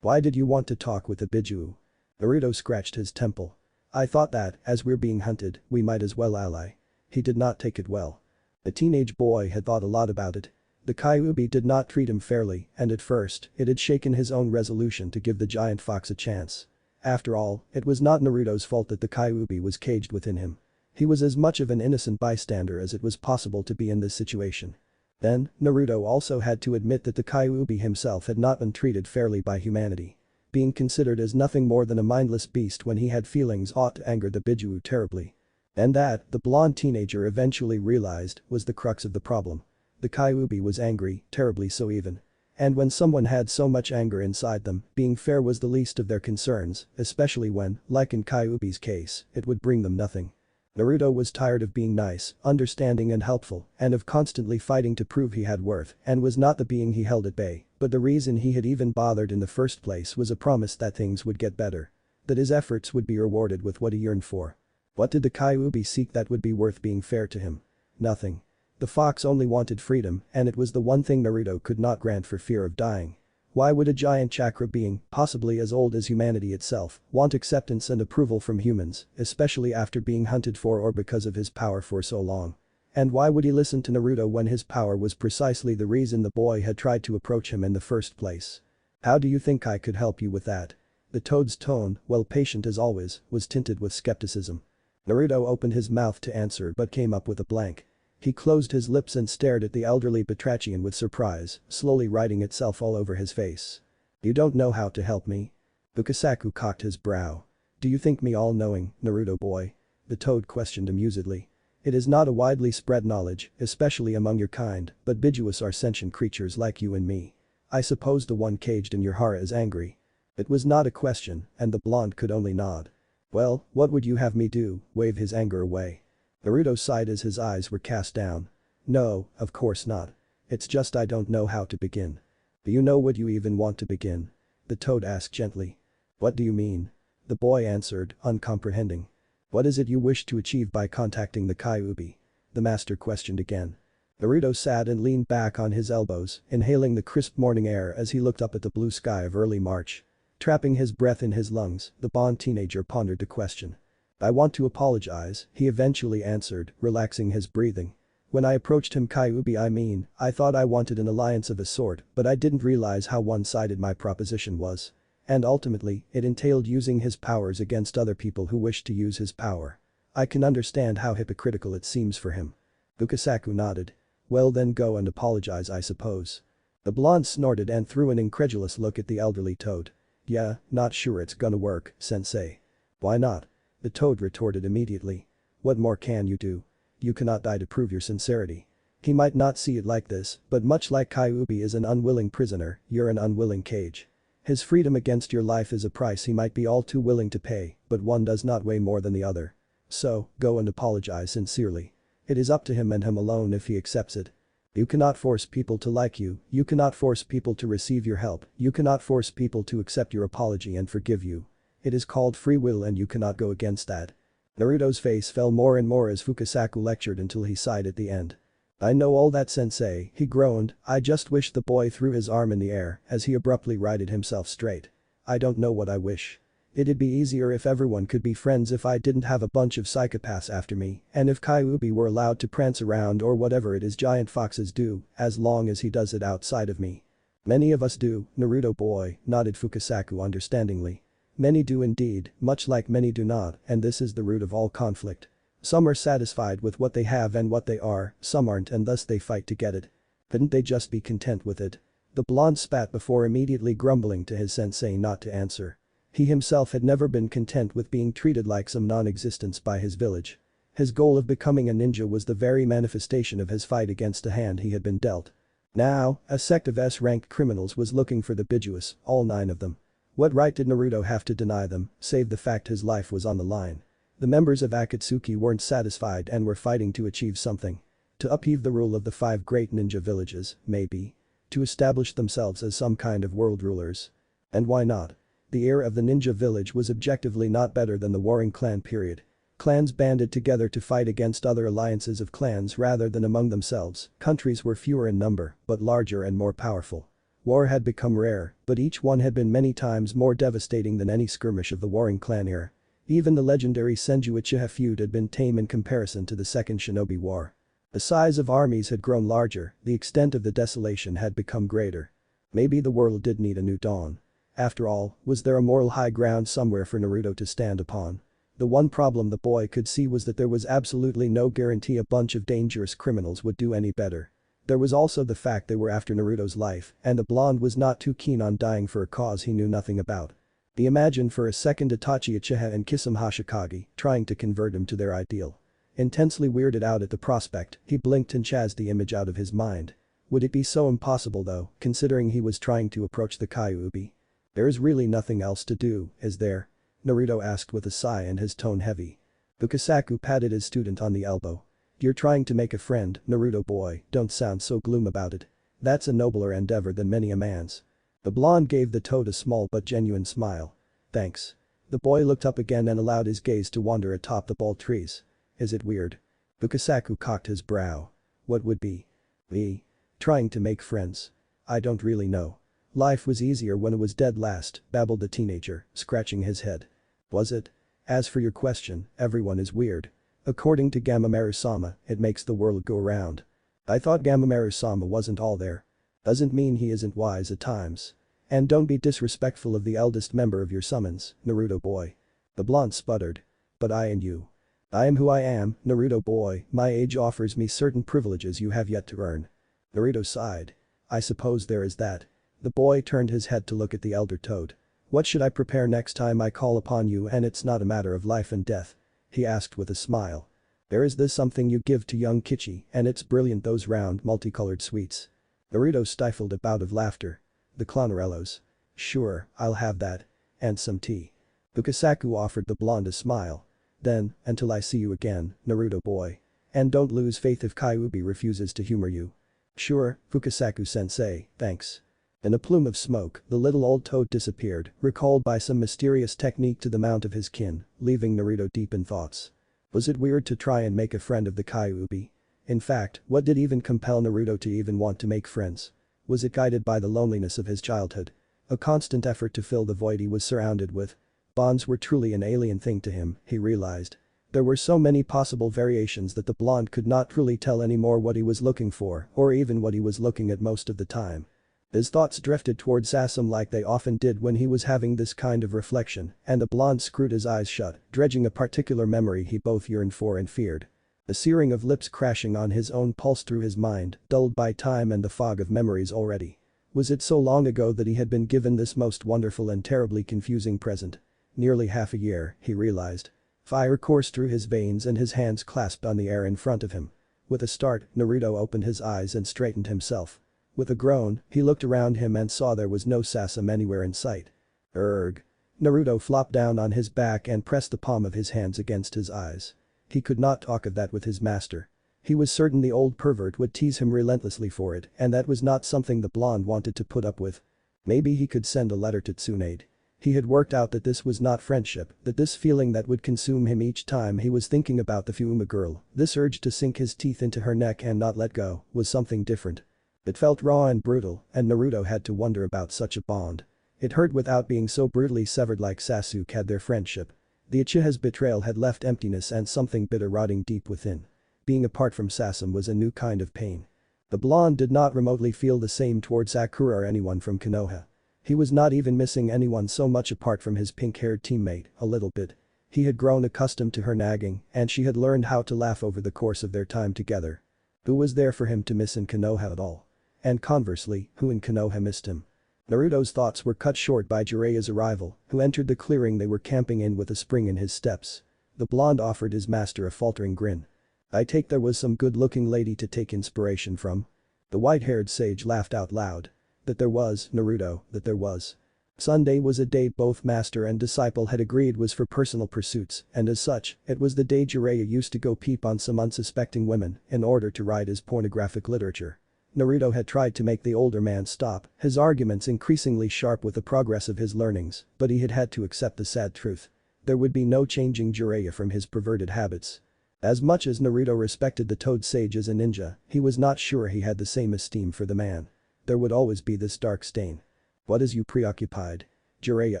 "Why did you want to talk with the Bijuu?" Naruto scratched his temple. "I thought that, as we're being hunted, we might as well ally." He did not take it well. The teenage boy had thought a lot about it. The Kyuubi did not treat him fairly, and at first, it had shaken his own resolution to give the giant fox a chance. After all, it was not Naruto's fault that the Kyuubi was caged within him. He was as much of an innocent bystander as it was possible to be in this situation. Then, Naruto also had to admit that the Kyuubi himself had not been treated fairly by humanity. Being considered as nothing more than a mindless beast when he had feelings ought to anger the Bijuu terribly. And that, the blonde teenager eventually realized, was the crux of the problem. The Kyuubi was angry, terribly so even. And when someone had so much anger inside them, being fair was the least of their concerns, especially when, like in Kyuubi's case, it would bring them nothing. Naruto was tired of being nice, understanding and helpful, and of constantly fighting to prove he had worth and was not the being he held at bay, But the reason he had even bothered in the first place was a promise that things would get better. That his efforts would be rewarded with what he yearned for. What did the Kyuubi seek that would be worth being fair to him? Nothing. The fox only wanted freedom, and it was the one thing Naruto could not grant for fear of dying. Why would a giant chakra being, possibly as old as humanity itself, want acceptance and approval from humans, especially after being hunted for or because of his power for so long? And why would he listen to Naruto when his power was precisely the reason the boy had tried to approach him in the first place? How do you think I could help you with that? The toad's tone, while patient as always, was tinted with skepticism. Naruto opened his mouth to answer but came up with a blank. He closed his lips and stared at the elderly batrachian with surprise, slowly writing itself all over his face. You don't know how to help me? Fukasaku cocked his brow. Do you think me all-knowing, Naruto boy? The toad questioned amusedly. It is not a widely spread knowledge, especially among your kind, but Bijuus are sentient creatures like you and me. I suppose the one caged in your hara is angry. It was not a question, and the blonde could only nod. Well, what would you have me do, wave his anger away? Naruto sighed as his eyes were cast down. No, of course not. It's just I don't know how to begin. Do you know what you even want to begin? The toad asked gently. What do you mean? The boy answered, uncomprehending. What is it you wish to achieve by contacting the Kyuubi? The master questioned again. Naruto sat and leaned back on his elbows, inhaling the crisp morning air as he looked up at the blue sky of early March. Trapping his breath in his lungs, the Bond teenager pondered the question. I want to apologize, he eventually answered, relaxing his breathing. When I approached him Kyuubi I thought I wanted an alliance of a sort, but I didn't realize how one-sided my proposition was. And ultimately, it entailed using his powers against other people who wished to use his power. I can understand how hypocritical it seems for him. Fukasaku nodded. Well then go and apologize I suppose. The blonde snorted and threw an incredulous look at the elderly toad. Yeah, not sure it's gonna work, sensei. Why not? The toad retorted immediately. What more can you do? You cannot die to prove your sincerity. He might not see it like this, but much like Kyuubi is an unwilling prisoner, you're an unwilling cage. His freedom against your life is a price he might be all too willing to pay, but one does not weigh more than the other. So, go and apologize sincerely. It is up to him and him alone if he accepts it. You cannot force people to like you cannot force people to receive your help, you cannot force people to accept your apology and forgive you. It is called free will and you cannot go against that. Naruto's face fell more and more as Fukasaku lectured until he sighed at the end. I know all that sensei, he groaned, I just wish the boy threw his arm in the air as he abruptly righted himself straight. I don't know what I wish. It'd be easier if everyone could be friends if I didn't have a bunch of psychopaths after me, and if Kyuubi were allowed to prance around or whatever it is giant foxes do, as long as he does it outside of me. Many of us do, Naruto boy, nodded Fukasaku understandingly. Many do indeed, much like many do not, and this is the root of all conflict. Some are satisfied with what they have and what they are, some aren't and thus they fight to get it. Couldn't they just be content with it? The blonde spat before immediately grumbling to his sensei not to answer. He himself had never been content with being treated like some non-existence by his village. His goal of becoming a ninja was the very manifestation of his fight against a hand he had been dealt. Now, a sect of S-ranked criminals was looking for the Bijuus, all 9 of them. What right did Naruto have to deny them, save the fact his life was on the line? The members of Akatsuki weren't satisfied and were fighting to achieve something. To upheave the rule of the 5 great ninja villages, maybe. To establish themselves as some kind of world rulers. And why not? The era of the ninja village was objectively not better than the warring clan period. Clans banded together to fight against other alliances of clans rather than among themselves, countries were fewer in number, but larger and more powerful. War had become rare, but each one had been many times more devastating than any skirmish of the warring clan era. Even the legendary Senju Uchiha feud had been tame in comparison to the Second Shinobi War. The size of armies had grown larger, the extent of the desolation had become greater. Maybe the world did need a new dawn. After all, was there a moral high ground somewhere for Naruto to stand upon? The one problem the boy could see was that there was absolutely no guarantee a bunch of dangerous criminals would do any better. There was also the fact they were after Naruto's life, and the blonde was not too keen on dying for a cause he knew nothing about. He imagined for a second Itachi Uchiha and Kisame Hashikage trying to convert him to their ideal. Intensely weirded out at the prospect, he blinked and chased the image out of his mind. Would it be so impossible though, considering he was trying to approach the Kyuubi? There is really nothing else to do, is there? Naruto asked with a sigh and his tone heavy. Fukasaku patted his student on the elbow. You're trying to make a friend, Naruto boy, don't sound so gloom about it. That's a nobler endeavor than many a man's. The blonde gave the toad a small but genuine smile. Thanks. The boy looked up again and allowed his gaze to wander atop the bald trees. Is it weird? Fukasaku cocked his brow. What would be? Me? Trying to make friends. I don't really know. Life was easier when it was dead last, babbled the teenager, scratching his head. Was it? As for your question, everyone is weird. According to Gamamaru-sama, it makes the world go round. I thought Gamamaru-sama wasn't all there. Doesn't mean he isn't wise at times. And don't be disrespectful of the eldest member of your summons, Naruto boy. The blonde sputtered. But I and you. I am who I am, Naruto boy, my age offers me certain privileges you have yet to earn. Naruto sighed. I suppose there is that. The boy turned his head to look at the elder toad. What should I prepare next time I call upon you and it's not a matter of life and death? He asked with a smile. There is this something you give to young Kichi and it's brilliant, those round multicolored sweets. Naruto stifled a bout of laughter. The clonerellos. Sure, I'll have that. And some tea. Fukasaku offered the blonde a smile. Then, until I see you again, Naruto boy. And don't lose faith if Kyuubi refuses to humor you. Sure, Fukasaku-sensei, thanks. In a plume of smoke, the little old toad disappeared, recalled by some mysterious technique to the mount of his kin, leaving Naruto deep in thoughts. Was it weird to try and make a friend of the Kyuubi? In fact, what did even compel Naruto to even want to make friends? Was it guided by the loneliness of his childhood? A constant effort to fill the void he was surrounded with? Bonds were truly an alien thing to him, he realized. There were so many possible variations that the blonde could not truly tell anymore what he was looking for or even what he was looking at most of the time. His thoughts drifted toward Sasam like they often did when he was having this kind of reflection, and the blonde screwed his eyes shut, dredging a particular memory he both yearned for and feared. The searing of lips crashing on his own pulsed through his mind, dulled by time and the fog of memories already. Was it so long ago that he had been given this most wonderful and terribly confusing present? Nearly half a year, he realized. Fire coursed through his veins and his hands clasped on the air in front of him. With a start, Naruto opened his eyes and straightened himself. With a groan, he looked around him and saw there was no Sasam anywhere in sight. Erg. Naruto flopped down on his back and pressed the palm of his hands against his eyes. He could not talk of that with his master. He was certain the old pervert would tease him relentlessly for it, and that was not something the blonde wanted to put up with. Maybe he could send a letter to Tsunade. He had worked out that this was not friendship, that this feeling that would consume him each time he was thinking about the Fuma girl, this urge to sink his teeth into her neck and not let go, was something different. It felt raw and brutal, and Naruto had to wonder about such a bond. It hurt without being so brutally severed like Sasuke had their friendship. The Uchiha's betrayal had left emptiness and something bitter rotting deep within. Being apart from Sasam was a new kind of pain. The blonde did not remotely feel the same toward Sakura or anyone from Konoha. He was not even missing anyone so much apart from his pink-haired teammate, a little bit. He had grown accustomed to her nagging, and she had learned how to laugh over the course of their time together. Who was there for him to miss in Konoha at all? And conversely, who in Konoha missed him? Naruto's thoughts were cut short by Jiraiya's arrival, who entered the clearing they were camping in with a spring in his steps. The blonde offered his master a faltering grin. I take there was some good-looking lady to take inspiration from. The white-haired sage laughed out loud. That there was, Naruto, that there was. Sunday was a day both master and disciple had agreed was for personal pursuits, and as such, it was the day Jiraiya used to go peep on some unsuspecting women in order to write his pornographic literature. Naruto had tried to make the older man stop, his arguments increasingly sharp with the progress of his learnings, but he had had to accept the sad truth. There would be no changing Jiraiya from his perverted habits. As much as Naruto respected the Toad Sage as a ninja, he was not sure he had the same esteem for the man. There would always be this dark stain. What is you preoccupied? Jiraiya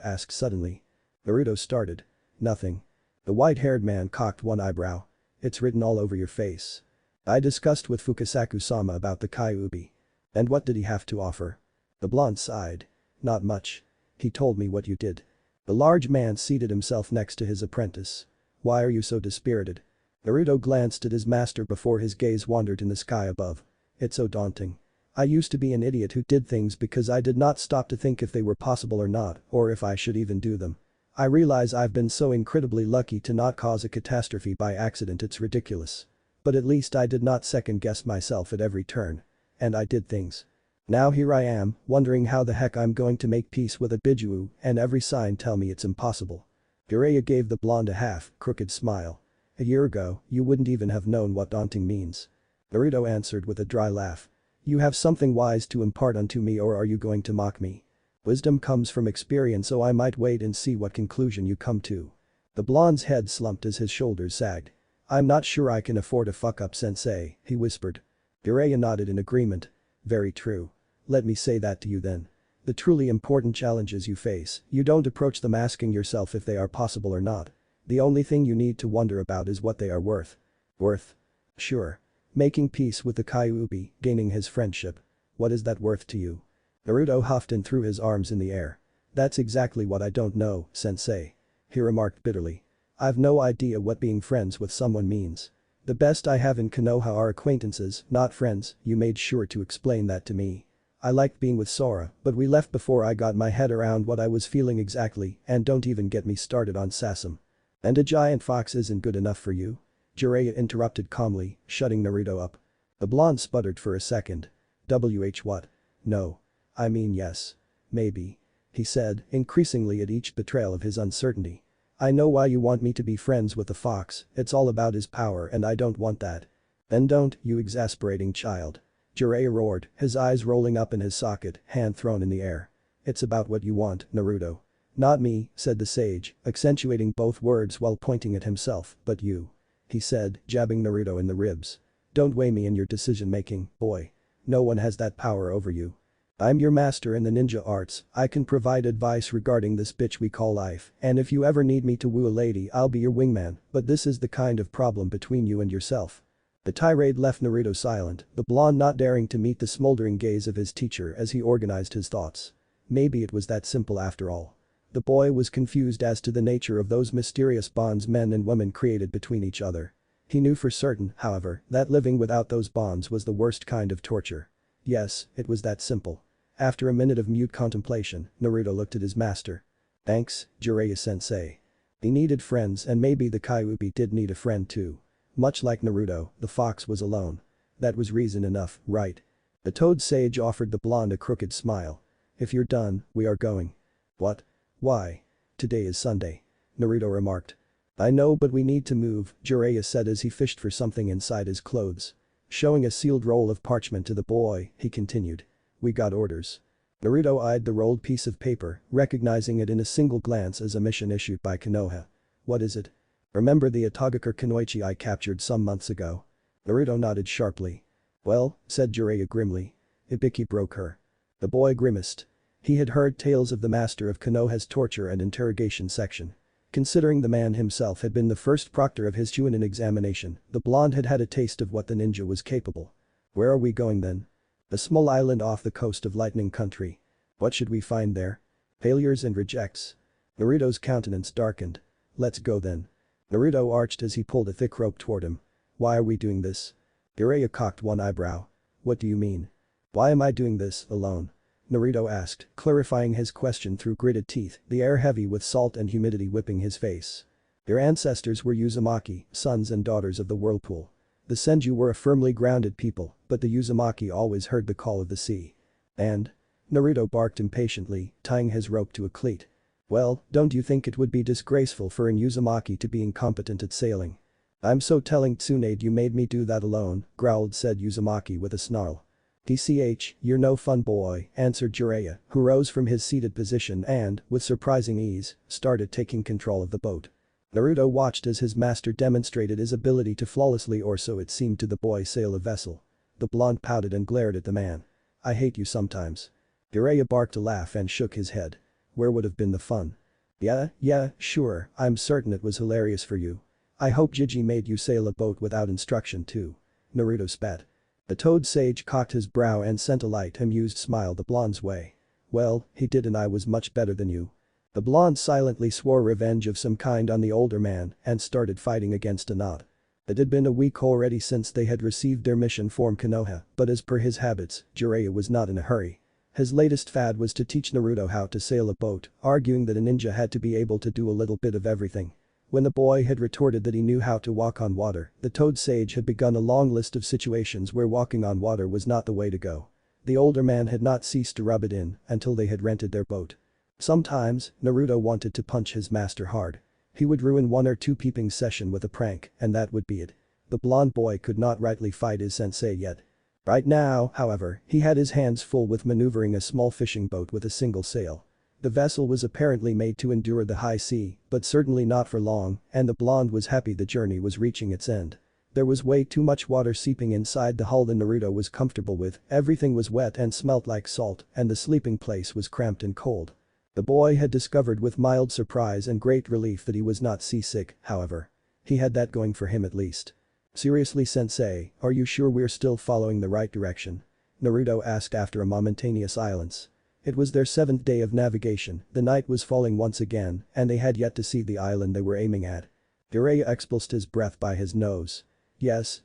asked suddenly. Naruto started. Nothing. The white-haired man cocked one eyebrow. It's written all over your face. I discussed with Fukasaku-sama about the Kyuubi. And what did he have to offer? The blonde sighed. Not much. He told me what you did. The large man seated himself next to his apprentice. Why are you so dispirited? Naruto glanced at his master before his gaze wandered in the sky above. It's so daunting. I used to be an idiot who did things because I did not stop to think if they were possible or not, or if I should even do them. I realize I've been so incredibly lucky to not cause a catastrophe by accident, it's ridiculous. But at least I did not second-guess myself at every turn. And I did things. Now here I am, wondering how the heck I'm going to make peace with a Biju, and every sign tell me it's impossible. Jiraiya gave the blonde a half-crooked smile. A year ago, you wouldn't even have known what daunting means. Naruto answered with a dry laugh. You have something wise to impart unto me, or are you going to mock me? Wisdom comes from experience, so I might wait and see what conclusion you come to. The blonde's head slumped as his shoulders sagged. I'm not sure I can afford a fuck up, sensei, he whispered. Jiraiya nodded in agreement. Very true. Let me say that to you then. The truly important challenges you face, you don't approach them asking yourself if they are possible or not. The only thing you need to wonder about is what they are worth. Worth? Sure. Making peace with the Kyuubi, gaining his friendship. What is that worth to you? Naruto huffed and threw his arms in the air. That's exactly what I don't know, sensei. He remarked bitterly. I've no idea what being friends with someone means. The best I have in Konoha are acquaintances, not friends. You made sure to explain that to me. I liked being with Sora, but we left before I got my head around what I was feeling exactly, and don't even get me started on Sasam. And a giant fox isn't good enough for you? Jiraiya interrupted calmly, shutting Naruto up. The blonde sputtered for a second. What? No. I mean yes. Maybe. He said, increasingly at each betrayal of his uncertainty. I know why you want me to be friends with the fox, it's all about his power and I don't want that. Then don't, you exasperating child. Jiraiya roared, his eyes rolling up in his socket, hand thrown in the air. It's about what you want, Naruto. Not me, said the sage, accentuating both words while pointing at himself, but you. He said, jabbing Naruto in the ribs. Don't weigh me in your decision-making, boy. No one has that power over you. I'm your master in the ninja arts, I can provide advice regarding this bitch we call life, and if you ever need me to woo a lady I'll be your wingman, but this is the kind of problem between you and yourself. The tirade left Naruto silent, the blonde not daring to meet the smoldering gaze of his teacher as he organized his thoughts. Maybe it was that simple after all. The boy was confused as to the nature of those mysterious bonds men and women created between each other. He knew for certain, however, that living without those bonds was the worst kind of torture. Yes, it was that simple. After a minute of mute contemplation, Naruto looked at his master. Thanks, Jiraiya-sensei. He needed friends and maybe the Kyuubi did need a friend too. Much like Naruto, the fox was alone. That was reason enough, right? The toad sage offered the blonde a crooked smile. If you're done, we are going. What? Why? Today is Sunday. Naruto remarked. I know, but we need to move, Jiraiya said as he fished for something inside his clothes. Showing a sealed roll of parchment to the boy, he continued. We got orders. Naruto eyed the rolled piece of paper, recognizing it in a single glance as a mission issued by Konoha. What is it? Remember the Atogakure Kunoichi I captured some months ago? Naruto nodded sharply. Well, said Jiraiya grimly. Ibiki broke her. The boy grimaced. He had heard tales of the master of Konoha's torture and interrogation section. Considering the man himself had been the first proctor of his Chunin examination, the blonde had had a taste of what the ninja was capable. Where are we going then? A small island off the coast of Lightning Country. What should we find there? Failures and rejects. Naruto's countenance darkened. Let's go then. Naruto arched as he pulled a thick rope toward him. Why are we doing this? Jiraiya cocked one eyebrow. What do you mean? Why am I doing this, alone? Naruto asked, clarifying his question through gritted teeth, the air heavy with salt and humidity whipping his face. Their ancestors were Uzumaki, sons and daughters of the whirlpool. The Senju were a firmly grounded people, but the Uzumaki always heard the call of the sea. And? Naruto barked impatiently, tying his rope to a cleat. Well, don't you think it would be disgraceful for an Uzumaki to be incompetent at sailing? I'm so telling Tsunade you made me do that alone, growled said Uzumaki with a snarl. TCH, you're no fun boy, answered Jiraiya, who rose from his seated position and, with surprising ease, started taking control of the boat. Naruto watched as his master demonstrated his ability to flawlessly, or so it seemed to the boy, sail a vessel. The blonde pouted and glared at the man. I hate you sometimes. Jiraiya barked a laugh and shook his head. Where would have been the fun? Yeah, sure, I'm certain it was hilarious for you. I hope Jiji made you sail a boat without instruction too. Naruto spat. The toad sage cocked his brow and sent a light, amused smile the blonde's way. Well, he did, and I was much better than you. The blonde silently swore revenge of some kind on the older man and started fighting against a knot. It had been a week already since they had received their mission from Konoha, but as per his habits, Jiraiya was not in a hurry. His latest fad was to teach Naruto how to sail a boat, arguing that a ninja had to be able to do a little bit of everything. When the boy had retorted that he knew how to walk on water, the toad sage had begun a long list of situations where walking on water was not the way to go. The older man had not ceased to rub it in until they had rented their boat. Sometimes, Naruto wanted to punch his master hard. He would ruin one or two peeping session with a prank, and that would be it. The blonde boy could not rightly fight his sensei yet. Right now, however, he had his hands full with maneuvering a small fishing boat with a single sail. The vessel was apparently made to endure the high sea, but certainly not for long, and the blonde was happy the journey was reaching its end. There was way too much water seeping inside the hull than Naruto was comfortable with, everything was wet and smelt like salt, and the sleeping place was cramped and cold. The boy had discovered with mild surprise and great relief that he was not seasick, however. He had that going for him at least. "Seriously sensei, are you sure we're still following the right direction?" Naruto asked after a momentaneous silence. It was their 7th day of navigation, the night was falling once again, and they had yet to see the island they were aiming at. Jiraiya expulsed his breath by his nose. Yes,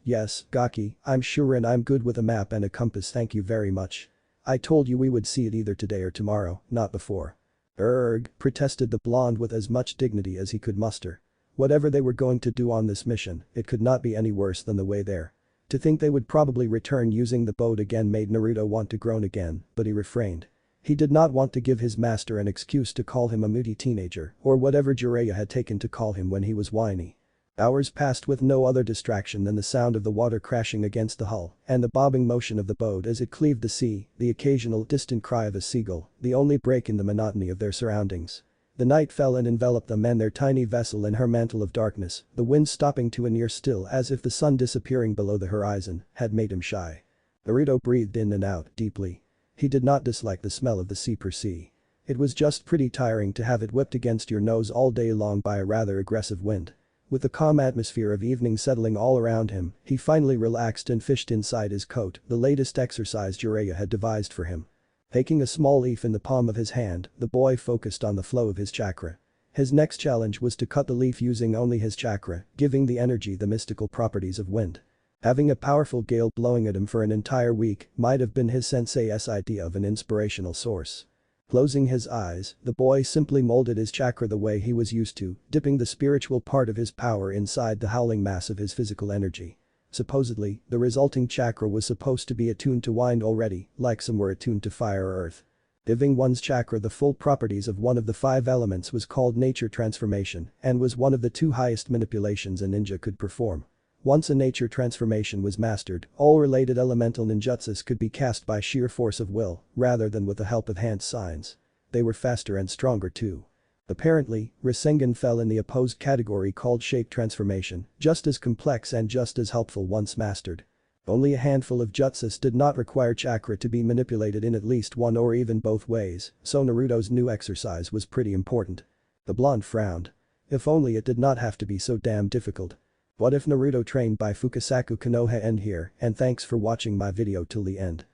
Gaki, I'm sure and I'm good with a map and a compass, thank you very much. I told you we would see it either today or tomorrow, not before." Protested the blonde with as much dignity as he could muster. Whatever they were going to do on this mission, it could not be any worse than the way there. To think they would probably return using the boat again made Naruto want to groan again, but he refrained. He did not want to give his master an excuse to call him a moody teenager or whatever Jiraiya had taken to call him when he was whiny. Hours passed with no other distraction than the sound of the water crashing against the hull and the bobbing motion of the boat as it cleaved the sea, the occasional distant cry of a seagull, the only break in the monotony of their surroundings. The night fell and enveloped them and their tiny vessel in her mantle of darkness, the wind stopping to a near still as if the sun disappearing below the horizon had made him shy. Naruto breathed in and out deeply. He did not dislike the smell of the sea per se. It was just pretty tiring to have it whipped against your nose all day long by a rather aggressive wind. With the calm atmosphere of evening settling all around him, he finally relaxed and fished inside his coat, the latest exercise Jiraiya had devised for him. Taking a small leaf in the palm of his hand, the boy focused on the flow of his chakra. His next challenge was to cut the leaf using only his chakra, giving the energy the mystical properties of wind. Having a powerful gale blowing at him for an entire week might have been his sensei's idea of an inspirational source. Closing his eyes, the boy simply molded his chakra the way he was used to, dipping the spiritual part of his power inside the howling mass of his physical energy. Supposedly, the resulting chakra was supposed to be attuned to wind already, like some were attuned to fire or earth. Giving one's chakra the full properties of one of the 5 elements was called nature transformation and was one of the 2 highest manipulations a ninja could perform. Once a nature transformation was mastered, all related elemental ninjutsus could be cast by sheer force of will, rather than with the help of hand signs. They were faster and stronger too. Apparently, Rasengan fell in the opposed category called shape transformation, just as complex and just as helpful once mastered. Only a handful of jutsus did not require chakra to be manipulated in at least one or even both ways, so Naruto's new exercise was pretty important. The blonde frowned. If only it did not have to be so damn difficult. What if Naruto trained by Fukasaku Konoha end here, and thanks for watching my video till the end.